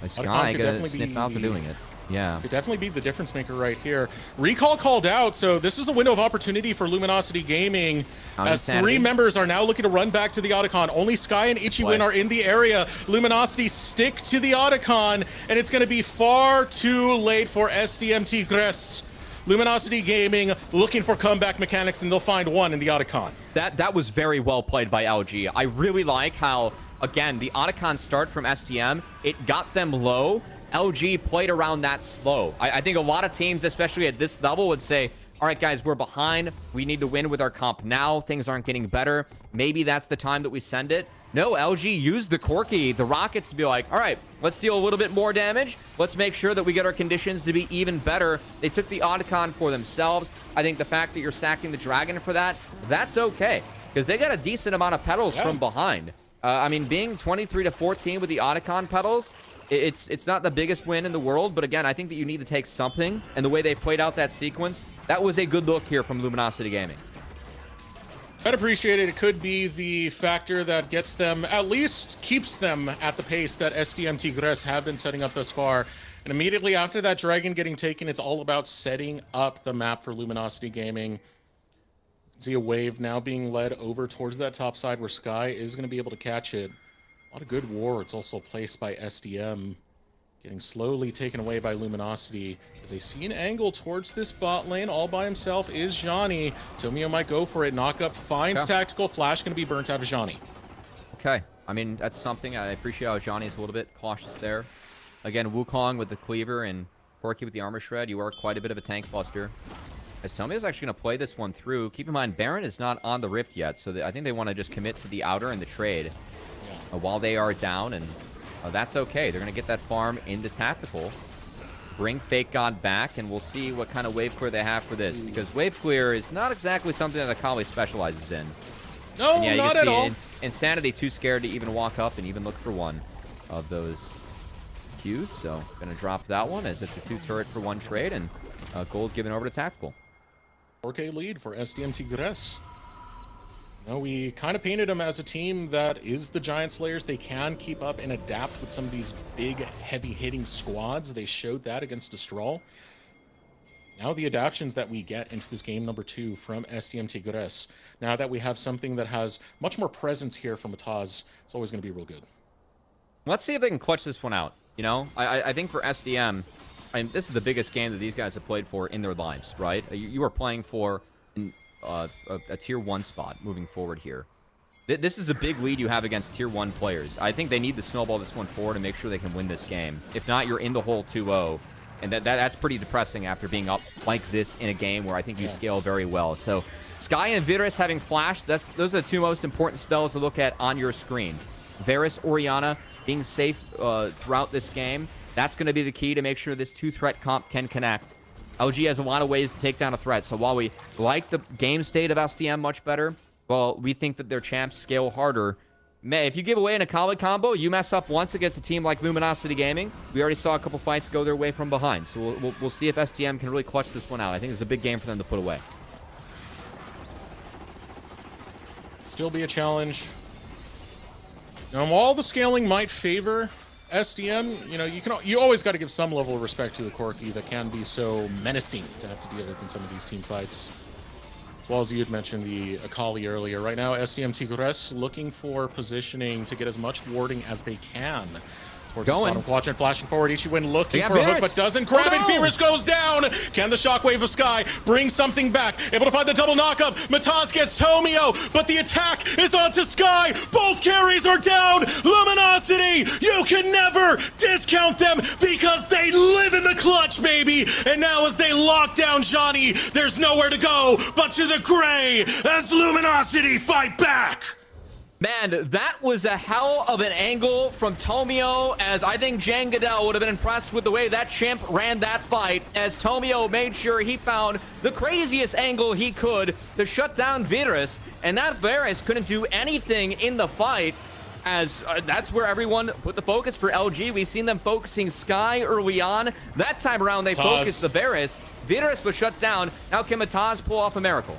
Sky gonna sniff out for doing it. Yeah. Could definitely be the difference maker right here. Recall called out, so this is a window of opportunity for Luminosity Gaming. As 3 members are now looking to run back to the Otacon. Only Sky and Ichiwin are in the area. Luminosity stick to the Otacon, and it's going to be far too late for SDM Tigres. Luminosity Gaming looking for comeback mechanics, and they'll find one in the Otacon. That was very well played by LG. I really like how, again, the Otacon start from SDM, it got them low. LG played around that slow. I think a lot of teams, especially at this level, would say, all right, guys, we're behind. We need to win with our comp now. Things aren't getting better. Maybe that's the time that we send it. No, LG used the Corki, the Rockets, to be like, all right, let's deal a little bit more damage. Let's make sure that we get our conditions to be even better. They took the Otacon for themselves. I think the fact that you're sacking the Dragon for that, that's okay. Because they got a decent amount of petals from behind. I mean, being 23-14 with the Otacon petals, it's not the biggest win in the world, but again, I think that you need to take something, and the way they played out that sequence, that was a good look here from Luminosity Gaming. I'd appreciate it. It could be the factor that gets them, at least keeps them at the pace that SDM Tigres have been setting up thus far. And immediately after that Dragon getting taken, it's all about setting up the map for Luminosity Gaming. See a wave now being led over towards that top side where Sky is going to be able to catch it. A lot of good wards also placed by SDM. Getting slowly taken away by Luminosity as they see an angle towards this bot lane. All by himself is Johnny. Tomio might go for it. Knock up finds Tactical. Flash going to be burnt out of Johnny. Okay. I mean, that's something. I appreciate how Johnny is a little bit cautious there. Again, Wukong with the Cleaver and Corki with the Armor Shred. You are quite a bit of a tank buster. As Tomio's actually going to play this one through. Keep in mind, Baron is not on the Rift yet, so I think they want to just commit to the outer and the trade while they are down, and that's okay. They're going to get that farm into Tactical, bring Fake God back, and we'll see what kind of wave clear they have for this, because wave clear is not exactly something that Akali specializes in. No, yeah, not at all. Insanity too scared to even walk up and even look for one of those Qs, so going to drop that one as it's a 2-turret for 1 trade, and gold given over to Tactical. 4K lead for SDM Tigres. No, we kind of painted them as a team that is the Giant Slayers. They can keep up and adapt with some of these big, heavy-hitting squads. They showed that against Destral. Now the adaptions that we get into this game number 2 from SDM Tigres, now that we have something that has much more presence here from Mataz, it's always going to be real good. Let's see if they can clutch this one out. You know, I think for SDM, I mean, this is the biggest game that these guys have played for in their lives, right? You are playing for a tier 1 spot moving forward here. This is a big lead you have against tier 1 players. I think they need to snowball this one forward and make sure they can win this game. If not, you're in the hole 2-0. And that's pretty depressing after being up like this in a game where I think you scale very well. So Sky and Virus having flash, those are the two most important spells to look at on your screen. Varus, Orianna being safe throughout this game. That's going to be the key to make sure this 2-threat comp can connect. LG has a lot of ways to take down a threat. So while we like the game state of SDM much better, well, we think that their champs scale harder. If you give away an Akali combo, you mess up once against a team like Luminosity Gaming. We already saw a couple fights go their way from behind. So we'll see if SDM can really clutch this one out. I think it's a big game for them to put away. Still be a challenge. Now, while the scaling might favor SDM, you know, you always got to give some level of respect to a Corki that can be so menacing to have to deal with in some of these team fights. As well as you had mentioned the Akali earlier. Right now, SDM Tigres looking for positioning to get as much warding as they can. Towards the bottom quadrant, flashing forward. Ichiwen looking for a hook, but doesn't grab it. Virus goes down. Can the Shockwave of Sky bring something back? Able to find the double knockup. Mataz gets Tomio, but the attack is onto Sky. Both carries are down. Luminosity, you can never discount them because they live in the clutch, baby. And now as they lock down Johnny, there's nowhere to go but to the gray as Luminosity fight back. Man, that was a hell of an angle from Tomio, as I think Jan Goodell would have been impressed with the way that champ ran that fight, as Tomio made sure he found the craziest angle he could to shut down Virus, and that Virus couldn't do anything in the fight, as that's where everyone put the focus for LG. We've seen them focusing Sky early on. That time around, they focused the Virus. Virus was shut down. Now can Mataz pull off a miracle?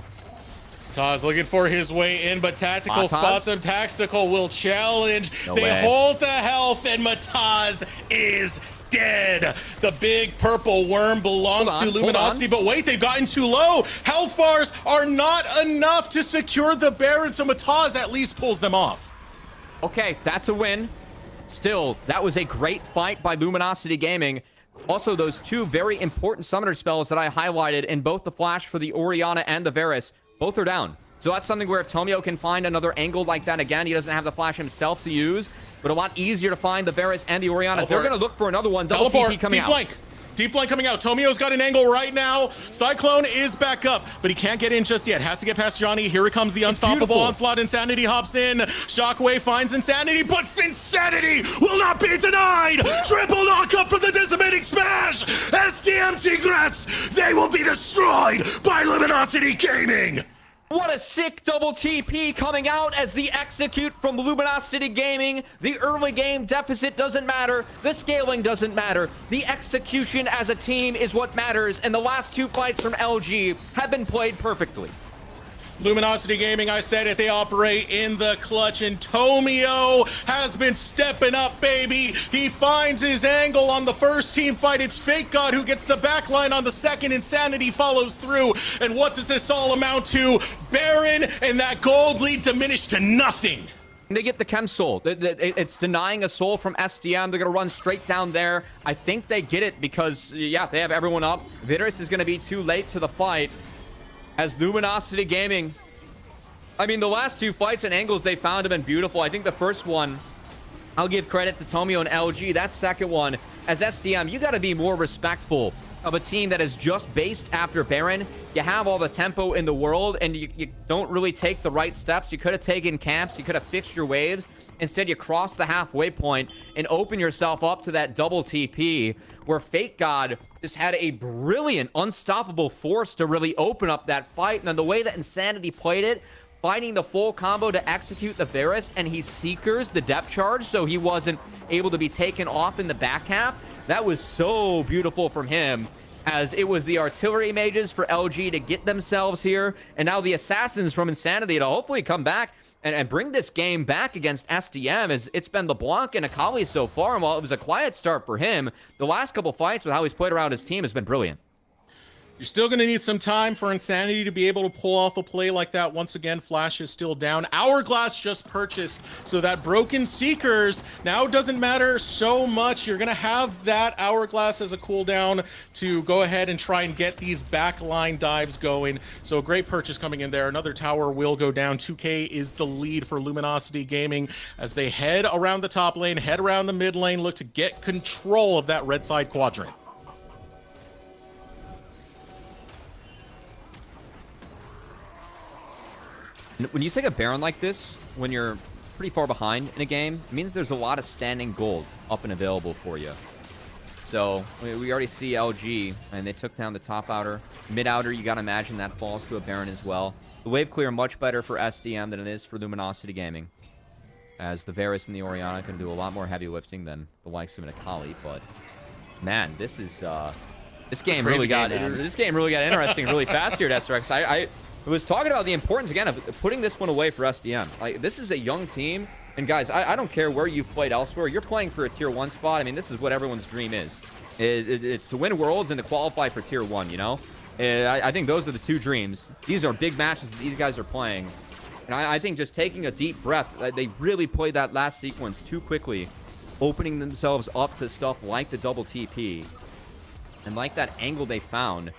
Taz looking for his way in, but Tactical spots him. Tactical will challenge. They hold the health, and Mataz is dead. The big purple worm belongs to Luminosity, but wait, they've gotten too low. Health bars are not enough to secure the Baron, so Mataz at least pulls them off. Okay, that's a win. Still, that was a great fight by Luminosity Gaming. Also, those two very important summoner spells that I highlighted in both the flash for the Orianna and the Varus, both are down. So that's something where if Tomio can find another angle like that again, he doesn't have the flash himself to use, but a lot easier to find the Varus and the Orianna. They're going to look for another one. Double TP coming out. Deep flank coming out. Tomio's got an angle right now. Cyclone is back up, but he can't get in just yet. Has to get past Johnny. Here it comes, the unstoppable onslaught. Insanity hops in. Shockwave finds Insanity, but Insanity will not be denied. Triple knockup from the decimating smash. SDM Tigres, they will be destroyed by Luminosity Gaming. What a sick double TP coming out as the execute from Luminosity Gaming. The early game deficit doesn't matter. The scaling doesn't matter. The execution as a team is what matters. And the last two fights from LG have been played perfectly. Luminosity Gaming, I said it, they operate in the clutch, and Tomio has been stepping up, baby. He finds his angle on the first team fight. It's Fake God who gets the backline on the second. Insanity follows through. And what does this all amount to? Baron and that gold lead diminished to nothing. They get the Chem Soul. It's denying a soul from SDM. They're going to run straight down there. I think they get it because, yeah, they have everyone up. Virus is going to be too late to the fight. As Luminosity Gaming, I mean, the last two fights and angles they found have been beautiful. I think the first one, I'll give credit to Tomio and LG. That second one, as SDM, you got to be more respectful of a team that is just based after Baron. You have all the tempo in the world, and you don't really take the right steps. You could have taken camps. You could have fixed your waves. Instead, you cross the halfway point and open yourself up to that double TP, where Fake God just had a brilliant, unstoppable force to really open up that fight. And then the way that Insanity played it, finding the full combo to execute the Varus, and he Seekers the depth charge, so he wasn't able to be taken off in the back half. That was so beautiful from him, as it was the artillery mages for LG to get themselves here, and now the assassins from Insanity to hopefully come back and bring this game back against SDM, as it's been LeBlanc and Akali so far. And while it was a quiet start for him, the last couple fights with how he's played around his team has been brilliant. You're still going to need some time for Insanity to be able to pull off a play like that. Once again, Flash is still down. Hourglass just purchased, so that Broken Seekers now doesn't matter so much. You're going to have that Hourglass as a cooldown to go ahead and try and get these backline dives going. So a great purchase coming in there. Another tower will go down. 2K is the lead for Luminosity Gaming as they head around the top lane, head around the mid lane, look to get control of that red side quadrant. When you take a Baron like this, when you're pretty far behind in a game, it means there's a lot of standing gold up and available for you. So we already see LG, and they took down the top outer. Mid outer, you got to imagine that falls to a Baron as well. The wave clear much better for SDM than it is for Luminosity Gaming, as the Varus and the Orianna can do a lot more heavy lifting than the likes of an Akali. But man, this is this game really got interesting really fast here at SRX. I was talking about the importance again of putting this one away for SDM. Like, this is a young team, and guys, I don't care where you've played elsewhere. You're playing for a tier 1 spot. I mean, this is what everyone's dream is. It's to win Worlds and to qualify for tier 1, you know? I think those are the two dreams. These are big matches that these guys are playing. And I think just taking a deep breath, they really played that last sequence too quickly, opening themselves up to stuff like the double TP and like that angle they found.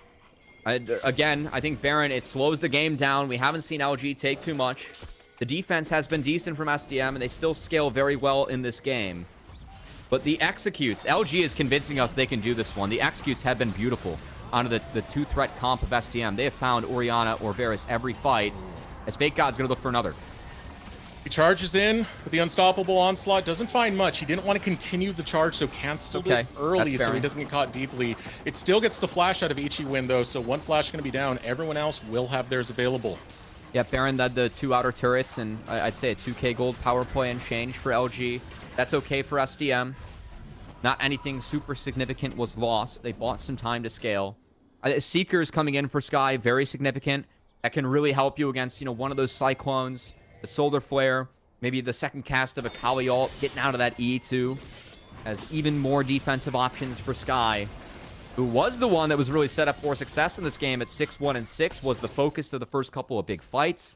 Again, I think Baron, it slows the game down. We haven't seen LG take too much. The defense has been decent from SDM, and they still scale very well in this game. But the executes, LG is convincing us they can do this one. The executes have been beautiful onto the two-threat comp of SDM. They have found Orianna or Varus every fight, as Fake God's going to look for another. He charges in with the unstoppable onslaught. Doesn't find much. He didn't want to continue the charge, so canceled it early so he doesn't get caught deeply. It still gets the flash out of Ichi win, though, so one flash going to be down. Everyone else will have theirs available. Yeah, Baron led the two outer turrets, and I'd say a 2k gold power play and change for LG. That's okay for SDM. Not anything super significant was lost. They bought some time to scale. Seekers coming in for Sky, very significant. That can really help you against, you know, one of those Cyclones. The Solar Flare, maybe the second cast of a Kali ult, getting out of that E2, as even more defensive options for Sky, who was the one that was really set up for success in this game at 6-1 and 6, was the focus of the first couple of big fights.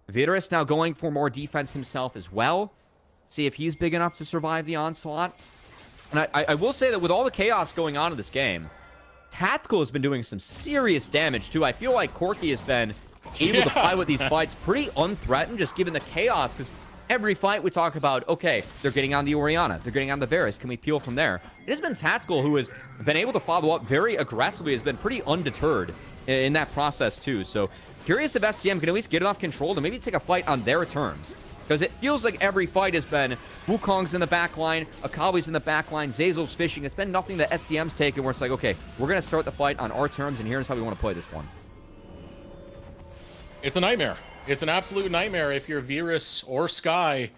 Virus now going for more defense himself as well. See if he's big enough to survive the onslaught. And I will say that with all the chaos going on in this game, Tactical has been doing some serious damage too. I feel like Corki has been able to play with these fights pretty unthreatened, just given the chaos, because every fight we talk about, okay, they're getting on the Orianna, they're getting on the Varus, can we peel from there? It has been Tactical who has been able to follow up very aggressively, has been pretty undeterred in that process too. So curious if SDM can at least get enough control to maybe take a fight on their terms, because it feels like every fight has been Wukong's in the back line, Akawi's in the back line, Zeyzal's fishing. It's been nothing that SDM's taken where it's like, okay, we're going to start the fight on our terms, and here's how we want to play this one. It's a nightmare. It's an absolute nightmare if you're Virus or Sky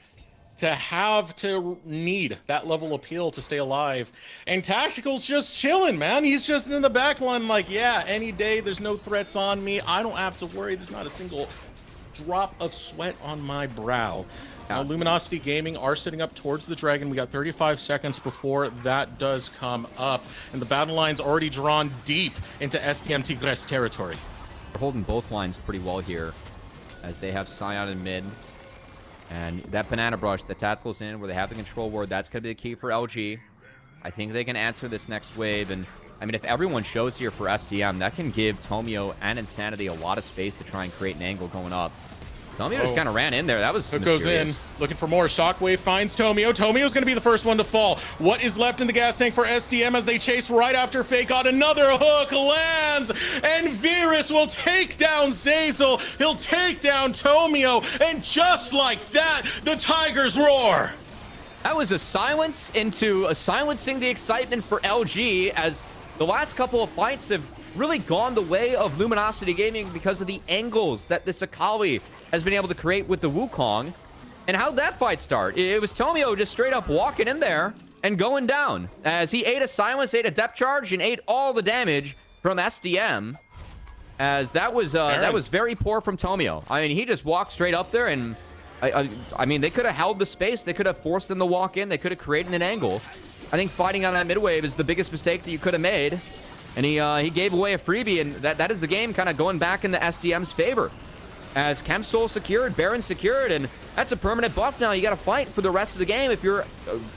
to have to need that level of appeal to stay alive. And Tactical's just chilling, man. He's just in the back line like, yeah, any day, there's no threats on me. I don't have to worry. There's not a single drop of sweat on my brow. Now, Luminosity Gaming are sitting up towards the dragon. We got 35 seconds before that does come up. And the battle line's already drawn deep into STM Tigres territory. They're holding both lines pretty well here, as they have Scion in mid. And that Banana Brush, the Tactical's in, where they have the control ward, that's going to be the key for LG. I think they can answer this next wave. And, I mean, if everyone shows here for SDM, that can give Tomio and Insanity a lot of space to try and create an angle going up. Tomio just kind of ran in there. That was Hook goes in, looking for more. Shockwave finds Tomio. Tomio's going to be the first one to fall. What is left in the gas tank for SDM as they chase right after Fake Out? Another hook lands, and Virus will take down Zeyzal. He'll take down Tomio, and just like that, the Tigers roar. That was a silence into silencing the excitement for LG, as the last couple of fights have really gone the way of Luminosity Gaming because of the angles that this Akali has been able to create with the Wukong. And how'd that fight start? It was Tomio just straight up walking in there and going down, as he ate a silence, ate a depth charge, and ate all the damage from SDM, as that was very poor from Tomio. I mean, he just walked straight up there, and I mean, they could have held the space. They could have forced them to walk in. They could have created an angle. I think fighting on that mid wave is the biggest mistake that you could have made. And he gave away a freebie, and that is the game kind of going back in the SDM's favor. As Chemsoul secured, Baron secured, and that's a permanent buff now. You got to fight for the rest of the game if you're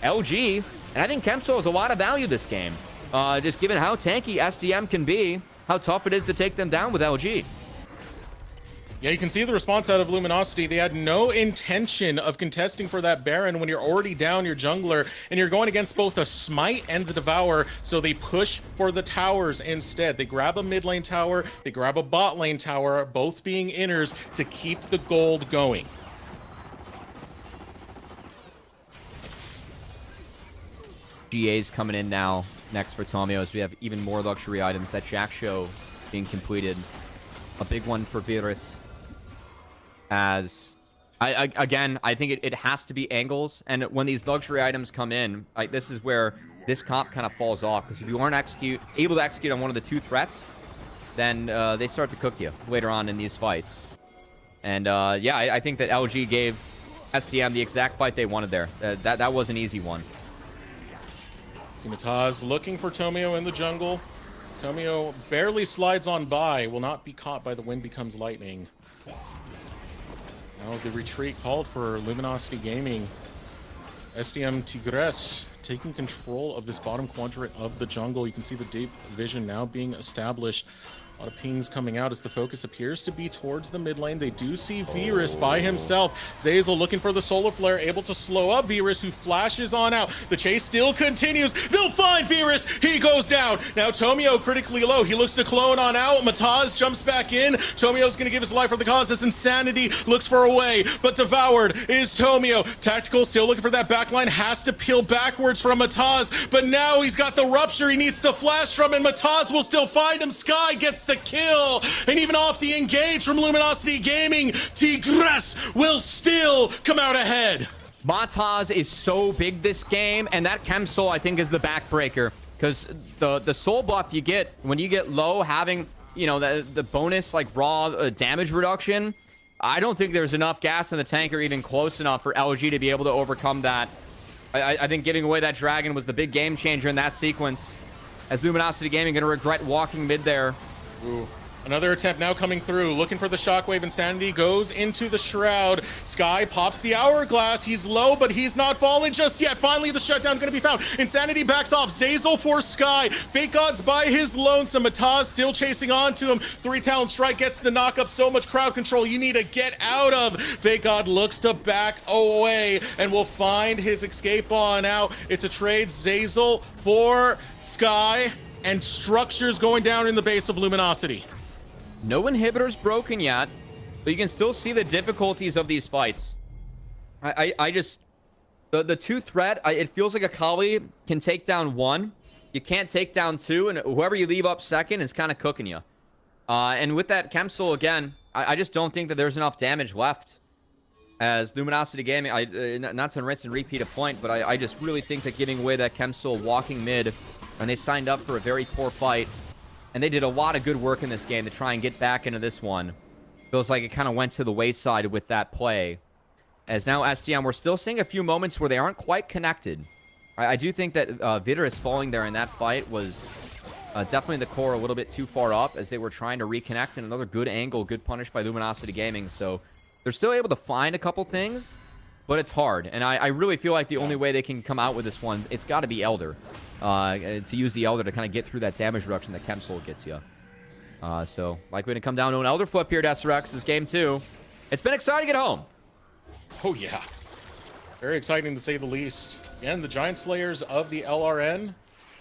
LG. And I think Chemsoul has a lot of value this game. Just given how tanky SDM can be, how tough it is to take them down with LG. Yeah, you can see the response out of Luminosity. They had no intention of contesting for that Baron when you're already down your jungler, and you're going against both a Smite and the Devour, so they push for the towers instead. They grab a mid lane tower, they grab a bot lane tower, both being inners to keep the gold going. GA's coming in now, next for Tomio, as we have even more luxury items. That Jack Show being completed. A big one for Virus. As again, I think it has to be angles, and when these luxury items come in, this is where this comp kind of falls off, because if you aren't able to execute on one of the two threats, then they start to cook you later on in these fights. And yeah, I think that LG gave SDM the exact fight they wanted there. That was an easy one. See Mataz looking for Tomio in the jungle. Tomio barely slides on by, will not be caught by the wind becomes lightning. Now the retreat called for Luminosity Gaming. SDM Tigres taking control of this bottom quadrant of the jungle. You can see the deep vision now being established. A lot of pings coming out as the focus appears to be towards the mid lane. They do see Virus by himself. Zazel looking for the solar flare, able to slow up Virus, who flashes on out. The chase still continues. They'll find Virus. He goes down. Now Tomio critically low. He looks to clone on out. Mataz jumps back in. Tomio's going to give his life for the cause as Insanity looks for a way, but devoured is Tomio. Tactical still looking for that backline. Has to peel backwards from Mataz, but now he's got the rupture he needs to flash from, and Mataz will still find him. Sky gets the kill, and even off the engage from Luminosity Gaming, Tigres will still come out ahead. Mataz is so big this game, and that Chemsoul, I think, is the backbreaker, because the soul buff you get when you get low, having, you know, the bonus like raw damage reduction, I don't think there's enough gas in the tank or even close enough for LG to be able to overcome that. I think giving away that dragon was the big game changer in that sequence, as Luminosity Gaming going to regret walking mid there. Ooh. Another attempt now coming through, looking for the shockwave. Insanity goes into the shroud. Sky pops the hourglass. He's low, but he's not falling just yet. Finally, the shutdown going to be found. Insanity backs off. Zazel for Sky. Fake Gods by his lonesome. Mataz still chasing on to him. 3-talent strike gets the knock up. So much crowd control you need to get out of. Fake God looks to back away and will find his escape on out. It's a trade. Zazel for Sky, and structures going down in the base of Luminosity. No inhibitors broken yet, but you can still see the difficulties of these fights. I just... The two threat, it feels like Akali can take down one. You can't take down two, and whoever you leave up second is kind of cooking you. And with that Chemsoul, again, I just don't think that there's enough damage left. As Luminosity Gaming, not to rinse and repeat a point, but I just really think that giving away that Chemsoul walking mid, and they signed up for a very poor fight, and they did a lot of good work in this game to try and get back into this one. Feels like it kind of went to the wayside with that play. As now SDM, we're still seeing a few moments where they aren't quite connected. I do think that Vidurus falling there in that fight was definitely the core a little bit too far up, as they were trying to reconnect, and another good angle, good punish by Luminosity Gaming. So they're still able to find a couple things, but it's hard. And I really feel like the only way they can come out with this one, it's got to be Elder. To use the Elder to kind of get through that damage reduction that Chemsoul gets you. So likely to come down to an Elder flip here at SRX's game 2. It's been exciting at home. Oh yeah, very exciting to say the least. Again, the Giant Slayers of the LRN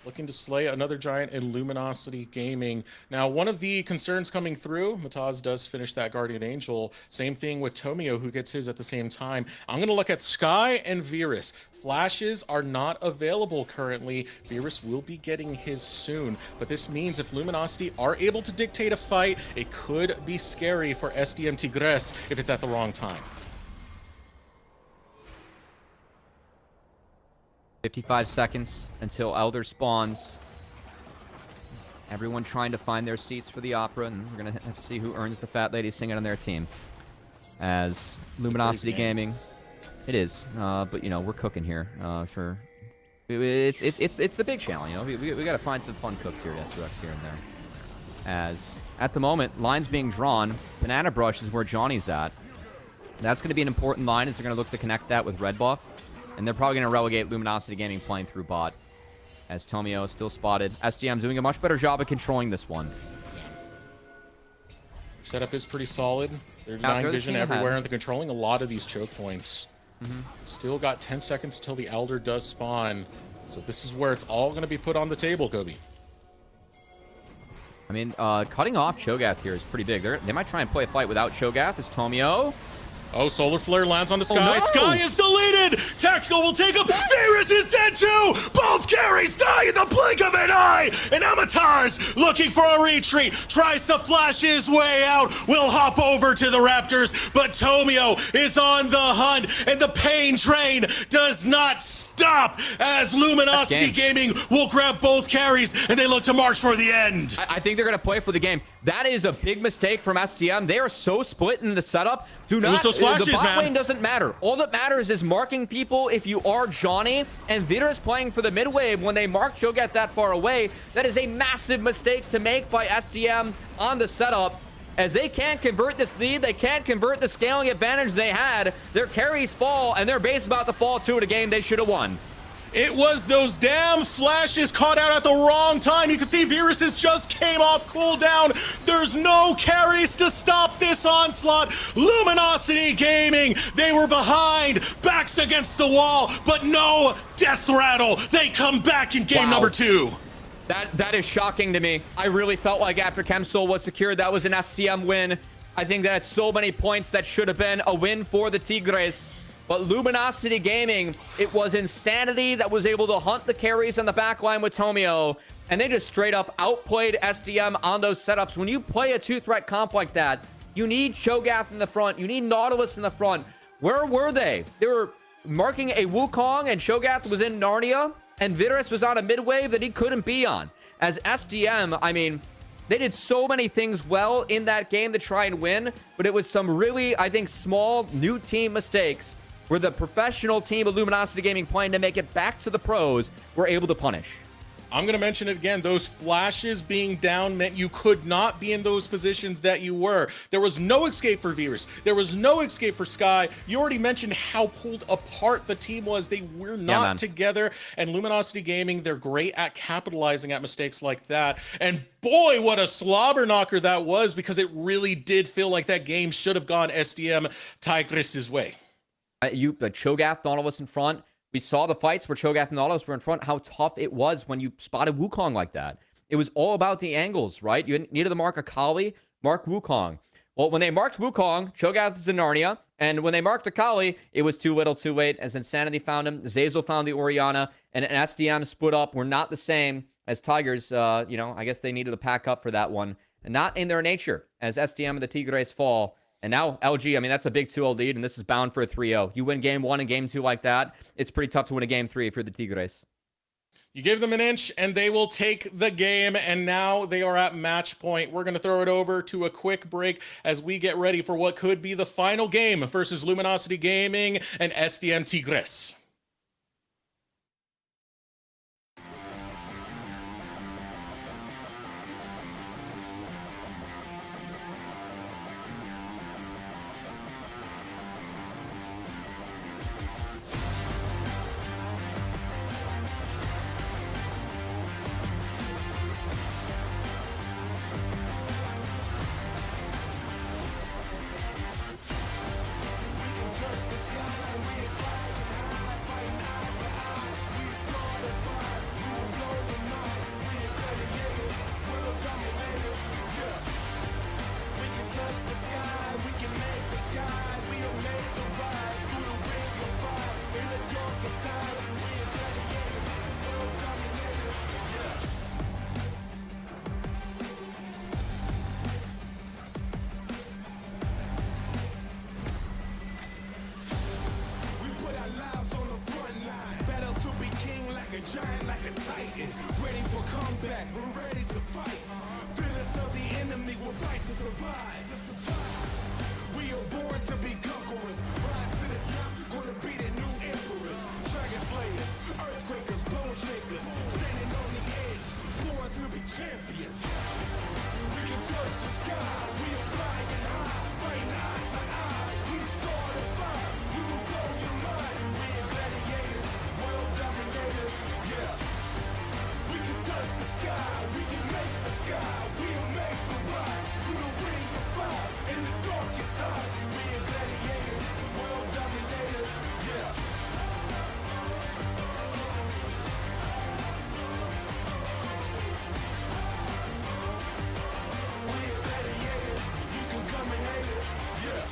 looking to slay another giant in Luminosity Gaming. Now, one of the concerns coming through, Mataz does finish that Guardian Angel. Same thing with Tomio, who gets his at the same time. I'm going to look at Sky and Virus. Flashes are not available currently. Virus will be getting his soon, but this means if Luminosity are able to dictate a fight, it could be scary for SDM Tigres if it's at the wrong time. 55 seconds until Elder spawns. Everyone trying to find their seats for the opera, and we're going to have to see who earns the fat lady singing on their team. As Luminosity Gaming, it is, but you know, we're cooking here for It's the big challenge, you know. We got to find some fun cooks here at SUX here and there. As at the moment, lines being drawn, Banana Brush is where Johnny's at. That's going to be an important line as they're going to look to connect that with Red Buff. And they're probably going to relegate Luminosity Gaming playing through bot. As Tomio is still spotted. SDM doing a much better job of controlling this one. Setup is pretty solid. There's Now, nine they're the vision team ahead. everywhere, and they're controlling a lot of these choke points. Still got 10 seconds till the Elder does spawn. So this is where it's all going to be put on the table, Kobe. I mean, cutting off Cho'Gath here is pretty big. They might try and play a fight without Cho'Gath as Tomio. Oh, Solar Flare lands on the Oh, sky. no! Sky is deleted! Tactical will take him. Virus is dead too! Both carries die in the blink of an eye! And Amatars, looking for a retreat, tries to flash his way out. Will hop over to the Raptors, but Tomio is on the hunt, and the pain train does not stop as Luminosity Gaming will grab both carries, and they look to march for the end. I think they're going to play for the game. That is a big mistake from SDM. They are so split in the setup. Do not. those flashes, the bot man. lane doesn't matter. All that matters is marking people if you are Johnny. And Vitor is playing for the mid wave when they mark Cho'Gath that far away. That is a massive mistake to make by SDM on the setup. As they can't convert this lead, they can't convert the scaling advantage they had. Their carries fall, and their base about to fall too in a game they should have won. It was those damn flashes caught out at the wrong time. You can see Viruses just came off cooldown. There's no carries to stop this onslaught. Luminosity Gaming, they were behind, backs against the wall, but no death rattle. They come back in game number 2. That is shocking to me. I really felt like after Chemsoul was secured, that was an STM win. I think that at so many points that should have been a win for the Tigres. But Luminosity Gaming, it was Insanity that was able to hunt the carries on the backline with Tomio. And they just straight up outplayed SDM on those setups. When you play a two-threat comp like that, you need Cho'Gath in the front. You need Nautilus in the front. Where were they? They were marking a Wukong, and Cho'Gath was in Narnia. And Vitorus was on a mid-wave that he couldn't be on. As SDM, I mean, they did so many things well in that game to try and win. But it was some really, I think, small new team mistakes where the professional team of Luminosity Gaming playing to make it back to the pros were able to punish. I'm going to mention it again. Those flashes being down meant you could not be in those positions that you were. There was no escape for Virus. There was no escape for Sky. You already mentioned how pulled apart the team was. They were not together. And Luminosity Gaming, they're great at capitalizing at mistakes like that. And boy, what a slobber knocker that was, because it really did feel like that game should have gone SDM Tigres' way. Cho'Gath, Nautilus in front. We saw the fights where Cho'Gath and Nautilus were in front, how tough it was when you spotted Wukong like that. It was all about the angles, right? You needed to mark Akali, mark Wukong. Well, when they marked Wukong, Cho'Gath was in Narnia, and when they marked Akali, it was too little too late, as Insanity found him, Zazel found the Orianna, and SDM split up. Were not the same as Tigers. You know, I guess they needed to pack up for that one. And not in their nature, as SDM and the Tigres fall. And now LG, I mean, that's a big 2-0 lead, and this is bound for a 3-0. You win game 1 and game 2 like that, it's pretty tough to win a game 3 if you're the Tigres. You give them an inch, and they will take the game, and now they are at match point. We're going to throw it over to a quick break as we get ready for what could be the final game versus Luminosity Gaming and SDM Tigres. Giant like a titan, ready to come back, we're ready to fight. Fearless of the enemy, we'll fight to survive. We are born to be conquerors, rise to the top, gonna be the new emperors. Dragon slayers, earthquakers, champions. We can touch the sky, we are flying high, right eye to eye. We start a fire, we will blow your mind. We are gladiators, world dominators, yeah. We can touch the sky, we can make the sky. We'll make the rise through the ring of fire in the darkest times. We are gladiators, world dominators, yeah. We are gladiators, you can come and hate us, yeah.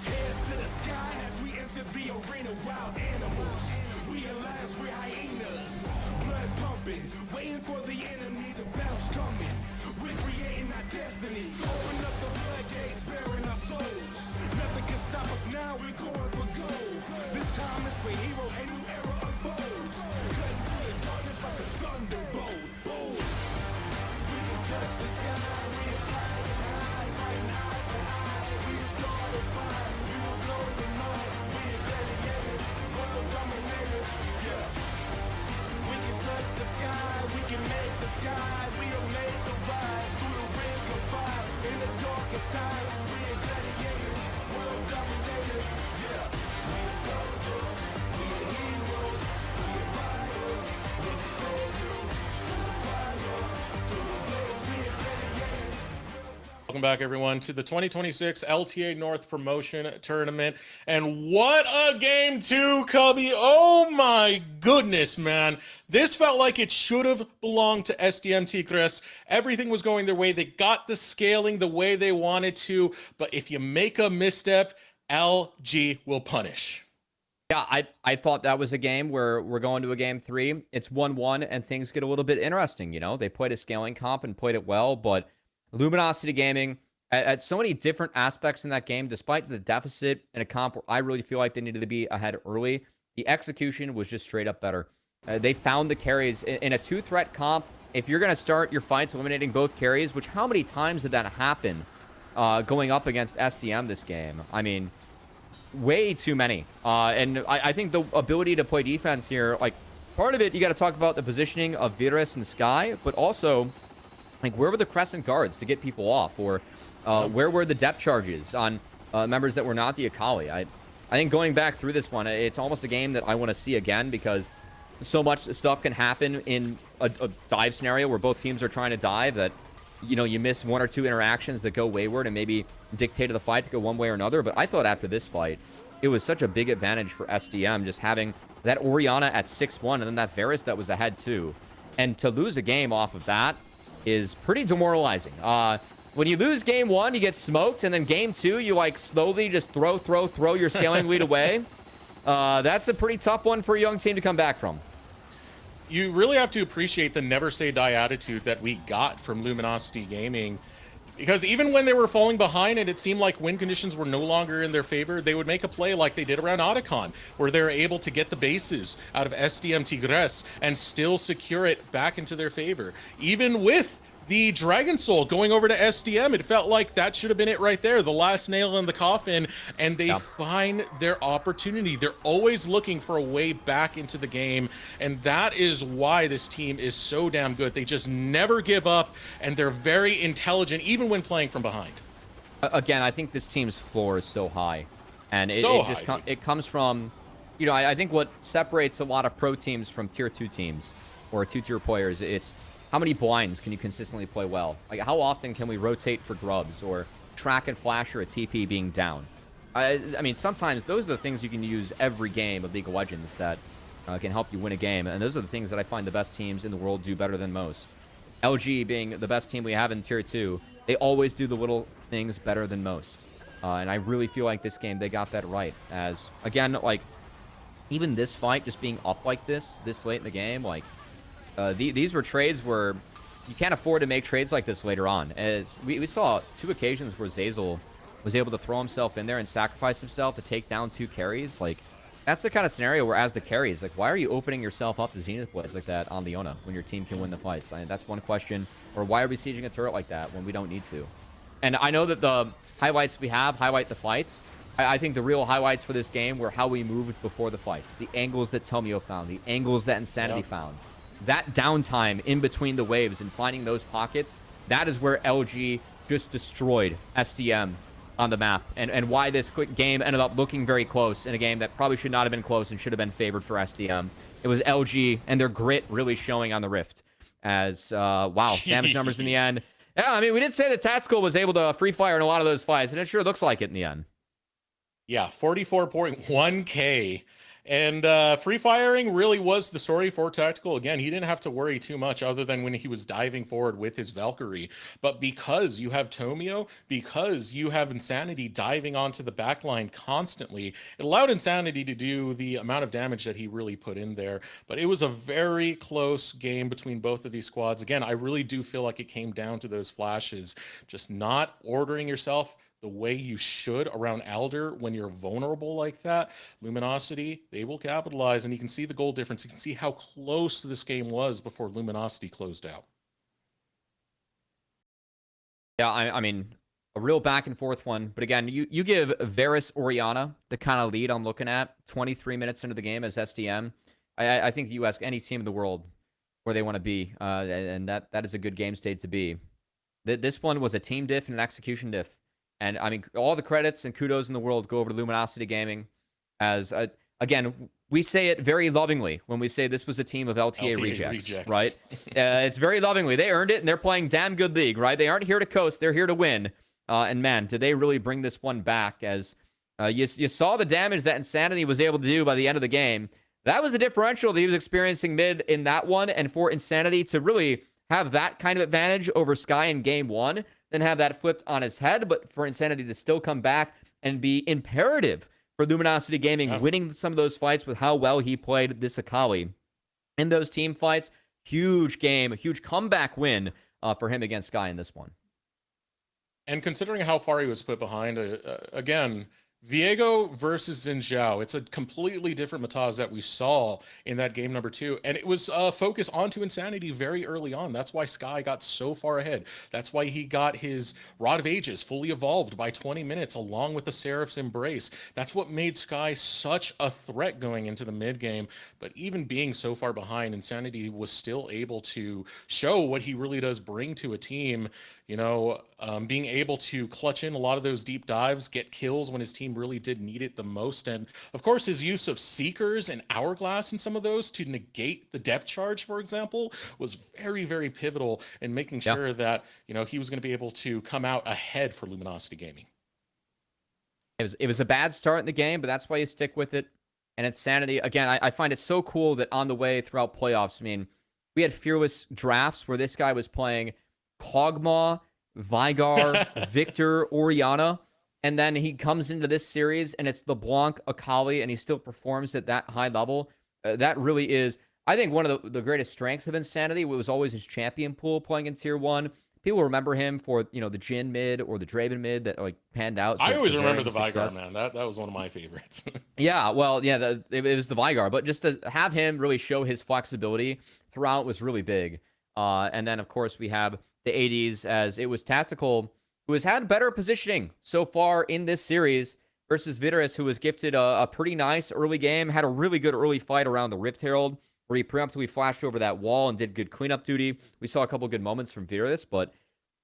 Hands to the sky as we enter the arena, wild animals. Realize we're hyenas, blood pumping, waiting for the enemy, the battle's coming. We're creating our destiny, open up the floodgates, bearing our souls. Nothing can stop us now, we're going for gold. This time is for heroes, a new era unfolds. Cutting through the darkness like a thunderbolt. Boom. We can touch the sky, we are flying high, right eye to eye. We start a fire, we will blow your mind. We are gladiators, world dominators, yeah. We can touch the sky, we can make the sky. We are made to rise through the ring of fire in the darkest times. We are gladiators, world dominators, yeah. We are soldiers, we are heroes, we are fighters. We can save you through the fire, through the blaze. We are gladiators. Welcome back, everyone, to the 2026 LTA North Promotion Tournament. And what a game two, Cubby. Oh my goodness, man. This felt like it should have belonged to SDM Tigres. Everything was going their way. They got the scaling the way they wanted to. But if you make a misstep, LG will punish. Yeah, I thought that was a game where we're going to a game 3. It's 1-1, and things get a little bit interesting, you know? They played a scaling comp and played it well, but Luminosity Gaming, at so many different aspects in that game, despite the deficit in a comp where I really feel like they needed to be ahead early, the execution was just straight up better. They found the carries. In a 2-threat comp, if you're going to start your fights eliminating both carries, which how many times did that happen going up against SDM this game? I mean, way too many. And I think the ability to play defense here, like, part of it, you got to talk about the positioning of Virus and Sky, but also, like, where were the Crescent guards to get people off? Or where were the depth charges on members that were not the Akali? I think going back through this one, it's almost a game that I want to see again, because so much stuff can happen in a dive scenario where both teams are trying to dive that, you know, you miss 1 or 2 interactions that go wayward and maybe dictated the fight to go one way or another. But I thought after this fight, it was such a big advantage for SDM just having that Orianna at 6-1 and then that Varus that was ahead too. And to lose a game off of that is pretty demoralizing. When you lose game 1, you get smoked, and then game 2, you like slowly just throw your scaling lead away. That's a pretty tough one for a young team to come back from. You really have to appreciate the never say die attitude that we got from Luminosity Gaming, because even when they were falling behind and it seemed like win conditions were no longer in their favor, they would make a play like they did around Otacon, where they're able to get the bases out of SDM Tigres and still secure it back into their favor. Even with the Dragon Soul going over to SDM, it felt like that should have been it right there, the last nail in the coffin, and they find their opportunity. They're always looking for a way back into the game, and that is why this team is so damn good. They just never give up, and they're very intelligent, even when playing from behind. Again, I think this team's floor is so high, and it comes from, you know, I think what separates a lot of pro teams from tier 2 teams or 2-tier players, it's how many blinds can you consistently play well? Like, how often can we rotate for grubs or track and flash or a TP being down? I mean, sometimes those are the things you can use every game of League of Legends that can help you win a game. And those are the things that I find the best teams in the world do better than most. LG being the best team we have in Tier 2, they always do the little things better than most. And I really feel like this game, they got that right. As, again, like, even this fight, just being up like this late in the game, like, these were trades where you can't afford to make trades like this later on. As we saw 2 occasions where Zeyzal was able to throw himself in there and sacrifice himself to take down 2 carries. Like, that's the kind of scenario where, as the carries, like, why are you opening yourself up to Zenith plays like that on Leona when your team can win the fights? I mean, that's one question. Or why are we sieging a turret like that when we don't need to? And I know that the highlights we have highlight the fights. I think the real highlights for this game were how we moved before the fights, the angles that Tomio found, the angles that Insanity found. That downtime in between the waves and finding those pockets, that is where LG just destroyed SDM on the map, and why this quick game ended up looking very close in a game that probably should not have been close and should have been favored for SDM. It was LG and their grit really showing on the Rift as, wow, damage numbers in the end. Yeah, I mean, we did say that Tactical was able to free fire in a lot of those fights, and it sure looks like it in the end. Yeah, 44.1K. And free firing really was the story for Tactical. Again, he didn't have to worry too much other than when he was diving forward with his Valkyrie. But because you have Tomio, because you have Insanity diving onto the backline constantly, it allowed Insanity to do the amount of damage that he really put in there. But it was a very close game between both of these squads. Again, I really do feel like it came down to those flashes, just not ordering yourself the way you should around Alder when you're vulnerable like that. Luminosity, they will capitalize, and you can see the goal difference. You can see how close this game was before Luminosity closed out. Yeah, I mean, a real back and forth one. But again, you give Varus Orianna the kind of lead I'm looking at 23 minutes into the game as SDM. I think you ask any team in the world where they want to be, and that is a good game state to be. This one was a team diff and an execution diff. And, I mean, all the credits and kudos in the world go over to Luminosity Gaming as, again, we say it very lovingly when we say this was a team of LTA rejects, right? It's very lovingly. They earned it, and they're playing damn good league, right? They aren't here to coast. They're here to win. And, man, did they really bring this one back as you saw the damage that Insanity was able to do by the end of the game. That was the differential that he was experiencing mid in that one, and for Insanity to really have that kind of advantage over Sky in game one, then have that flipped on his head, but for Insanity to still come back and be imperative for Luminosity Gaming, winning some of those fights with how well he played this Akali. In those team fights, huge game, a huge comeback win for him against Sky in this one. And considering how far he was put behind, again, Viego versus Xin Zhao, it's a completely different Mataz that we saw in that game number 2. And it was focused onto Insanity very early on. That's why Sky got so far ahead. That's why he got his Rod of Ages fully evolved by 20 minutes along with the Seraph's Embrace. That's what made Sky such a threat going into the mid game. But even being so far behind, Insanity was still able to show what he really does bring to a team. You know, being able to clutch in a lot of those deep dives, get kills when his team really did need it the most. And of course, his use of Seekers and Hourglass in some of those to negate the depth charge, for example, was very, very pivotal in making sure that, you know, he was going to be able to come out ahead for Luminosity Gaming. It was a bad start in the game, but that's why you stick with it. And Insanity, again, I find it so cool that on the way throughout playoffs, I mean, we had fearless drafts where this guy was playing Kog'Maw, Vigar, Victor, Orianna, and then he comes into this series and it's LeBlanc, Akali, and he still performs at that high level. That really is, I think, one of the greatest strengths of Insanity. It was always his champion pool playing in Tier 1. People remember him for, you know, the Jhin mid or the Draven mid that like panned out. I always remember the Vigar, man. That was one of my favorites. Yeah, well, yeah, it was the Vigar, but just to have him really show his flexibility throughout was really big. And then, of course, we have the ADs as it was Tactical, who has had better positioning so far in this series versus Vidorous, who was gifted a pretty nice early game, had a really good early fight around the Rift Herald, where he preemptively flashed over that wall and did good cleanup duty. We saw a couple good moments from Vidorous, but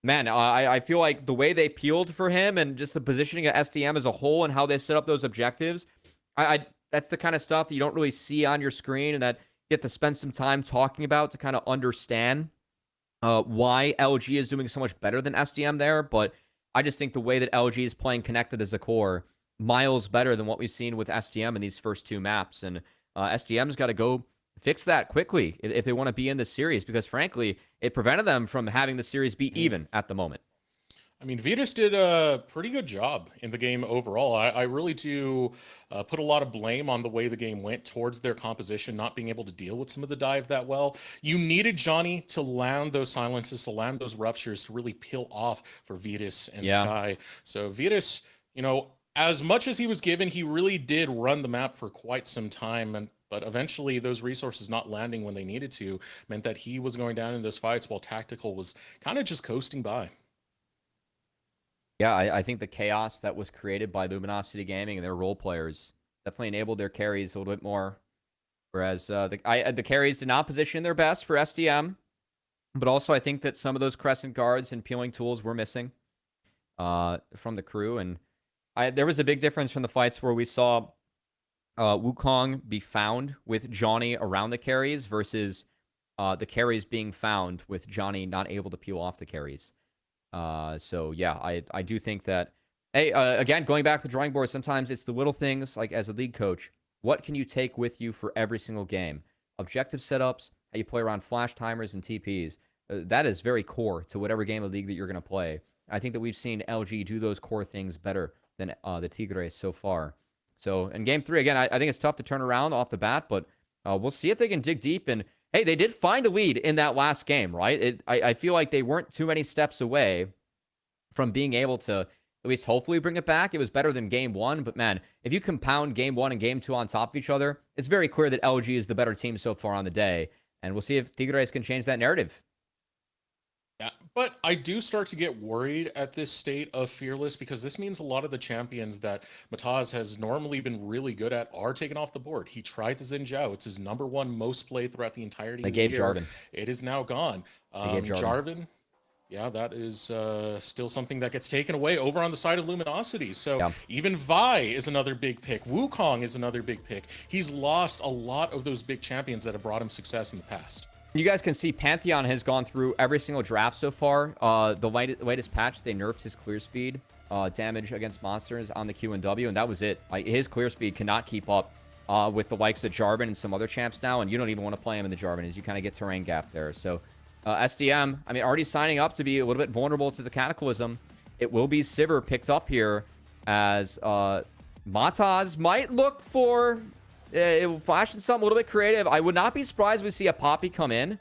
man, I feel like the way they peeled for him and just the positioning of SDM as a whole and how they set up those objectives, that's the kind of stuff that you don't really see on your screen and that you have to spend some time talking about to kind of understand why LG is doing so much better than SDM there. But I just think the way that LG is playing connected as a core, miles better than what we've seen with SDM in these first two maps. And SDM's got to go fix that quickly if they want to be in this series, because frankly, it prevented them from having the series be even at the moment. I mean, Vitus did a pretty good job in the game overall. I really do put a lot of blame on the way the game went towards their composition, not being able to deal with some of the dive that well. You needed Johnny to land those silences, to land those ruptures, to really peel off for Vitus and Sky. So Vitus, you know, as much as he was given, he really did run the map for quite some time. But eventually those resources not landing when they needed to meant that he was going down in those fights while Tactical was kind of just coasting by. Yeah, I think the chaos that was created by Luminosity Gaming and their role players definitely enabled their carries a little bit more. Whereas the carries did not position their best for SDM, but also I think that some of those Crescent guards and peeling tools were missing from the crew. And there was a big difference from the fights where we saw Wukong be found with Johnny around the carries versus the carries being found with Johnny not able to peel off the carries. So yeah, I do think that, hey, again, going back to the drawing board, sometimes it's the little things, like as a league coach, what can you take with you for every single game? Objective setups, how you play around flash timers and TPs. That is very core to whatever game of league that you're going to play. I think that we've seen LG do those core things better than the Tigres so far. So in game 3, again, I think it's tough to turn around off the bat, but we'll see if they can dig deep. And hey, they did find a lead in that last game, right? I feel like they weren't too many steps away from being able to at least hopefully bring it back. It was better than game 1, but man, if you compound game 1 and game 2 on top of each other, it's very clear that LG is the better team so far on the day. And we'll see if Tigres can change that narrative. Yeah, but I do start to get worried at this state of Fearless, because this means a lot of the champions that Mataz has normally been really good at are taken off the board. He tried the Xin Zhao. It's his #1 most played throughout the entirety They of the gave year. Jarvan. It is now gone. They gave Jarvan, yeah, that is still something that gets taken away over on the side of Luminosity. So Yeah. even Vi is another big pick. Wukong is another big pick. He's lost a lot of those big champions that have brought him success in the past. You guys can see Pantheon has gone through every single draft so far. The latest patch, they nerfed his clear speed damage against monsters on the Q and W, and that was it. His clear speed cannot keep up with the likes of Jarvan and some other champs now, and you don't even want to play him in the Jarvan as you kind of get terrain gap there. So SDM, I mean, already signing up to be a little bit vulnerable to the Cataclysm. It will be Sivir picked up here as Mataz might look for... it will flash in something a little bit creative. I would not be surprised if we see a Poppy come in.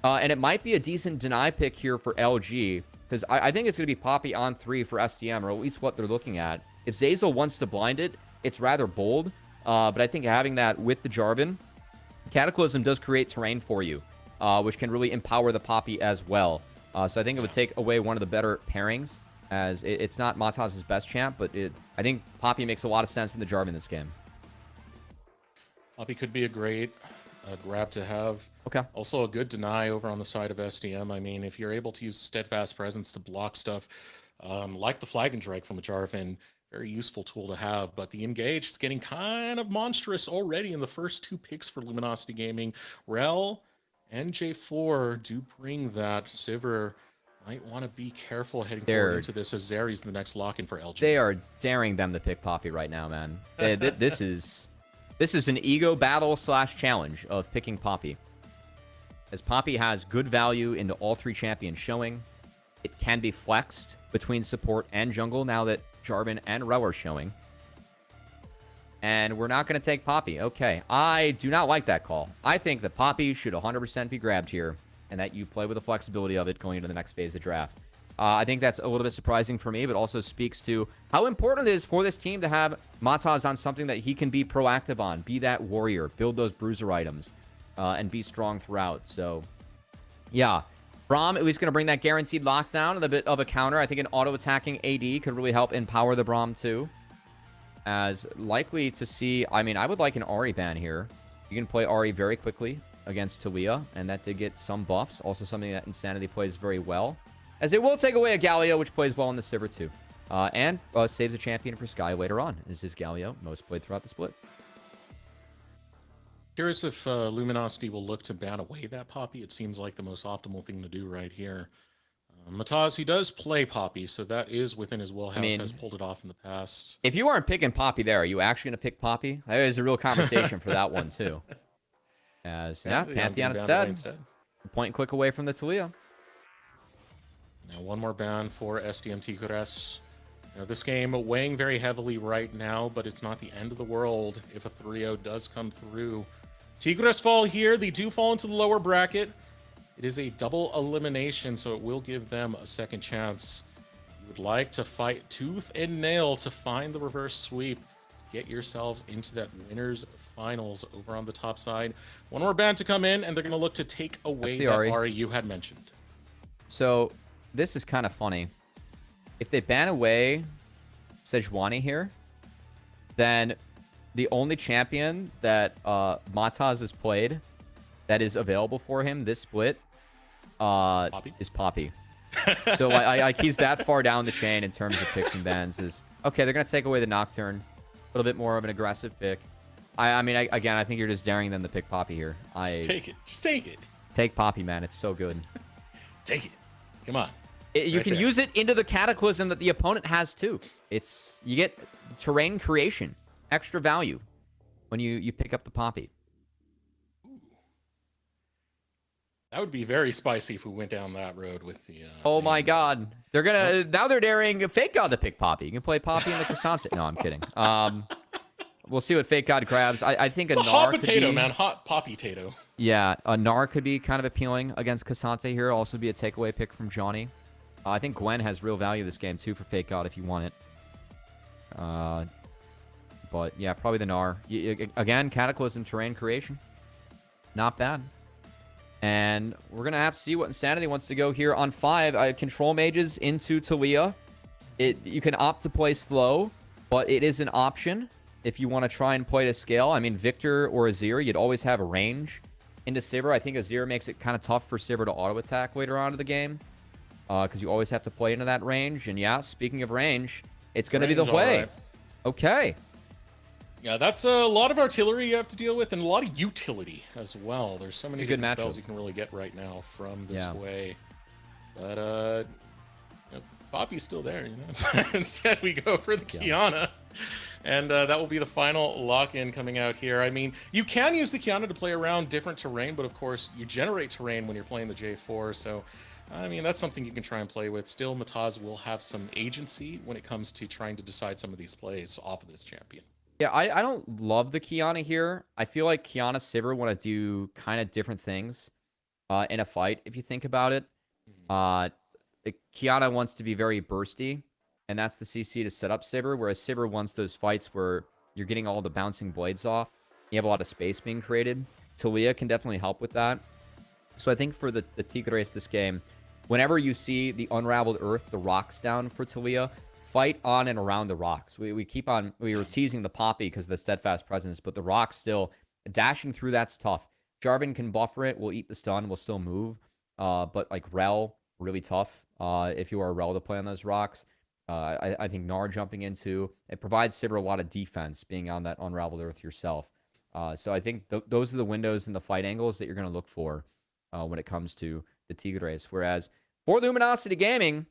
And it might be a decent deny pick here for LG. Because I think it's going to be Poppy on 3 for SDM, or at least what they're looking at. If Zeyzal wants to blind it, it's rather bold. But I think having that with the Jarvan, Cataclysm does create terrain for you, which can really empower the Poppy as well. So I think it would take away one of the better pairings, as it's not Mataz's best champ, but I think Poppy makes a lot of sense in the Jarvan this game. Poppy could be a great grab to have. Okay. Also a good deny over on the side of SDM. I mean, if you're able to use Steadfast Presence to block stuff, like the Flag and Drag from a Jarvan, very useful tool to have. But the Engage is getting kind of monstrous already in the first 2 picks for Luminosity Gaming. Rel and J4 do bring that. Sivir might want to be careful heading forward into this, as Zeri's the next lock-in for LG. They are daring them to pick Poppy right now, man. This is an ego battle / challenge of picking Poppy. As Poppy has good value into all 3 champions showing. It can be flexed between support and jungle now that Jarvan and Rel are showing. And we're not going to take Poppy. Okay, I do not like that call. I think that Poppy should 100% be grabbed here, and that you play with the flexibility of it going into the next phase of draft. I think that's a little bit surprising for me, but also speaks to how important it is for this team to have Mataz on something that he can be proactive on, be that warrior, build those bruiser items, and be strong throughout. So, yeah, Braum at least going to bring that guaranteed lockdown and a bit of a counter. I think an auto-attacking AD could really help empower the Braum too. As likely to see, I mean, I would like an Ahri ban here. You can play Ahri very quickly against Talia, and that did get some buffs. Also something that Insanity plays very well. As it will take away a Galio, which plays well in the Sivir too. And saves a champion for Sky later on. Is his Galio most played throughout the split. Curious if Luminosity will look to ban away that Poppy. It seems like the most optimal thing to do right here. Mataz, he does play Poppy, so that is within his wheelhouse. Has pulled it off in the past. If you aren't picking Poppy there, are you actually going to pick Poppy? There is a real conversation for that one too. As Pantheon instead. Point and click away from the Talia. Now one more ban for SDM Tigres. Now this game weighing very heavily right now, but it's not the end of the world if a 3-0 does come through. Tigres fall here. They do fall into the lower bracket. It is a double elimination, so it will give them a second chance. You would like to fight tooth and nail to find the reverse sweep. Get yourselves into that winners finals over on the top side. One more ban to come in, and they're going to look to take away that Ahri you had mentioned. So this is kind of funny. if they ban away Sejuani here, then the only champion that Mataz has played that is available for him this split is Poppy. So like he's that far down the chain in terms of picks and bans. Is okay. They're gonna take away the Nocturne, a little bit more of an aggressive pick. I mean, again, I think you're just daring them to pick Poppy here. Just take it. Just take it. Take Poppy, man. It's so good. Take it. Come on. You Right can there. use it into the Cataclysm that the opponent has too. You get terrain creation, extra value when you pick up the Poppy. That would be very spicy if we went down that road with the. Oh my God! They're gonna now. They're daring Fake God to pick Poppy. You can play Poppy in the Cassante. No, I'm kidding. We'll see what Fake God grabs. I think It's a a hot Gnar could potato, be, man. Hot poppy tato. Yeah, a Gnar could be kind of appealing against Cassante here. Also be a takeaway pick from Johnny. I think Gwen has real value this game too for Fake God if you want it. But yeah, probably the Gnar. Again, Cataclysm terrain creation. Not bad. And we're going to have to see what Insanity wants to go here on 5. Control Mages into Talia. You can opt to play slow, but it is an option if you want to try and play to scale. I mean, Victor or Azir, you'd always have a range into Sivir. I think Azir makes it kind of tough for Sivir to auto-attack later on in the game because you always have to play into that range. And yeah, speaking of range, it's going to be the Range, way. alright. Okay. Yeah, that's a lot of artillery you have to deal with, and a lot of utility as well. There's so many a good different spells matchup. you can really get right now from this Yeah. way. But Poppy's still there, you know. Instead, we go for the Kiana, and that will be the final lock-in coming out here. I mean, you can use the Kiana to play around different terrain, but of course, you generate terrain when you're playing the J4. So, I mean, that's something you can try and play with. Still, Mataz will have some agency when it comes to trying to decide some of these plays off of this champion. Yeah, I don't love the Kiana here. I feel like Kiana Sivir want to do kind of different things in a fight, if you think about it. Kiana wants to be very bursty, and that's the CC to set up Sivir, whereas Sivir wants those fights where you're getting all the bouncing blades off. You have a lot of space being created. Talia can definitely help with that. So I think for the Tigres this game, whenever you see the Unraveled Earth, the rocks down for Talia, fight on and around the rocks. We were teasing the Poppy because of the steadfast presence, but the rocks still, dashing through that's tough. Jarvan can buffer it, will eat the stun, will still move. But like Rel, really tough if you are a Rel to play on those rocks. I think Gnar jumping into, it provides Sivir a lot of defense being on that Unraveled Earth yourself. So I think those are the windows and the fight angles that you're going to look for when it comes to the Tigres. Whereas for Luminosity Gaming,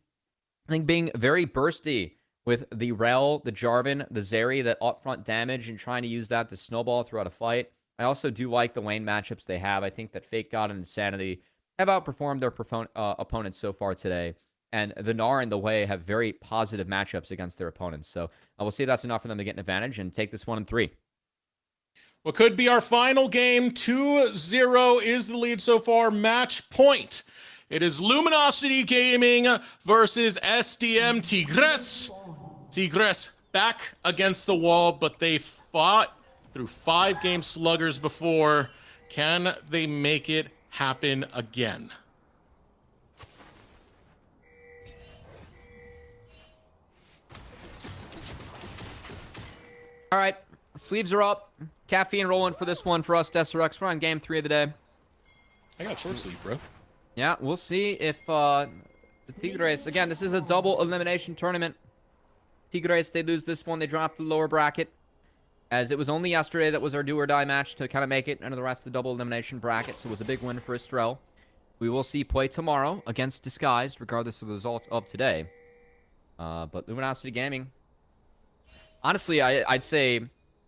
I think being very bursty with the Rel, the Jarvan, the Zeri, that upfront damage, and trying to use that to snowball throughout a fight. I also do like the lane matchups they have. I think that Fake God and Insanity have outperformed their opponents so far today. And the Gnar and the Way have very positive matchups against their opponents. So we'll see if that's enough for them to get an advantage and take this 1 and 3. What could be our final game, 2-0 is the lead so far. Match point. It is Luminosity Gaming versus SDM Tigres. Tigres back against the wall, but they fought through 5-game sluggers before. Can they make it happen again? All right, sleeves are up. Caffeine rolling for this one for us, Deserex. We're on game 3 of the day. I got short sleeve, bro. Yeah, we'll see if the Tigres, again, this is a double elimination tournament. Tigres, they lose this one, they drop the lower bracket. As it was only yesterday that was our do or die match to kind of make it into the rest of the double elimination bracket, so it was a big win for Estrell. We will see play tomorrow against Disguised, regardless of the result of today. But Luminosity Gaming, honestly, I'd say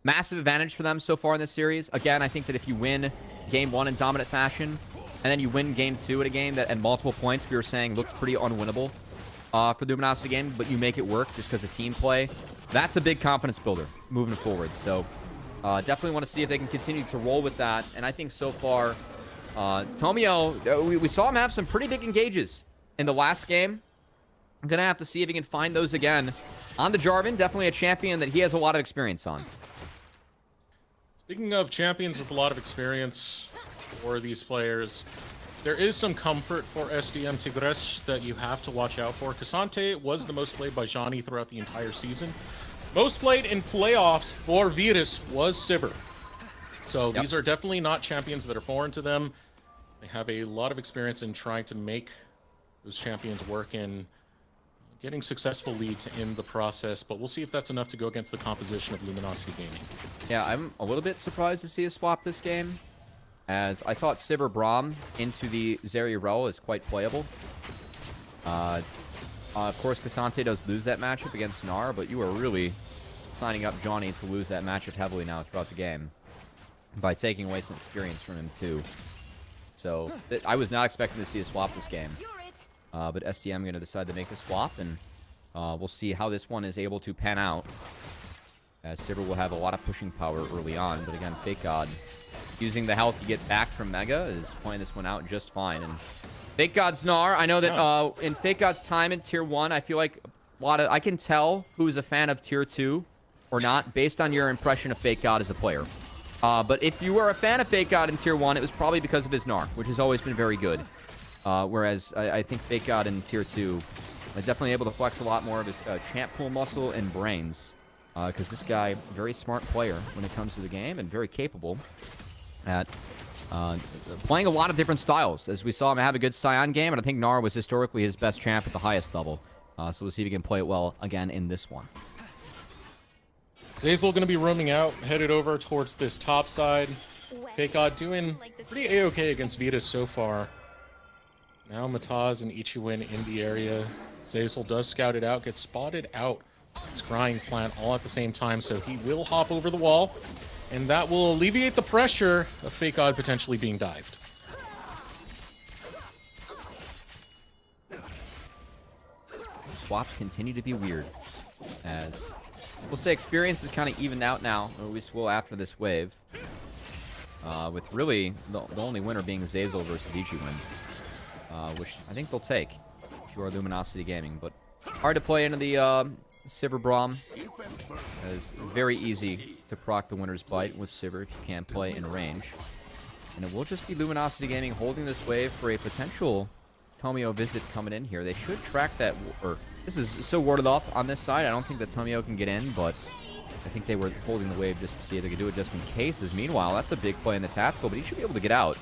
massive advantage for them so far in this series. Again, I think that if you win game 1 in dominant fashion, and then you win game 2 at a game that at multiple points we were saying looked pretty unwinnable for Luminosity Gaming, but you make it work just because of team play, that's a big confidence builder moving forward. So definitely want to see if they can continue to roll with that. And I think so far, Tomio, we saw him have some pretty big engages in the last game. I'm going to have to see if he can find those again. On the Jarvan, definitely a champion that he has a lot of experience on. Speaking of champions with a lot of experience for these players, there is some comfort for SDM Tigres that you have to watch out for. Cassante was the most played by Johnny throughout the entire season. Most played in playoffs for Virtus was Sivir. So these are definitely not champions that are foreign to them. They have a lot of experience in trying to make those champions work in getting successful leads in the process, but we'll see if that's enough to go against the composition of Luminosity Gaming. Yeah, I'm a little bit surprised to see a swap this game, as I thought Sivir Braum into the Zeri-Rel is quite playable. Of course, Cassante does lose that matchup against Gnar, but you are really signing up Johnny to lose that matchup heavily now throughout the game by taking away some experience from him too. So I was not expecting to see a swap this game, but SDM going to decide to make the swap, and we'll see how this one is able to pan out, as Sivir will have a lot of pushing power early on. But again, Fake God, using the health to get back from Mega, is playing this one out just fine. And Fake God's Gnar, I know that in Fake God's time in Tier 1, I feel like I can tell who's a fan of Tier 2 or not based on your impression of Fake God as a player. But if you were a fan of Fake God in Tier 1, it was probably because of his Gnar, which has always been very good. Whereas I think Fake God in Tier 2 is definitely able to flex a lot more of his champ pool muscle and brains. Because this guy, very smart player when it comes to the game, and very capable at playing a lot of different styles. As we saw him have a good Scion game, and I think Gnar was historically his best champ at the highest level. So we'll see if he can play it well again in this one. Zeyzal going to be roaming out, headed over towards this top side. Fake God doing pretty A-okay against Virtus so far. Now Mataz and Ichiwin in the area. Zeyzal does scout it out, gets spotted out. Scrying plant all at the same time, so he will hop over the wall, and that will alleviate the pressure of Fake God potentially being dived. Swaps continue to be weird, as we'll say experience is kind of evened out now, or at least will after this wave. With really the only winner being Zeyzal versus Ichiwin, which I think they'll take if you are Luminosity Gaming, but hard to play into the Sivir Braum. It's very easy to proc the winner's bite with Sivir if you can't play in range. And it will just be Luminosity Gaming holding this wave for a potential Tomio visit coming in here. They should track that, or this is so warded up on this side, I don't think that Tomio can get in, but I think they were holding the wave just to see if they could do it just in case. As meanwhile, that's a big play in the tactical, but he should be able to get out.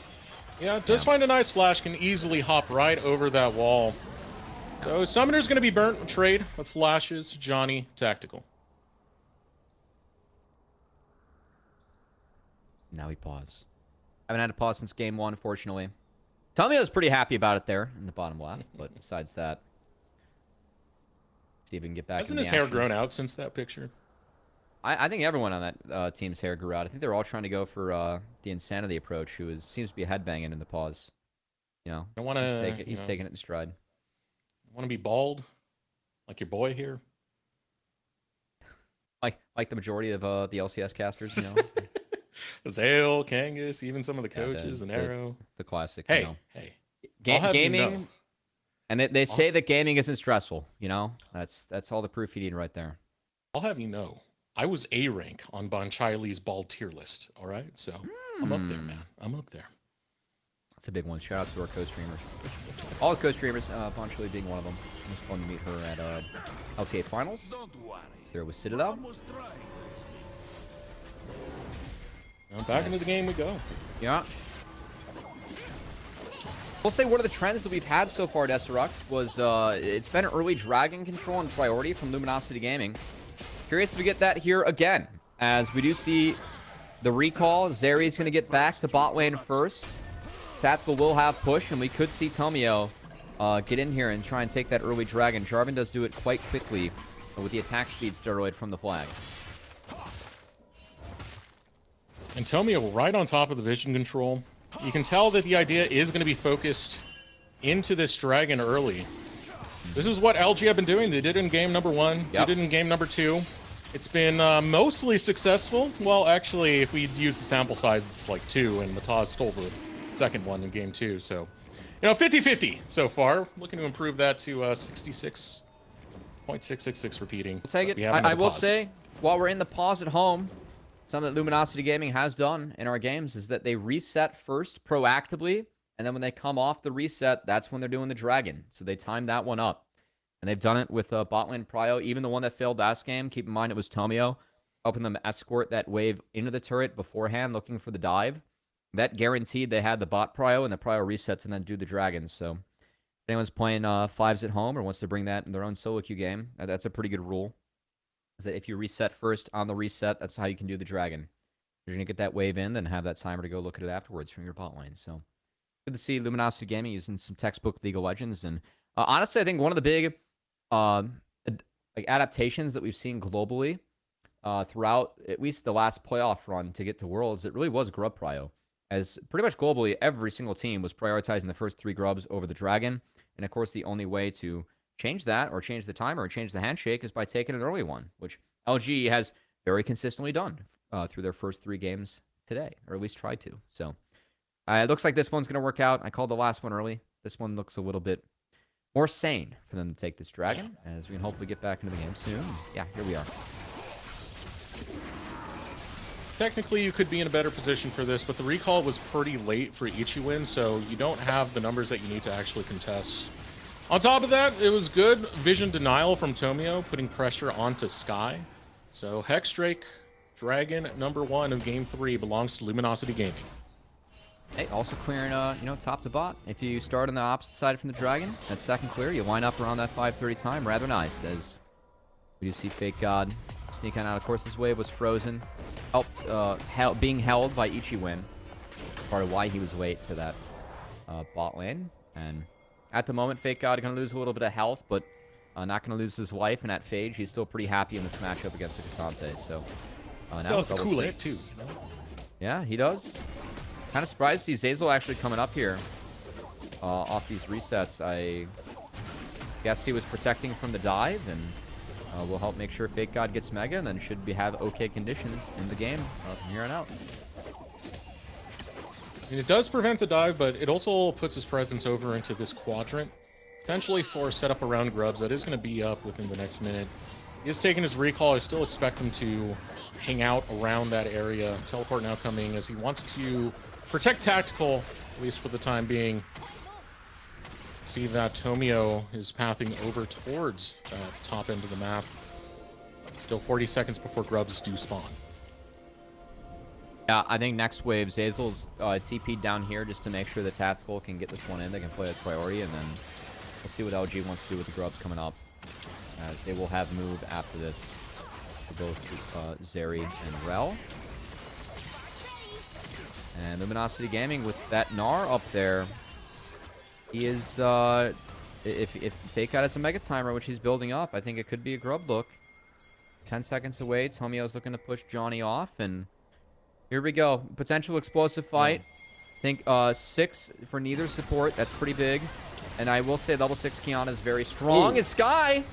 Yeah, does find a nice flash, can easily hop right over that wall. So Summoner's going to be burnt with trade of flashes. Johnny, tactical. Now we pause. Haven't had a pause since game 1, unfortunately. Tomio was pretty happy about it there in the bottom left, but besides that, see if we can get back. Hasn't his hair grown out since that picture? I think everyone on that team's hair grew out. I think they're all trying to go for the Insanity approach, who seems to be headbanging in the pause. You know, I want to. He's taking it in stride. Want to be bald, like your boy here? Like the majority of the LCS casters, you know. Zale, Kangas, even some of the coaches, and Arrow. The classic. Hey, you know. hey. Gaming, you know. and they say that gaming isn't stressful. You know, that's all the proof you need right there. I'll have you know, I was A rank on Bonchili's bald tier list. All right, so I'm up there, man. I'm up there. That's a big one. Shout out to our co-streamers. All the co-streamers, Bonchili being one of them. It was fun to meet her at LTA Finals. There was Citadel. Now back into the game we go. Yeah. We'll say one of the trends that we've had so far at SRX was it's been early dragon control and priority from Luminosity Gaming. Curious if we get that here again, as we do see the recall. Zeri's going to get back to bot lane first. Tactical will have push, and we could see Tomio get in here and try and take that early dragon. Jarvan does do it quite quickly with the attack speed steroid from the flag. And Tomio right on top of the vision control. You can tell that the idea is going to be focused into this dragon early. This is what LG have been doing. They did it in game number 1, did it in game number 2. It's been mostly successful. Well, actually, if we use the sample size, it's like 2, and Mataz stole the second one in game 2. So, you know, 50-50 so far. Looking to improve that to 66.666 repeating. We'll take it. I will say, while we're in the pause at home, something that Luminosity Gaming has done in our games is that they reset first proactively And then when they come off the reset, that's when they're doing the dragon. So they timed that one up. And they've done it with bot lane prio. Even the one that failed last game, keep in mind it was Tomio, helping them escort that wave into the turret beforehand, looking for the dive. That guaranteed they had the bot prio and the prio resets and then do the dragons. So if anyone's playing 5s at home or wants to bring that in their own solo queue game, that's a pretty good rule. Is that if you reset first on the reset, that's how you can do the dragon. You're going to get that wave in, then have that timer to go look at it afterwards from your bot lane. So good to see Luminosity Gaming using some textbook League of Legends. And honestly, I think one of the big adaptations that we've seen globally throughout at least the last playoff run to get to Worlds, it really was grub prio. As pretty much globally, every single team was prioritizing the first 3 grubs over the dragon. And of course, the only way to change that or change the timer or change the handshake is by taking an early one, which LG has very consistently done through their first 3 games today, or at least tried to. So it looks like this one's going to work out. I called the last one early. This one looks a little bit more sane for them to take this dragon, as we can hopefully get back into the game soon. Yeah, here we are. Technically, you could be in a better position for this, but the recall was pretty late for Ichiwin, so you don't have the numbers that you need to actually contest. On top of that, it was good vision denial from Tomio, putting pressure onto Sky. So Hexdrake, Dragon number 1 of Game 3 belongs to Luminosity Gaming. Hey, also clearing, top to bot. If you start on the opposite side from the dragon, that second clear, you line up around that 5:30 time. Rather nice, as we do see Fake God sneaking out. Of course, this wave was frozen, being held by Ichiwin. Part of why he was late to that bot lane. And at the moment, Fake God going to lose a little bit of health, but not going to lose his life. And at Phage, he's still pretty happy in this matchup against the Cassante. So now That's the Kool-Aid too, you know? Yeah, he does. Kind of surprised to see Zeyzal actually coming up here off these resets. I guess he was protecting from the dive, and will help make sure Fake God gets Mega, and then should have okay conditions in the game from here on out. And it does prevent the dive, but it also puts his presence over into this quadrant. Potentially for a setup around grubs that is going to be up within the next minute. He is taking his recall. I still expect him to hang out around that area. Teleport now coming as he wants to protect tactical, at least for the time being. See that Tomio is pathing over towards that top end of the map. Still 40 seconds before grubs do spawn. Yeah, I think next wave, Zeyzal's TP'd down here just to make sure that tactical can get this one in. They can play a priority, and then we'll see what LG wants to do with the grubs coming up, as they will have move after this for both Zeri and Rel. And Luminosity Gaming with that Gnar up there. He is, if Fake God has a Mega Timer, which he's building up, I think it could be a grub look. 10 seconds away. Tomio's looking to push Johnny off, and here we go. Potential explosive fight. I think 6 for neither support. That's pretty big. And I will say level 6 Kiana is very strong. Is Sky?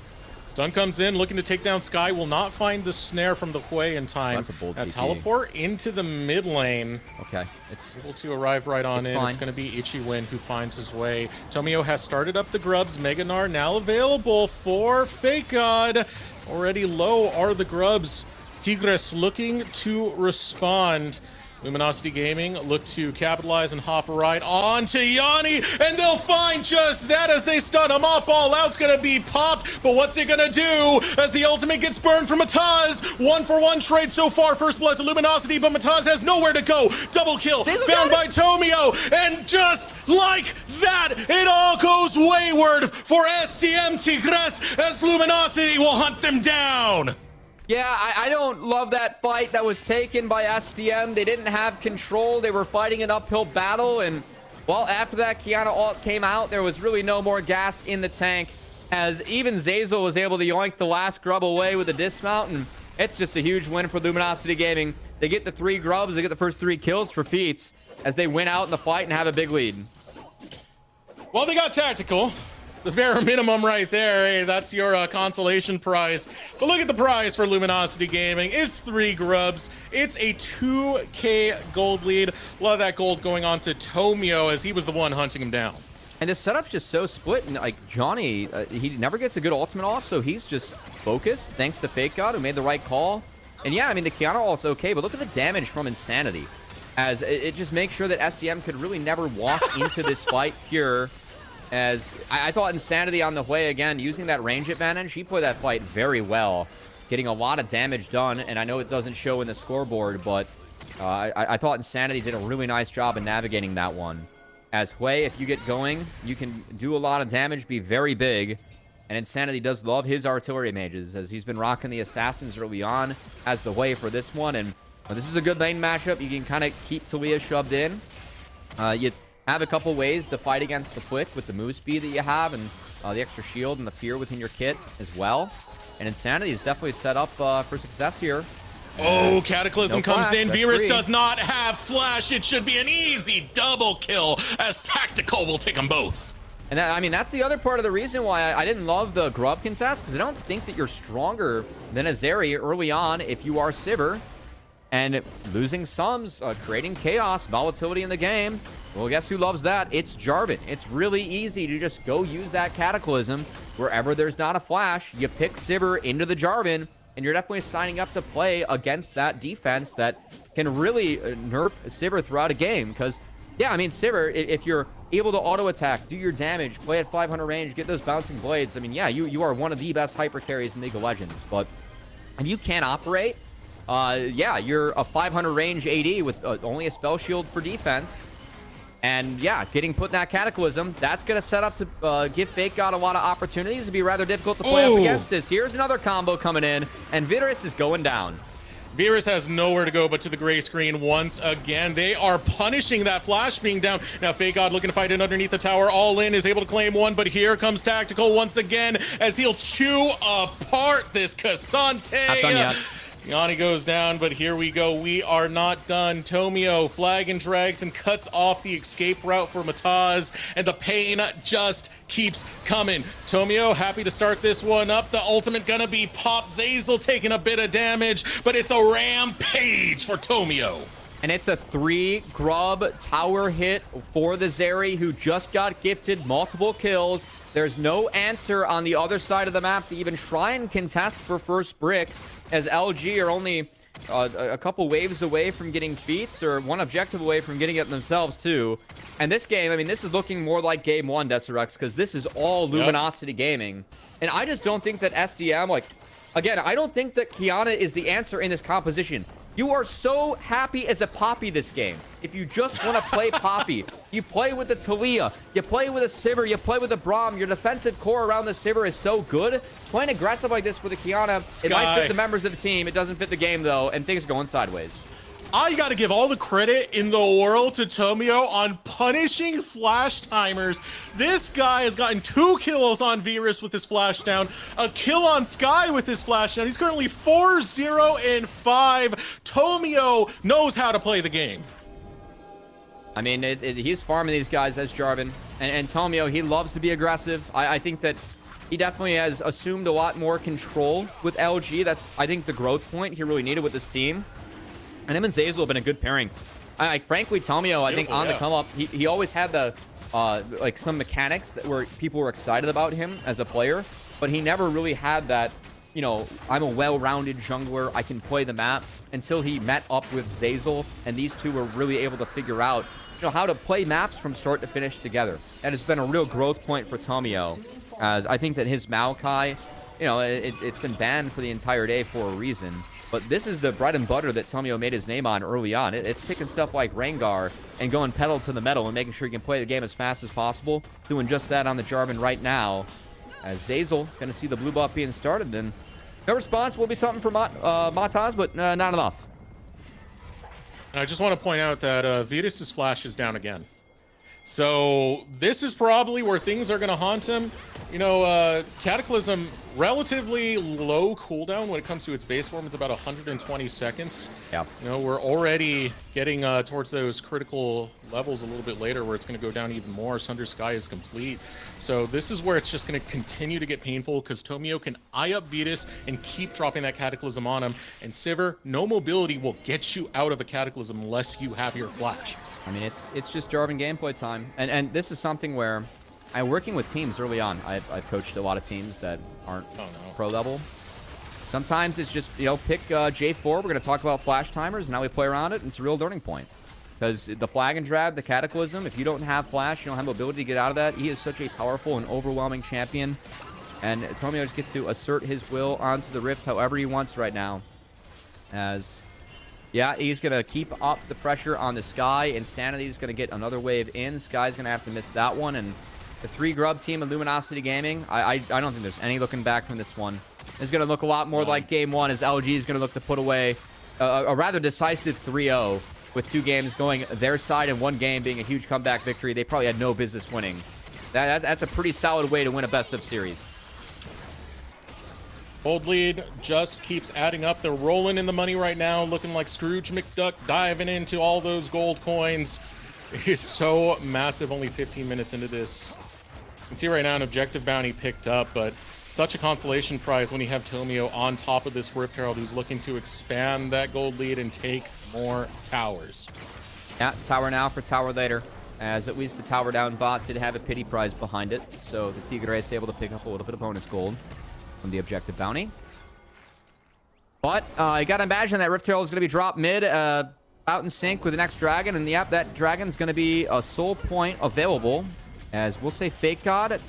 Stun comes in, looking to take down Sky. Will not find the snare from the Hui in time. That's a bold TP. Teleport into the mid lane. Okay. It's able to arrive right on in. Fine. It's going to be Ichiwin who finds his way. Tomio has started up the grubs. Mega Gnar now available for Fake God. Already low are the grubs. Tigres looking to respond. Luminosity Gaming look to capitalize and hop right on to Yanni, and they'll find just that as they stun him up. All out's gonna be popped, but what's it gonna do as the ultimate gets burned from Mataz? 1-for-1 trade so far. First blood to Luminosity, but Mataz has nowhere to go. Double kill found by Tomio, and just like that, it all goes wayward for SDM Tigres as Luminosity will hunt them down. Yeah, I don't love that fight that was taken by SDM. They didn't have control. They were fighting an uphill battle. And, well, after that Kiana ult came out, there was really no more gas in the tank, as even Zeyzal was able to yoink the last grub away with a dismount. And it's just a huge win for Luminosity Gaming. They get the 3 grubs. They get the first 3 kills for Feats as they win out in the fight and have a big lead. Well, they got tactical. The bare minimum right there. Hey, that's your consolation prize. But look at the prize for Luminosity Gaming. It's 3 grubs. It's a 2K gold lead. A lot of that gold going on to Tomio as he was the one hunting him down. And the setup's just so split. And like Johnny, he never gets a good ultimate off, so he's just focused thanks to Fake God, who made the right call. And yeah, I mean, the Kiana ult's okay, but look at the damage from Insanity. as it just makes sure that SDM could really never walk into this fight pure. As I thought Insanity on the way again, using that range advantage, he played that fight very well, getting a lot of damage done. And I know it doesn't show in the scoreboard, but I thought Insanity did a really nice job in navigating that one. As Hui, if you get going, you can do a lot of damage, be very big. And Insanity does love his artillery mages, as he's been rocking the assassins early on as the Hui for this one. And this is a good lane matchup. You can kind of keep Talia shoved in. You have a couple ways to fight against the Flick with the move speed that you have, and the extra shield and the fear within your kit as well. And Insanity is definitely set up for success here. Oh, Cataclysm comes in. Virus free. does not have flash. It should be an easy double kill, as Tactical will take them both. And that, I mean, that's the other part of the reason why I didn't love the Grub contest, because I don't think that you're stronger than Azeri early on if you are Sivir. And losing sums, creating chaos, volatility in the game. Well, guess who loves that? It's Jarvan. It's really easy to just go use that Cataclysm wherever there's not a flash. You pick Sivir into the Jarvan, and you're definitely signing up to play against that defense that can really nerf Sivir throughout a game. Because, yeah, I mean, Sivir, if you're able to auto-attack, do your damage, play at 500 range, get those bouncing blades, I mean, yeah, you are one of the best hyper carries in League of Legends. But if you can't operate, yeah, you're a 500 range AD with only a spell shield for defense. And yeah, getting put in that Cataclysm, that's going to set up to give Fake God a lot of opportunities. It'd be rather difficult to play up against this. Here's another combo coming in, and Virus is going down. Virus has nowhere to go but to the gray screen once again. They are punishing that flash being down. Now, Fake God looking to fight in underneath the tower. All in, is able to claim one, but here comes Tactical once again as he'll chew apart this Cassante. Not done yet. Yanni goes down, but here we go. We are not done. Tomio flag and drags and cuts off the escape route for Mataz, and the pain just keeps coming. Tomio happy to start this one up. The ultimate gonna be pop. Zazel taking a bit of damage, but it's a rampage for Tomio. And it's a 3 grub tower hit for the Zeri, who just got gifted multiple kills. There's no answer on the other side of the map to even try and contest for first brick, as LG are only a couple waves away from getting feats, or one objective away from getting it themselves too. And this game, I mean, this is looking more like game 1, Deserex, because this is all Luminosity Gaming. And I just don't think that SDM, like, again, I don't think that Kiana is the answer in this composition. You are so happy as a Poppy this game. If you just want to play Poppy, you play with the Talia, you play with a Sivir, you play with a Braum. Your defensive core around the Sivir is so good. Playing aggressive like this for the Kiana, it might fit the members of the team. It doesn't fit the game, though, and things are going sideways. I got to give all the credit in the world to Tomio on punishing flash timers. This guy has gotten 2 kills on Virus with his flash down, a kill on Sky with his flash down. He's currently 4-0-5. Tomio knows how to play the game. I mean, he's farming these guys as Jarvan. And Tomio, he loves to be aggressive. I think that he definitely has assumed a lot more control with LG. That's, I think, the growth point he really needed with this team. And him and Zazel have been a good pairing. Frankly, Tomio, I think on the come up, he always had the like some mechanics that were people were excited about him as a player, but he never really had that, you know, I'm a well-rounded jungler, I can play the map, until he met up with Zazel, and these two were really able to figure out, you know, how to play maps from start to finish together. That has been a real growth point for Tomio, as I think that his Maokai, you know, it's been banned for the entire day for a reason. But this is the bread and butter that Tomio made his name on early on. It's picking stuff like Rengar and going pedal to the metal and making sure you can play the game as fast as possible. Doing just that on the Jarvan right now. As Zazel going to see the blue buff being started, then no response will be something for Mataz, but not enough. And I just want to point out that Virus's flash is down again. So this is probably where things are going to haunt him. You know, Cataclysm, relatively low cooldown when it comes to its base form. It's about 120 seconds. Yeah. You know, we're already getting towards those critical levels a little bit later where it's going to go down even more. Sunder Sky is complete. So this is where it's just going to continue to get painful, because Tomio can eye up Virus and keep dropping that Cataclysm on him. And Sivir, no mobility will get you out of a Cataclysm unless you have your flash. I mean, it's just Jarvan gameplay time. And this is something where I'm working with teams early on. I've coached a lot of teams that aren't pro level. Sometimes it's just, you know, pick J4. We're going to talk about flash timers and how we play around it. And it's a real learning point. Because the Flag and Drag, the Cataclysm, if you don't have Flash, you don't have ability to get out of that, he is such a powerful and overwhelming champion. And Tomio just gets to assert his will onto the Rift however he wants right now. As, yeah, he's going to keep up the pressure on the Sky. Insanity is going to get another wave in. Sky's going to have to miss that one. And the 3 Grub team of Luminosity Gaming, I don't think there's any looking back from this one. It's going to look a lot more like Game 1 as LG is going to look to put away a rather decisive 3-0 with 2 games going their side and 1 game being a huge comeback victory. They probably had no business winning. That's a pretty solid way to win a best-of series. Gold lead just keeps adding up. They're rolling in the money right now, looking like Scrooge McDuck, diving into all those gold coins. It is so massive, only 15 minutes into this. You can see right now an objective bounty picked up, but such a consolation prize when you have Tomio on top of this Rift Herald who's looking to expand that gold lead and take more towers. Yeah, tower now for tower later, as at least the tower down bot did have a pity prize behind it, so the Tigre is able to pick up a little bit of bonus gold from the objective bounty. But you gotta imagine that Rift Herald is gonna be dropped mid, out in sync with the next dragon, and yep, that dragon's gonna be a soul point available. As we'll say Fake God,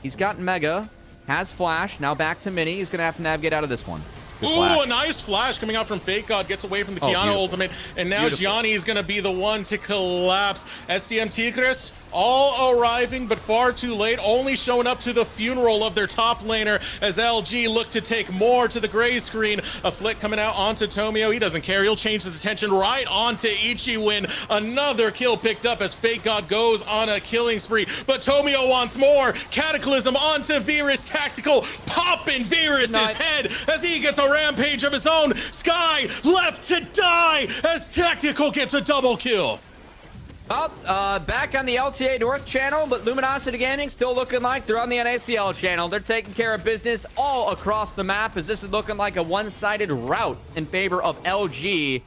he's got Mega, has Flash, now back to Mini. He's gonna have to navigate out of this one. Ooh, a nice flash coming out from Fake God, gets away from the Kiana ultimate, and now Gianni is going to be the one to collapse. SDM Tigres all arriving, but far too late, only showing up to the funeral of their top laner as LG look to take more to the gray screen. A flick coming out onto Tomio. He doesn't care. He'll change his attention right onto Ichiwin. Another kill picked up as Fake God goes on a killing spree, but Tomio wants more. Cataclysm onto Virus Tactical, popping Virus's head as he gets a rampage of his own. Sky left to die as Tactical gets a double kill. Well, back on the LTA North channel, but Luminosity Gaming still looking like they're on the NACL channel. They're taking care of business all across the map as this is looking like a one-sided rout in favor of LG.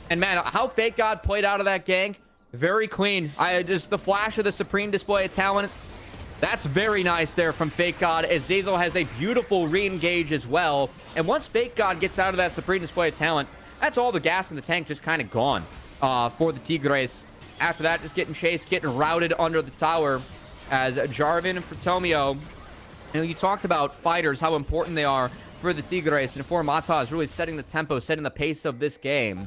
And man, how Fake God played out of that gank, very clean. Just the flash of the supreme display of talent. That's very nice there from Fake God, as Zazel has a beautiful re-engage as well. And once Fake God gets out of that supreme display of talent, that's all the gas in the tank just kind of gone for the Tigres. After that, just getting chased, getting routed under the tower as Jarvan and for Tomio. You know, you talked about fighters, how important they are for the Tigres, and for Mataz really setting the tempo, setting the pace of this game.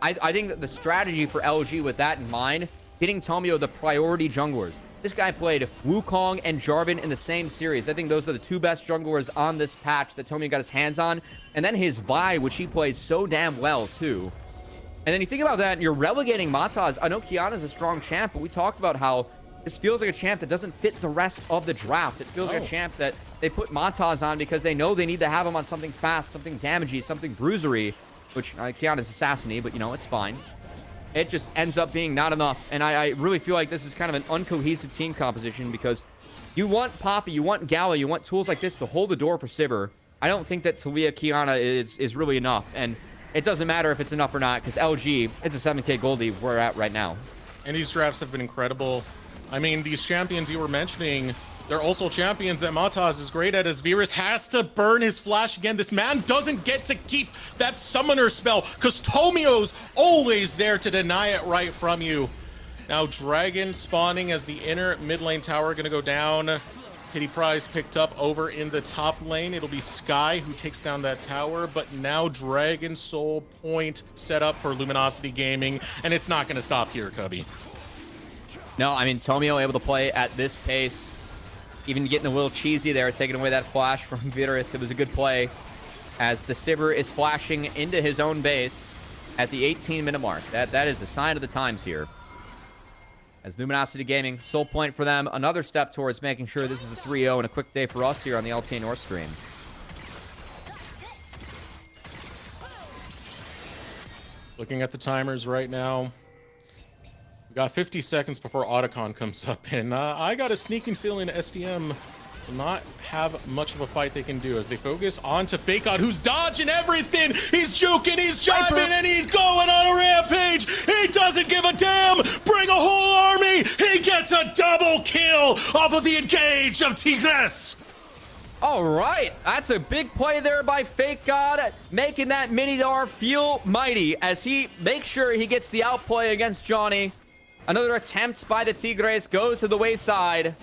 I think that the strategy for LG with that in mind, getting Tomio the priority junglers. This guy played Wukong and Jarvan in the same series. I think those are the 2 best junglers on this patch that Tomio got his hands on. And then his Vi, which he plays so damn well, too. And then you think about that, and you're relegating Mataz. I know Kiana's a strong champ, but we talked about how this feels like a champ that doesn't fit the rest of the draft. It feels like a champ that they put Mataz on because they know they need to have him on something fast, something damagey, something bruisery, which Kiana's assassin-y, but, you know, it's fine. It just ends up being not enough. And I really feel like this is kind of an uncohesive team composition because you want Poppy, you want Gala, you want tools like this to hold the door for Sivir. I don't think that Talia Kiana is really enough. And it doesn't matter if it's enough or not, because LG, it's a 7K Goldie we're at right now. And these drafts have been incredible. I mean, these champions you were mentioning, they're also champions that Mataz is great at, as Virus has to burn his flash again. This man doesn't get to keep that summoner spell, because Tomio's always there to deny it right from you. Now, Dragon spawning as the inner mid lane tower going to go down. Kitty prize picked up over in the top lane. It'll be Sky who takes down that tower, but now Dragon Soul Point set up for Luminosity Gaming, and it's not going to stop here, Cubby. No, I mean, Tomio able to play at this pace, even getting a little cheesy there, taking away that flash from Virus. It was a good play as the Sivir is flashing into his own base at the 18-minute mark. That is a sign of the times here. As Luminosity Gaming, Soul Point for them, another step towards making sure this is a 3-0 and a quick day for us here on the LTA North stream. Looking at the timers right now, we got 50 seconds before Otacon comes up, and I got a sneaking feeling SDM will not have much of a fight they can do as they focus onto Fake God, who's dodging everything. He's juking, he's jiving, and he's going on a rampage. He doesn't give a damn. Bring a whole army. He gets a double kill off of the engage of Tigres. All right, that's a big play there by Fake God, making that Mini-Dar feel mighty as he makes sure he gets the outplay against Johnny. Another attempt by the Tigres goes to the wayside.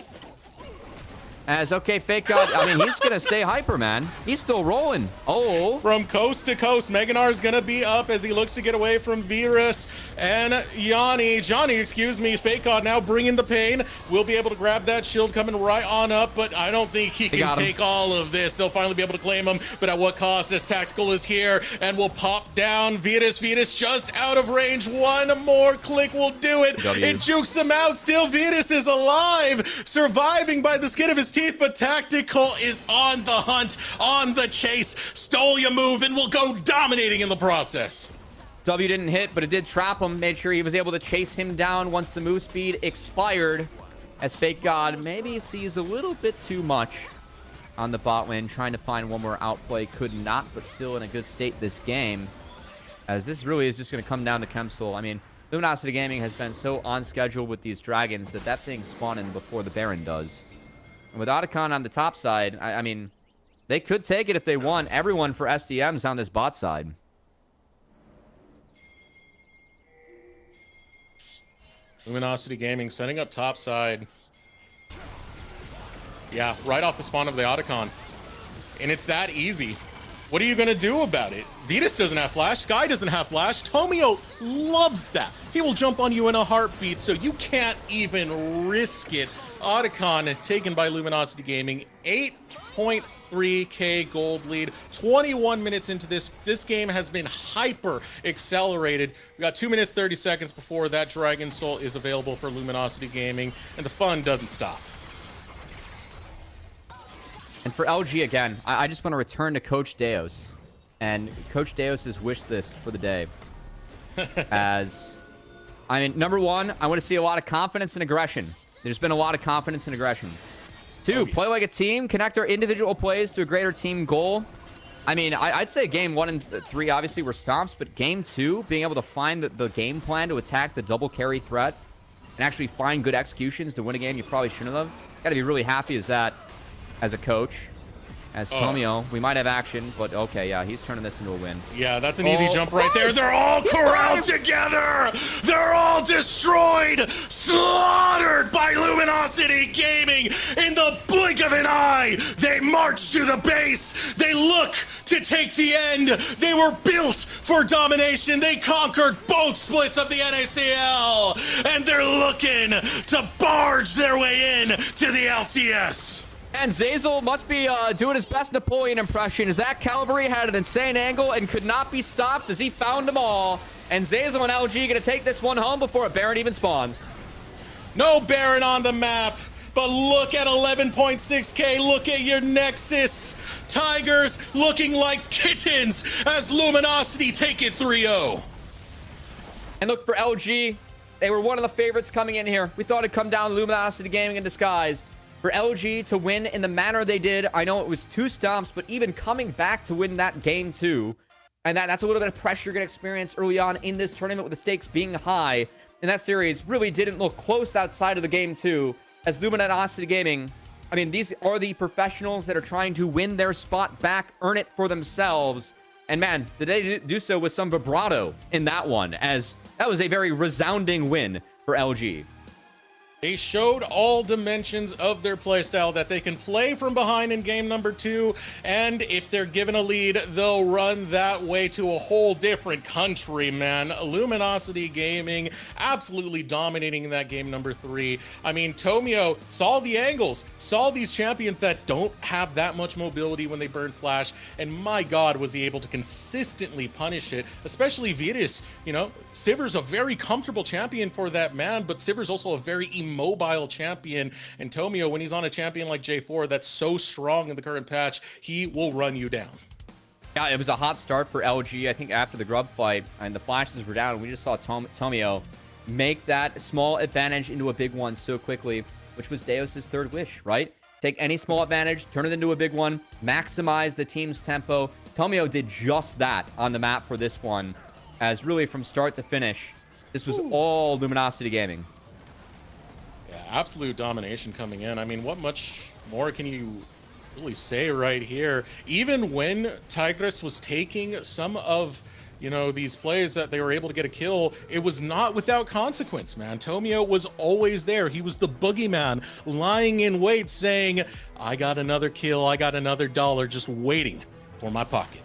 As, okay, Fake God, I mean, he's going to stay hyper, man. He's still rolling. Oh. From coast to coast, Meganar is going to be up as he looks to get away from Virus and Johnny, excuse me. Fake God now bringing the pain. We'll be able to grab that shield coming right on up, but I don't think he can take all of this. They'll finally be able to claim him, but at what cost? As Tactical is here and will pop down. Virus just out of range. One more click will do it. It jukes him out. Still, Virus is alive, surviving by the skin of his teeth, but Tactical is on the hunt, on the chase. Stole your move and will go dominating in the process. W didn't hit, but it did trap him. Made sure he was able to chase him down once the move speed expired. As Fake God maybe sees a little bit too much on the bot lane, trying to find one more outplay. Could not, but still in a good state this game. As this really is just going to come down to Chemsoul. I mean, Luminosity Gaming has been so on schedule with these dragons that thing's spawning before the Baron does. And with Otacon on the top side, I mean, they could take it if they want. Everyone for SDMs on this bot side. Luminosity Gaming setting up top side. Yeah, right off the spawn of the Otacon. And it's that easy. What are you going to do about it? Vitus doesn't have flash. Sky doesn't have flash. Tomio loves that. He will jump on you in a heartbeat, so you can't even risk it. Otacon taken by Luminosity Gaming. 8.3k gold lead. 21 minutes into this. This game has been hyper accelerated. We got 2 minutes 30 seconds before that Dragon Soul is available for Luminosity Gaming, and the fun doesn't stop. And for LG again, I just want to return to Coach Deos and Coach Deos's wish list for the day. As, I mean, number one, I want to see a lot of confidence and aggression. There's been a lot of confidence and aggression. Two, play like a team, connect our individual plays to a greater team goal. I mean, I'd say game 1 and 3 obviously were stomps, but game 2, being able to find the game plan to attack the double carry threat and actually find good executions to win a game you probably shouldn't have. Got to be really happy as a coach. As Tomio, we might have action, but okay, yeah, he's turning this into a win. Yeah, that's an easy jump right there. They're all corralled together. They're all destroyed, slaughtered by Luminosity Gaming in the blink of an eye. They march to the base. They look to take the end. They were built for domination. They conquered both splits of the NACL, and they're looking to barge their way in to the LCS. And Zazel must be doing his best Napoleon impression, as that Calvary had an insane angle and could not be stopped as he found them all. And Zazel and LG going to take this one home before a Baron even spawns. No Baron on the map, but look at 11.6k. Look at your Nexus. Tigers looking like kittens as Luminosity take it 3-0. And look for LG. They were one of the favorites coming in here. We thought it'd come down to Luminosity Gaming in disguise. For LG to win in the manner they did, I know it was 2 stomps, but even coming back to win that game 2, and that's a little bit of pressure you're going to experience early on in this tournament with the stakes being high. And that series really didn't look close outside of the game 2, as Luminosity Gaming, I mean, these are the professionals that are trying to win their spot back, earn it for themselves. And man, did they do so with some vibrato in that one, as that was a very resounding win for LG. They showed all dimensions of their playstyle, that they can play from behind in game number 2, and if they're given a lead, they'll run that way to a whole different country, man. Luminosity Gaming absolutely dominating that game number 3. I mean, Tomio saw the angles, saw these champions that don't have that much mobility when they burn flash, and my god, was he able to consistently punish it, especially Virus. You know, Sivir's a very comfortable champion for that man, but Sivir's also a very immobile champion, and Tomio, when he's on a champion like J4 that's so strong in the current patch, he will run you down. Yeah, it was a hot start for LG. I think after the Grub fight and the flashes were down, we just saw Tomio make that small advantage into a big one so quickly, which was Deos's third wish, right? Take any small advantage, turn it into a big one, maximize the team's tempo. Tomio did just that on the map for this one, as really from start to finish, this was all Luminosity Gaming. Yeah, absolute domination coming in. I mean, what much more can you really say right here, even when Tigris was taking some of, these plays that they were able to get a kill, it was not without consequence, man. Tomio was always there. He was the boogeyman lying in wait saying, I got another kill, I got another dollar, just waiting for my pocket.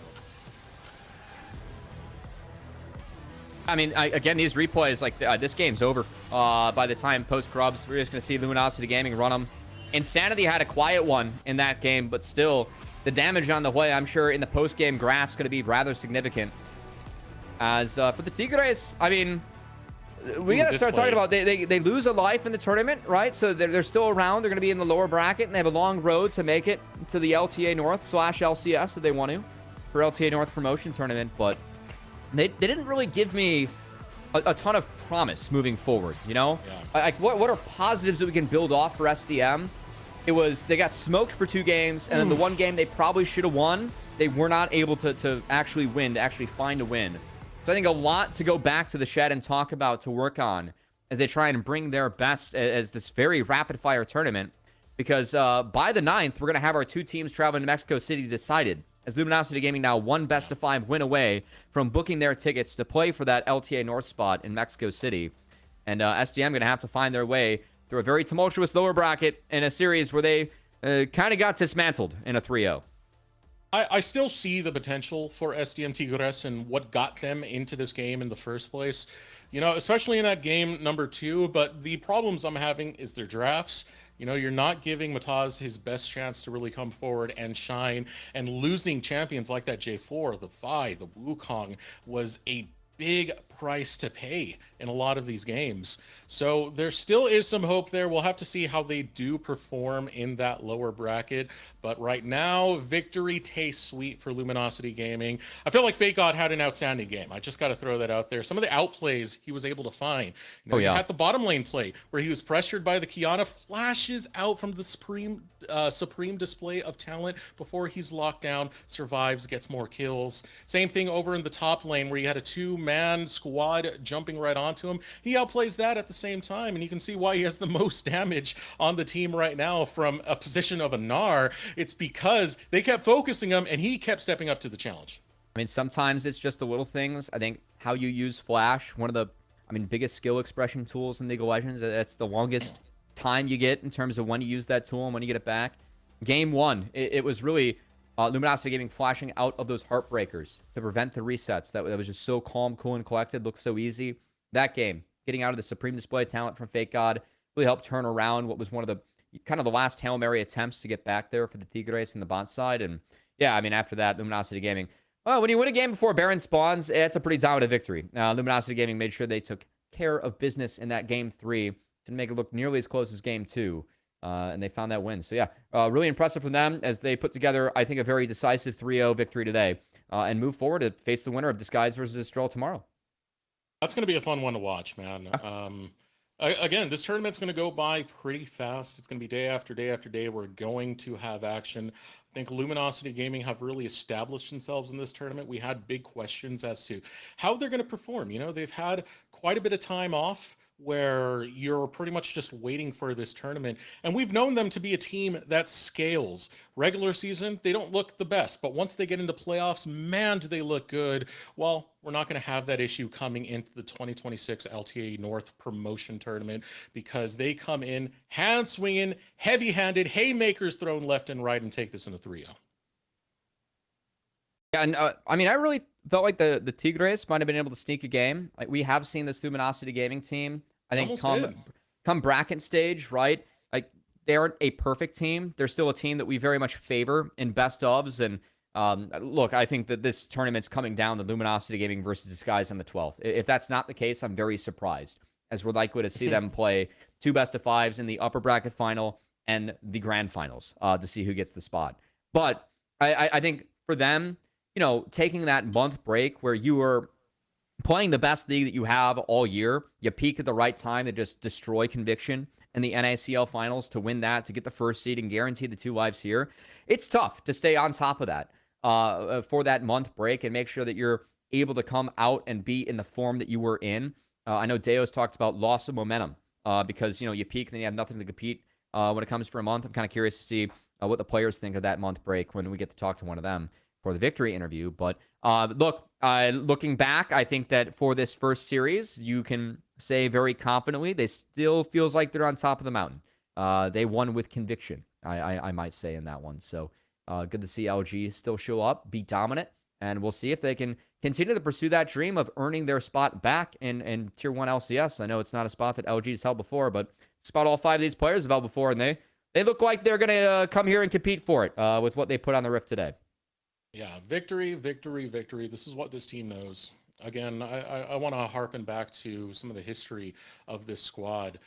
I mean, again, these replays, like, this game's over by the time post-Grubs. We're just going to see Luminosity Gaming run them. Insanity had a quiet one in that game, but still, the damage on the way, I'm sure, in the post-game graph's going to be rather significant. As for the Tigres, I mean, we got to start talking about, they lose a life in the tournament, right? So they're still around. They're going to be in the lower bracket, and they have a long road to make it to the LTA North / LCS if they want to, for LTA North promotion tournament, but they didn't really give me a ton of promise moving forward, Yeah. Like, what are positives that we can build off for SDM? It was, they got smoked for 2 games, and then the one game they probably should have won, they were not able to actually win, to actually find a win. So I think a lot to go back to the shed and talk about, to work on, as they try and bring their best as this very rapid-fire tournament. Because by the 9th, we're going to have our 2 teams traveling to Mexico City decided, as Luminosity Gaming now 1 best-of-5 win away from booking their tickets to play for that LTA North spot in Mexico City. And SDM going to have to find their way through a very tumultuous lower bracket in a series where they kind of got dismantled in a 3-0. I still see the potential for SDM Tigres and what got them into this game in the first place, especially in that game number 2. But the problems I'm having is their drafts. You're not giving Mataz his best chance to really come forward and shine, and losing champions like that J4, the Vi, the Wukong was a big price to pay in a lot of these games. So there still is some hope there. We'll have to see how they do perform in that lower bracket. But right now, victory tastes sweet for Luminosity Gaming. I feel like Fake God had an outstanding game. I just got to throw that out there. Some of the outplays he was able to find. He had the bottom lane play where he was pressured by the Kiana, flashes out from the supreme display of talent before he's locked down, survives, gets more kills. Same thing over in the top lane where you had a 2-man squad jumping right onto him. He outplays that at the same time, and you can see why he has the most damage on the team right now from a position of a Gnar. It's because they kept focusing him, and he kept stepping up to the challenge. I mean, sometimes it's just the little things. I think how you use Flash, one of the, biggest skill expression tools in League of Legends. That's the longest time you get in terms of when you use that tool and when you get it back. Game 1, it was really Luminosity Gaming flashing out of those Heartbreakers to prevent the resets. That was just so calm, cool, and collected. Looked so easy. That game, getting out of the Supreme Display talent from Fake God, really helped turn around what was one of the kind of the last Hail Mary attempts to get back there for the Tigres and the bot side. And yeah, after that, Luminosity Gaming, well, when you win a game before Baron spawns, it's a pretty dominant victory. Luminosity Gaming made sure they took care of business in that game 3 to make it look nearly as close as game 2. And they found that win. So yeah, really impressive from them as they put together, I think, a very decisive 3-0 victory today and move forward to face the winner of Disguise versus Estrel tomorrow. That's going to be a fun one to watch, man. Again, this tournament's going to go by pretty fast. It's going to be day after day after day. We're going to have action. I think Luminosity Gaming have really established themselves in this tournament. We had big questions as to how they're going to perform. They've had quite a bit of time off where you're pretty much just waiting for this tournament. And we've known them to be a team that scales. Regular season, they don't look the best, but once they get into playoffs, man, do they look good. Well, we're not going to have that issue coming into the 2026 LTA North promotion tournament because they come in hand-swinging, heavy-handed, haymakers thrown left and right and take this in a 3-0. Yeah, and I really felt like the Tigres might have been able to sneak a game. Like, we have seen this Luminosity Gaming team, I think, come bracket stage, right? Like, they aren't a perfect team. They're still a team that we very much favor in best ofs. And look, I think that this tournament's coming down to Luminosity Gaming versus Disguise on the 12th. If that's not the case, I'm very surprised, as we're likely to see them play 2 best-of-5s in the upper bracket final and the grand finals to see who gets the spot. But I think for them, taking that month break where you were playing the best league that you have all year, you peak at the right time to just destroy Conviction in the NACL finals to win that, to get the first seed and guarantee the 2 lives here. It's tough to stay on top of that for that month break and make sure that you're able to come out and be in the form that you were in. I know Deo's talked about loss of momentum because, you peak and then you have nothing to compete when it comes for a month. I'm kind of curious to see what the players think of that month break when we get to talk to one of them for the victory interview. But looking back, I think that for this first series, you can say very confidently they still feels like they're on top of the mountain. They won with conviction, I might say, in that one. So good to see LG still show up, be dominant, and we'll see if they can continue to pursue that dream of earning their spot back in Tier 1 LCS. I know it's not a spot that LG's held before, but spot all 5 of these players have held before, and they look like they're going to come here and compete for it with what they put on the Rift today. Yeah, victory, victory, victory. This is what this team knows. Again, I want to harken back to some of the history of this squad.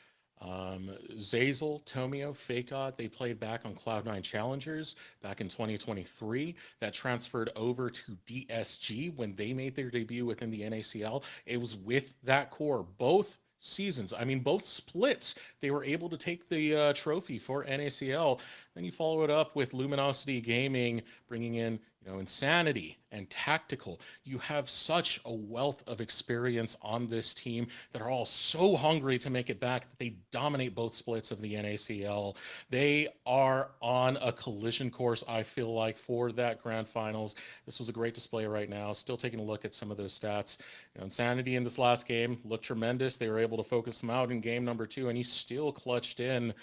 Zazel, Tomio, Fakot, they played back on Cloud9 Challengers back in 2023. That transferred over to DSG when they made their debut within the NACL. It was with that core, both seasons. I mean, both splits, they were able to take the trophy for NACL. Then you follow it up with Luminosity Gaming, bringing in, Insanity and Tactical. You have such a wealth of experience on this team that are all so hungry to make it back that they dominate both splits of the NACL. They are on a collision course, I feel like, for that grand finals. This was a great display right now. Still taking a look at some of those stats. Insanity in this last game looked tremendous. They were able to focus him out in game number 2, and he still clutched in.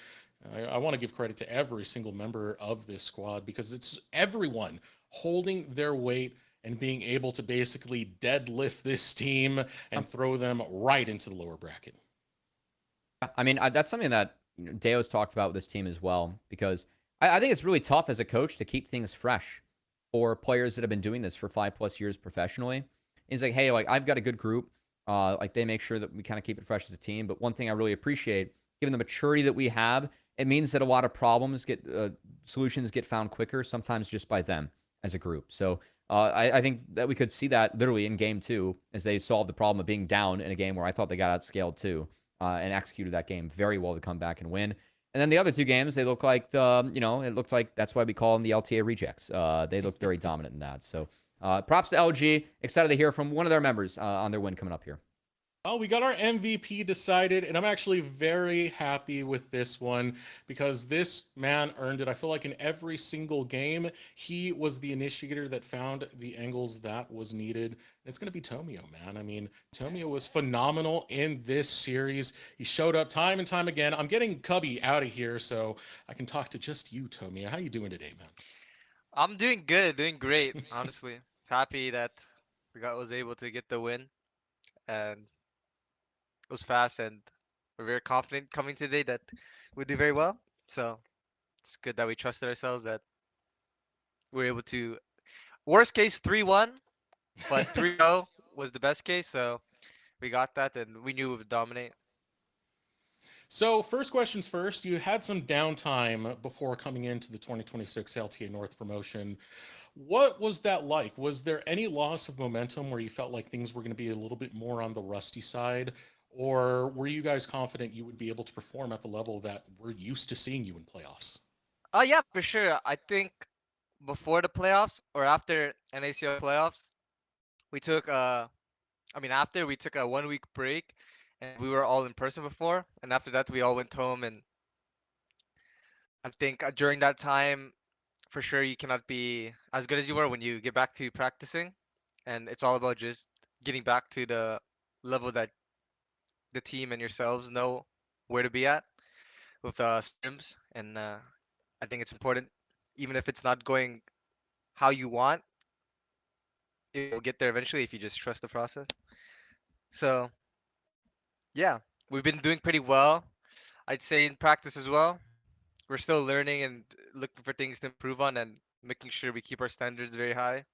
I want to give credit to every single member of this squad because it's everyone holding their weight and being able to basically deadlift this team and throw them right into the lower bracket. I mean, that's something that Deo's talked about with this team as well, because I think it's really tough as a coach to keep things fresh for players that have been doing this for 5+ years professionally. He's like, hey, like I've got a good group. Like they make sure that we kind of keep it fresh as a team. But one thing I really appreciate, given the maturity that we have, it means that a lot of problems solutions get found quicker, sometimes just by them as a group. So I think that we could see that literally in game 2 as they solved the problem of being down in a game where I thought they got outscaled too, and executed that game very well to come back and win. And then the other 2 games, they look like it looked like that's why we call them the LTA rejects. They looked very dominant in that. So props to LG. Excited to hear from one of their members on their win coming up here. Well, we got our MVP decided, and I'm actually very happy with this one because this man earned it. I feel like in every single game, he was the initiator that found the angles that was needed. And it's going to be Tomio, man. I mean, Tomio was phenomenal in this series. He showed up time and time again. I'm getting Cubby out of here so I can talk to just you, Tomio. How you doing today, man? I'm doing good, doing great, honestly. Happy that was able to get the win, and it was fast, and we're very confident coming today that we do very well. So it's good that we trusted ourselves that we're able to. Worst case 3-1, but 3-0 was the best case. So we got that, and we knew we would dominate. So first questions first, you had some downtime before coming into the 2026 LTA North promotion. What was that like? Was there any loss of momentum where you felt like things were going to be a little bit more on the rusty side? Or were you guys confident you would be able to perform at the level that we're used to seeing you in playoffs? Yeah, for sure. I think before the playoffs or after NACL playoffs, we took after we took a 1 week break, and we were all in person before, and after that we all went home. And I think during that time, for sure, you cannot be as good as you were when you get back to practicing, and it's all about just getting back to the level that the team and yourselves know where to be at with scrims. And I think it's important, even if it's not going how you want, it will get there eventually if you just trust the process. So yeah, we've been doing pretty well, I'd say, in practice as well. We're still learning and looking for things to improve on, and making sure we keep our standards very high.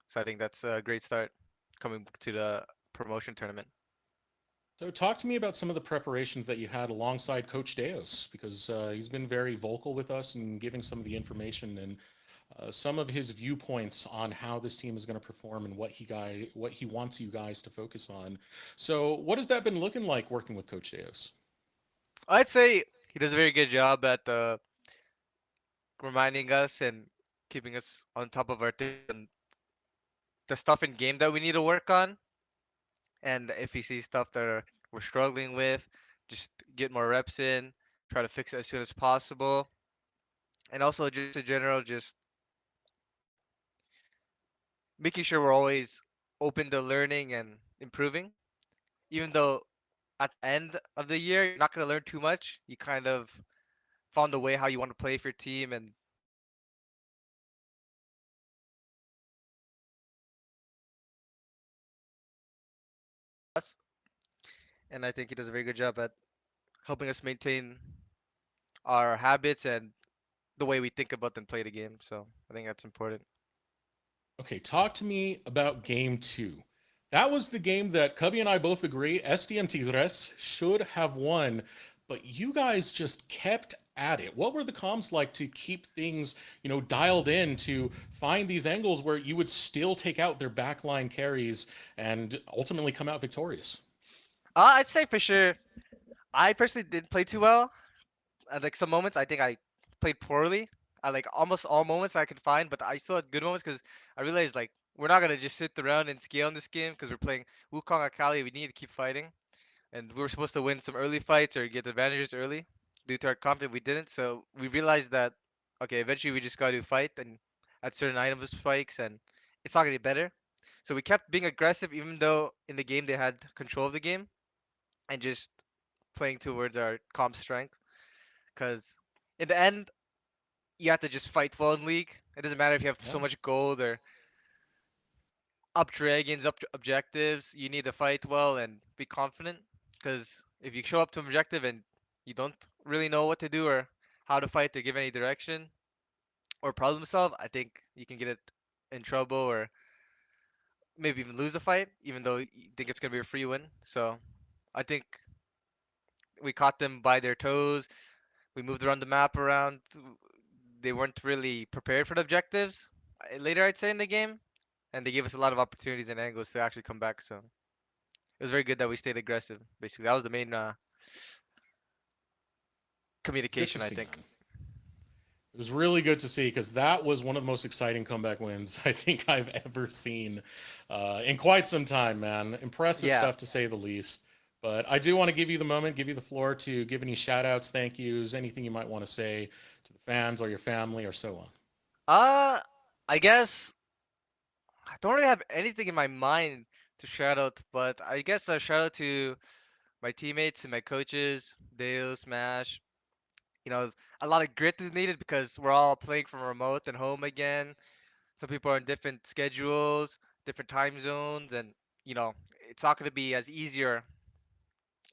So I think that's a great start coming to the promotion tournament. So talk to me about some of the preparations that you had alongside Coach Deos, because he's been very vocal with us and giving some of the information and some of his viewpoints on how this team is going to perform and what he wants you guys to focus on. So what has that been looking like working with Coach Deos? I'd say he does a very good job at reminding us and keeping us on top of our things and the stuff in game that we need to work on. And if he sees stuff that we're struggling with, just get more reps in, try to fix it as soon as possible. and also just in general, just making sure we're always open to learning and improving. Even though at the end of the year you're not going to learn too much, you kind of found a way how you want to play for your team and us. And I think he does a very good job at helping us maintain our habits and the way we think about and play the game. So I think that's important. Okay, talk to me about game two. That was the game that Cubby and I both agree SDM Tigres should have won, but you guys just kept at it. What were the comms like to keep things, dialed in to find these angles where you would still take out their backline carries and ultimately come out victorious? I'd say for sure, I personally didn't play too well. At like some moments, I think I played poorly. I like almost all moments I could find, but I still had good moments because I realized like we're not gonna just sit around and scale in this game because we're playing Wukong Akali. We need to keep fighting, and we were supposed to win some early fights or get advantages early. Due to our confidence, we didn't. So we realized that okay, eventually we just got to fight and at certain item spikes, and it's not gonna get better. So we kept being aggressive, even though in the game they had control of the game, and just playing towards our comp strength. Because in the end, you have to just fight well in League. It doesn't matter if you have so Yeah. much gold or up dragons, up objectives. You need to fight well and be confident. Because if you show up to an objective and you don't really know what to do or how to fight or give any direction or problem solve, I think you can get it in trouble or maybe even lose the fight, even though you think it's gonna be a free win. So I think we caught them by their toes. We moved around the map around. They weren't really prepared for the objectives later, I'd say, in the game, and they gave us a lot of opportunities and angles to actually come back. So it was very good that we stayed aggressive. Basically, that was the main It's good to communication, I see, think. man. It was really good to see because that was one of the most exciting comeback wins I think I've ever seen in quite some time, man. Impressive Yeah. stuff to say the least. But I do want to give you the moment, give you the floor to give any shout outs, thank yous, anything you might want to say to the fans or your family or so on. I guess I don't really have anything in my mind to shout out, but I guess a shout out to my teammates and my coaches, Dale, Smash. You know, a lot of grit is needed because we're all playing from remote and home again. Some people are in different schedules, different time zones, and it's not going to be as easy or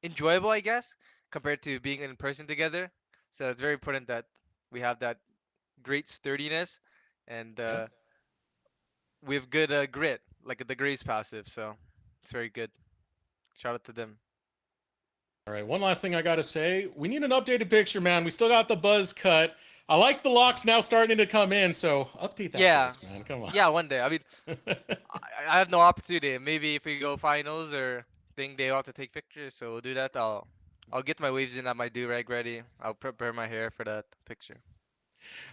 enjoyable, I guess, compared to being in person together. So it's very important that we have that great sturdiness and Yeah. we have good grit, like the Grace passive. So it's very good. Shout out to them. All right, one last thing I got to say. We need an updated picture, man. We still got the buzz cut. I like the locks now starting to come in, so update that for Yeah, us, man. Come on. yeah. One day. I mean, I have no opportunity. Maybe if we go finals or thing, they ought to take pictures. So we'll do that. I'll get my waves in at my do rag ready. I'll prepare my hair for that picture.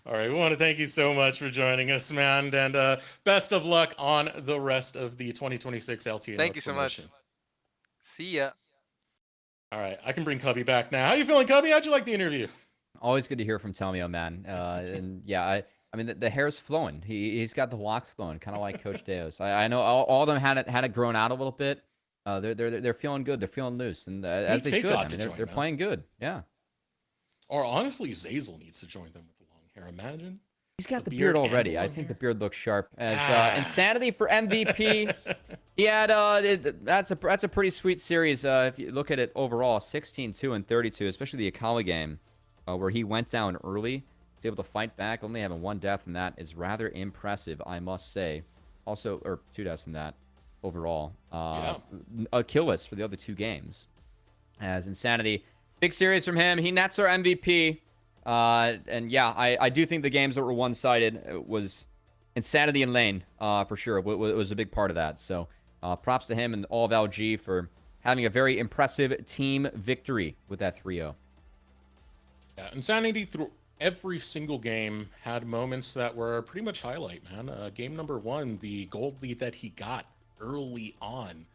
All right, we want to thank you so much for joining us, man, and best of luck on the rest of the 2026 LTA Thank North you so much. promotion. See ya. All right, I can bring Cubby back now. How you feeling, Cubby? How'd you like the interview? Always good to hear from Tomio, man. And yeah, I mean the hair's flowing. He's got the locks flowing, kind of like Coach Deos. I know all of them had it grown out a little bit. They're feeling good. They're feeling loose, and as they Fake should. God I to mean, join, they're man. playing good. Yeah. Or honestly, Zazel needs to join them with the long hair. Imagine. He's got The the beard beard and the already. I long think hair? the beard looks sharp. As Ah. Insanity for MVP. He had that's a pretty sweet series. If you look at it overall, 16-2 and 32, especially the Akali game, where he went down early, was able to fight back, only having one death, and that is rather impressive, I must say. Also, or two deaths in that overall. A kill list for the other two games. As Insanity, big series from him. He nets our MVP. And yeah, I do think the games that were one-sided was Insanity and Lane, for sure. It was a big part of that. So props to him and all of LG for having a very impressive team victory with that 3-0. Yeah, Insanity through every single game had moments that were pretty much highlight, man. Game number 1, the gold lead that he got early on.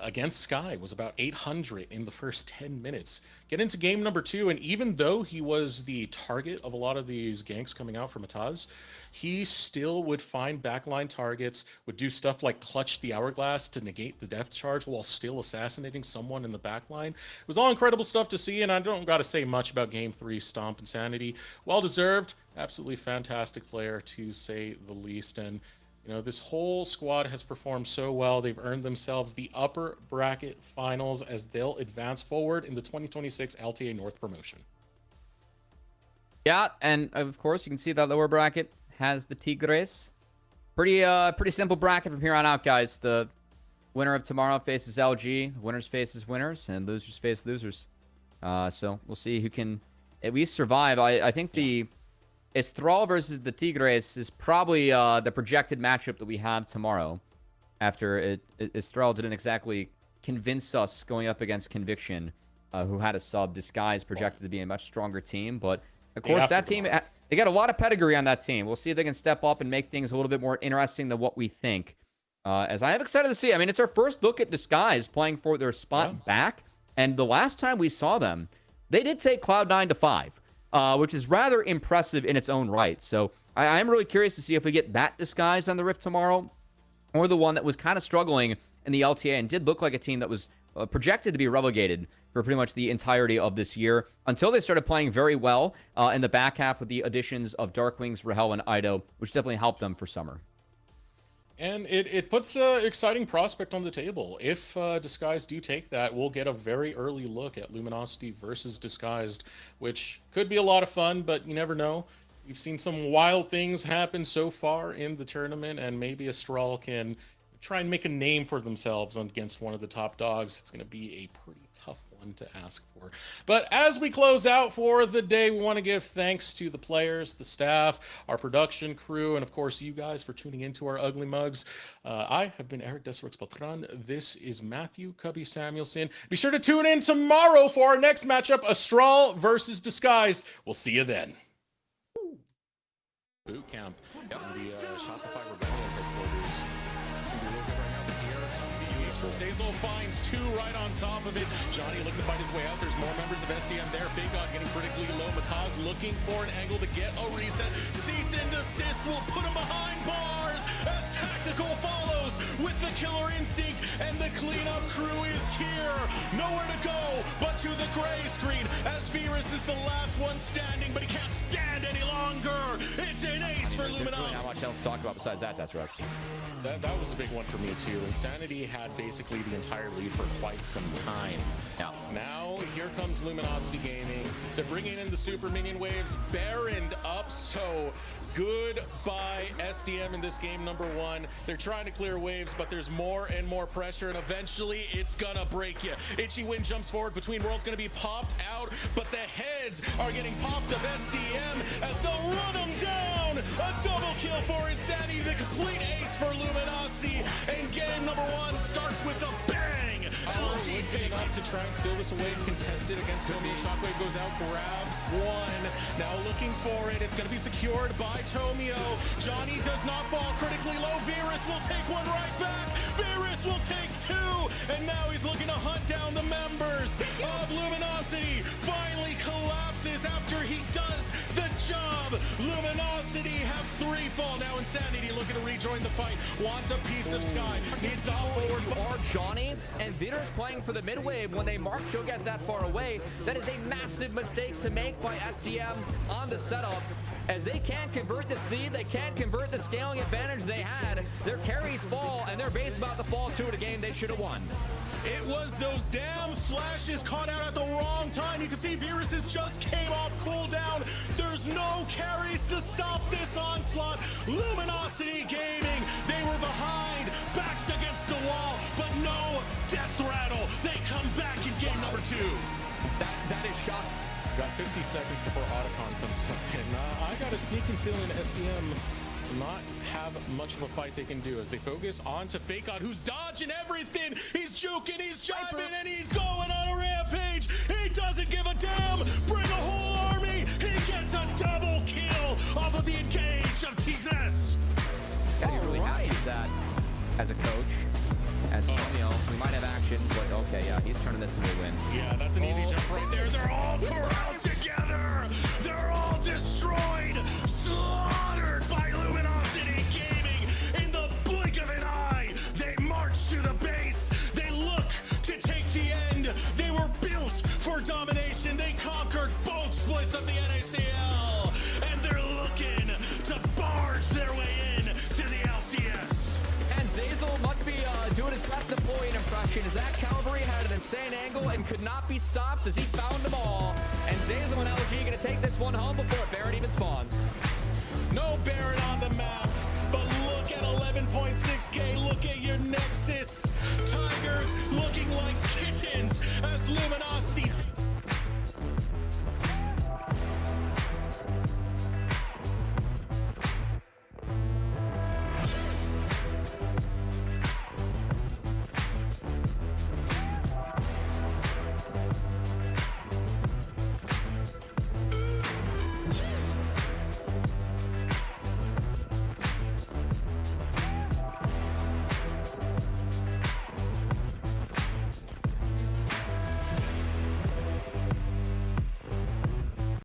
against Sky was about 800 in the first 10 minutes. Get into game number 2, and even though he was the target of a lot of these ganks coming out from Ataz, he still would find backline targets, would do stuff like clutch the hourglass to negate the depth charge while still assassinating someone in the backline. It was all incredible stuff to see, and I don't got to say much about game 3 Stomp Insanity. Well deserved, absolutely fantastic player to say the least, and you know, this whole squad has performed so well. They've earned themselves the upper bracket finals as they'll advance forward in the 2026 LTA North promotion. Yeah, and of course, you can see that lower bracket has the Tigres. Pretty simple bracket from here on out, guys. The winner of tomorrow faces LG, winners faces winners, and losers face losers. So we'll see who can at least survive. I think the Estral versus the Tigres is probably the projected matchup that we have tomorrow. After Estral didn't exactly convince us going up against Conviction, who had a sub. Disguise projected to be a much stronger team, but of course that team, they got a lot of pedigree on that team. We'll see if they can step up and make things a little bit more interesting than what we think. As I am excited to see. I mean, it's our first look at Disguise playing for their spot back, and the last time we saw them, they did take Cloud9 to 5. Which is rather impressive in its own right. So I am really curious to see if we get that Disguise on the Rift tomorrow, or the one that was kind of struggling in the LTA and did look like a team that was projected to be relegated for pretty much the entirety of this year until they started playing very well in the back half with the additions of Darkwings, Rahel, and Ido, which definitely helped them for summer. And it puts an exciting prospect on the table. If Disguised do take that, we'll get a very early look at Luminosity versus Disguised, which could be a lot of fun, but you never know. We've seen some wild things happen so far in the tournament, and maybe Astral can try and make a name for themselves against one of the top dogs. It's going to be a pretty tough one to ask for. But as we close out for the day, we want to give thanks to the players, the staff, our production crew, and of course you guys for tuning into our Ugly Mugs. I have been Eric Desorix Patron. This is Matthew Cubby Samuelson. Be sure to tune in tomorrow for our next matchup, Astral versus Disguised. We'll see you then. Boot camp. The Shopify Rebellion headquarters. Zazel finds 2 right on top of it. Johnny looking to fight his way out. There's more members of SDM there. Fagot getting critically low. Mataz looking for an angle to get a reset. Cease and desist will put him behind bars as Tactical follows with the killer instinct, and the cleanup crew is here. Nowhere to go but to the gray screen as Virus is the last one standing, but he can't stand any longer. It's an ace for Luminosity. Not much else to talk about besides that. That's Rex. That was a big one for me too. Insanity had basically the entire lead for quite some time. Yeah. Now here comes Luminosity Gaming. They're bringing in the Super Minion Waves, Baroned up. So goodbye SDM in this game number 1. They're trying to clear waves, but there's more and more pressure, and eventually it's gonna break you. Itchy Wind jumps forward. Between Worlds gonna be popped out, but the heads are getting popped of SDM as they'll run them down. A double kill for Insanity, the complete ace for Luminosity, and game number 1 starts with a bang. LG take up to try and steal this away, contested against Tomio. Shockwave goes out, grabs 1. Now looking for it. It's going to be secured by Tomio. Johnny does not fall critically low. Virus will take 1 right back. Virus will take 2. And now he's looking to hunt down the members of Luminosity. Finally collapses after he does the job. Luminosity have 3 fall. Now Insanity looking to rejoin the fight. Wants a piece of Sky. Needs to hop forward. Are Johnny and Vitor's playing for the mid wave when they mark Shogat that far away. That is a massive mistake to make by SDM on the setup. As they can't convert this lead, they can't convert the scaling advantage they had. Their carries fall, and their base about to fall too in a game they should have won. It was those damn flashes caught out at the wrong time. You can see Viruses just came off cooldown. There's no carries to stop this onslaught. Luminosity Gaming, they were behind, backs against the wall, but no death rattle. They come back in game number 2. That is shocking. Got 50 seconds before Otacon comes up, and I got a sneaking feeling SDM will not have much of a fight they can do as they focus on to Fakeout, who's dodging everything. He's juking, he's jiving, and he's going on a rampage. He doesn't give a damn. Bring a whole army. He gets a double kill off of the engage of Tigres. Gotta be really happy with that as a coach. As this, you know, we might have action, but okay, yeah, he's turning this into a win. Yeah, that's an easy jump right there. They're all corralled together. They're all destroyed, slaughtered by Luminosity Gaming. In the blink of an eye, they march to the base. They look to take the end. They were built for domination. They conquered both splits of the NACL, and they're looking to barge their way in to the LCS. And Zazel must be doing his best Napoleon impression, as that cavalry had an insane angle and could not be stopped as he found them all. And Zazel and LG going to take this one home before Baron even spawns. No Baron on the map, but look at 11.6K. Look at your Nexus. Tigers looking like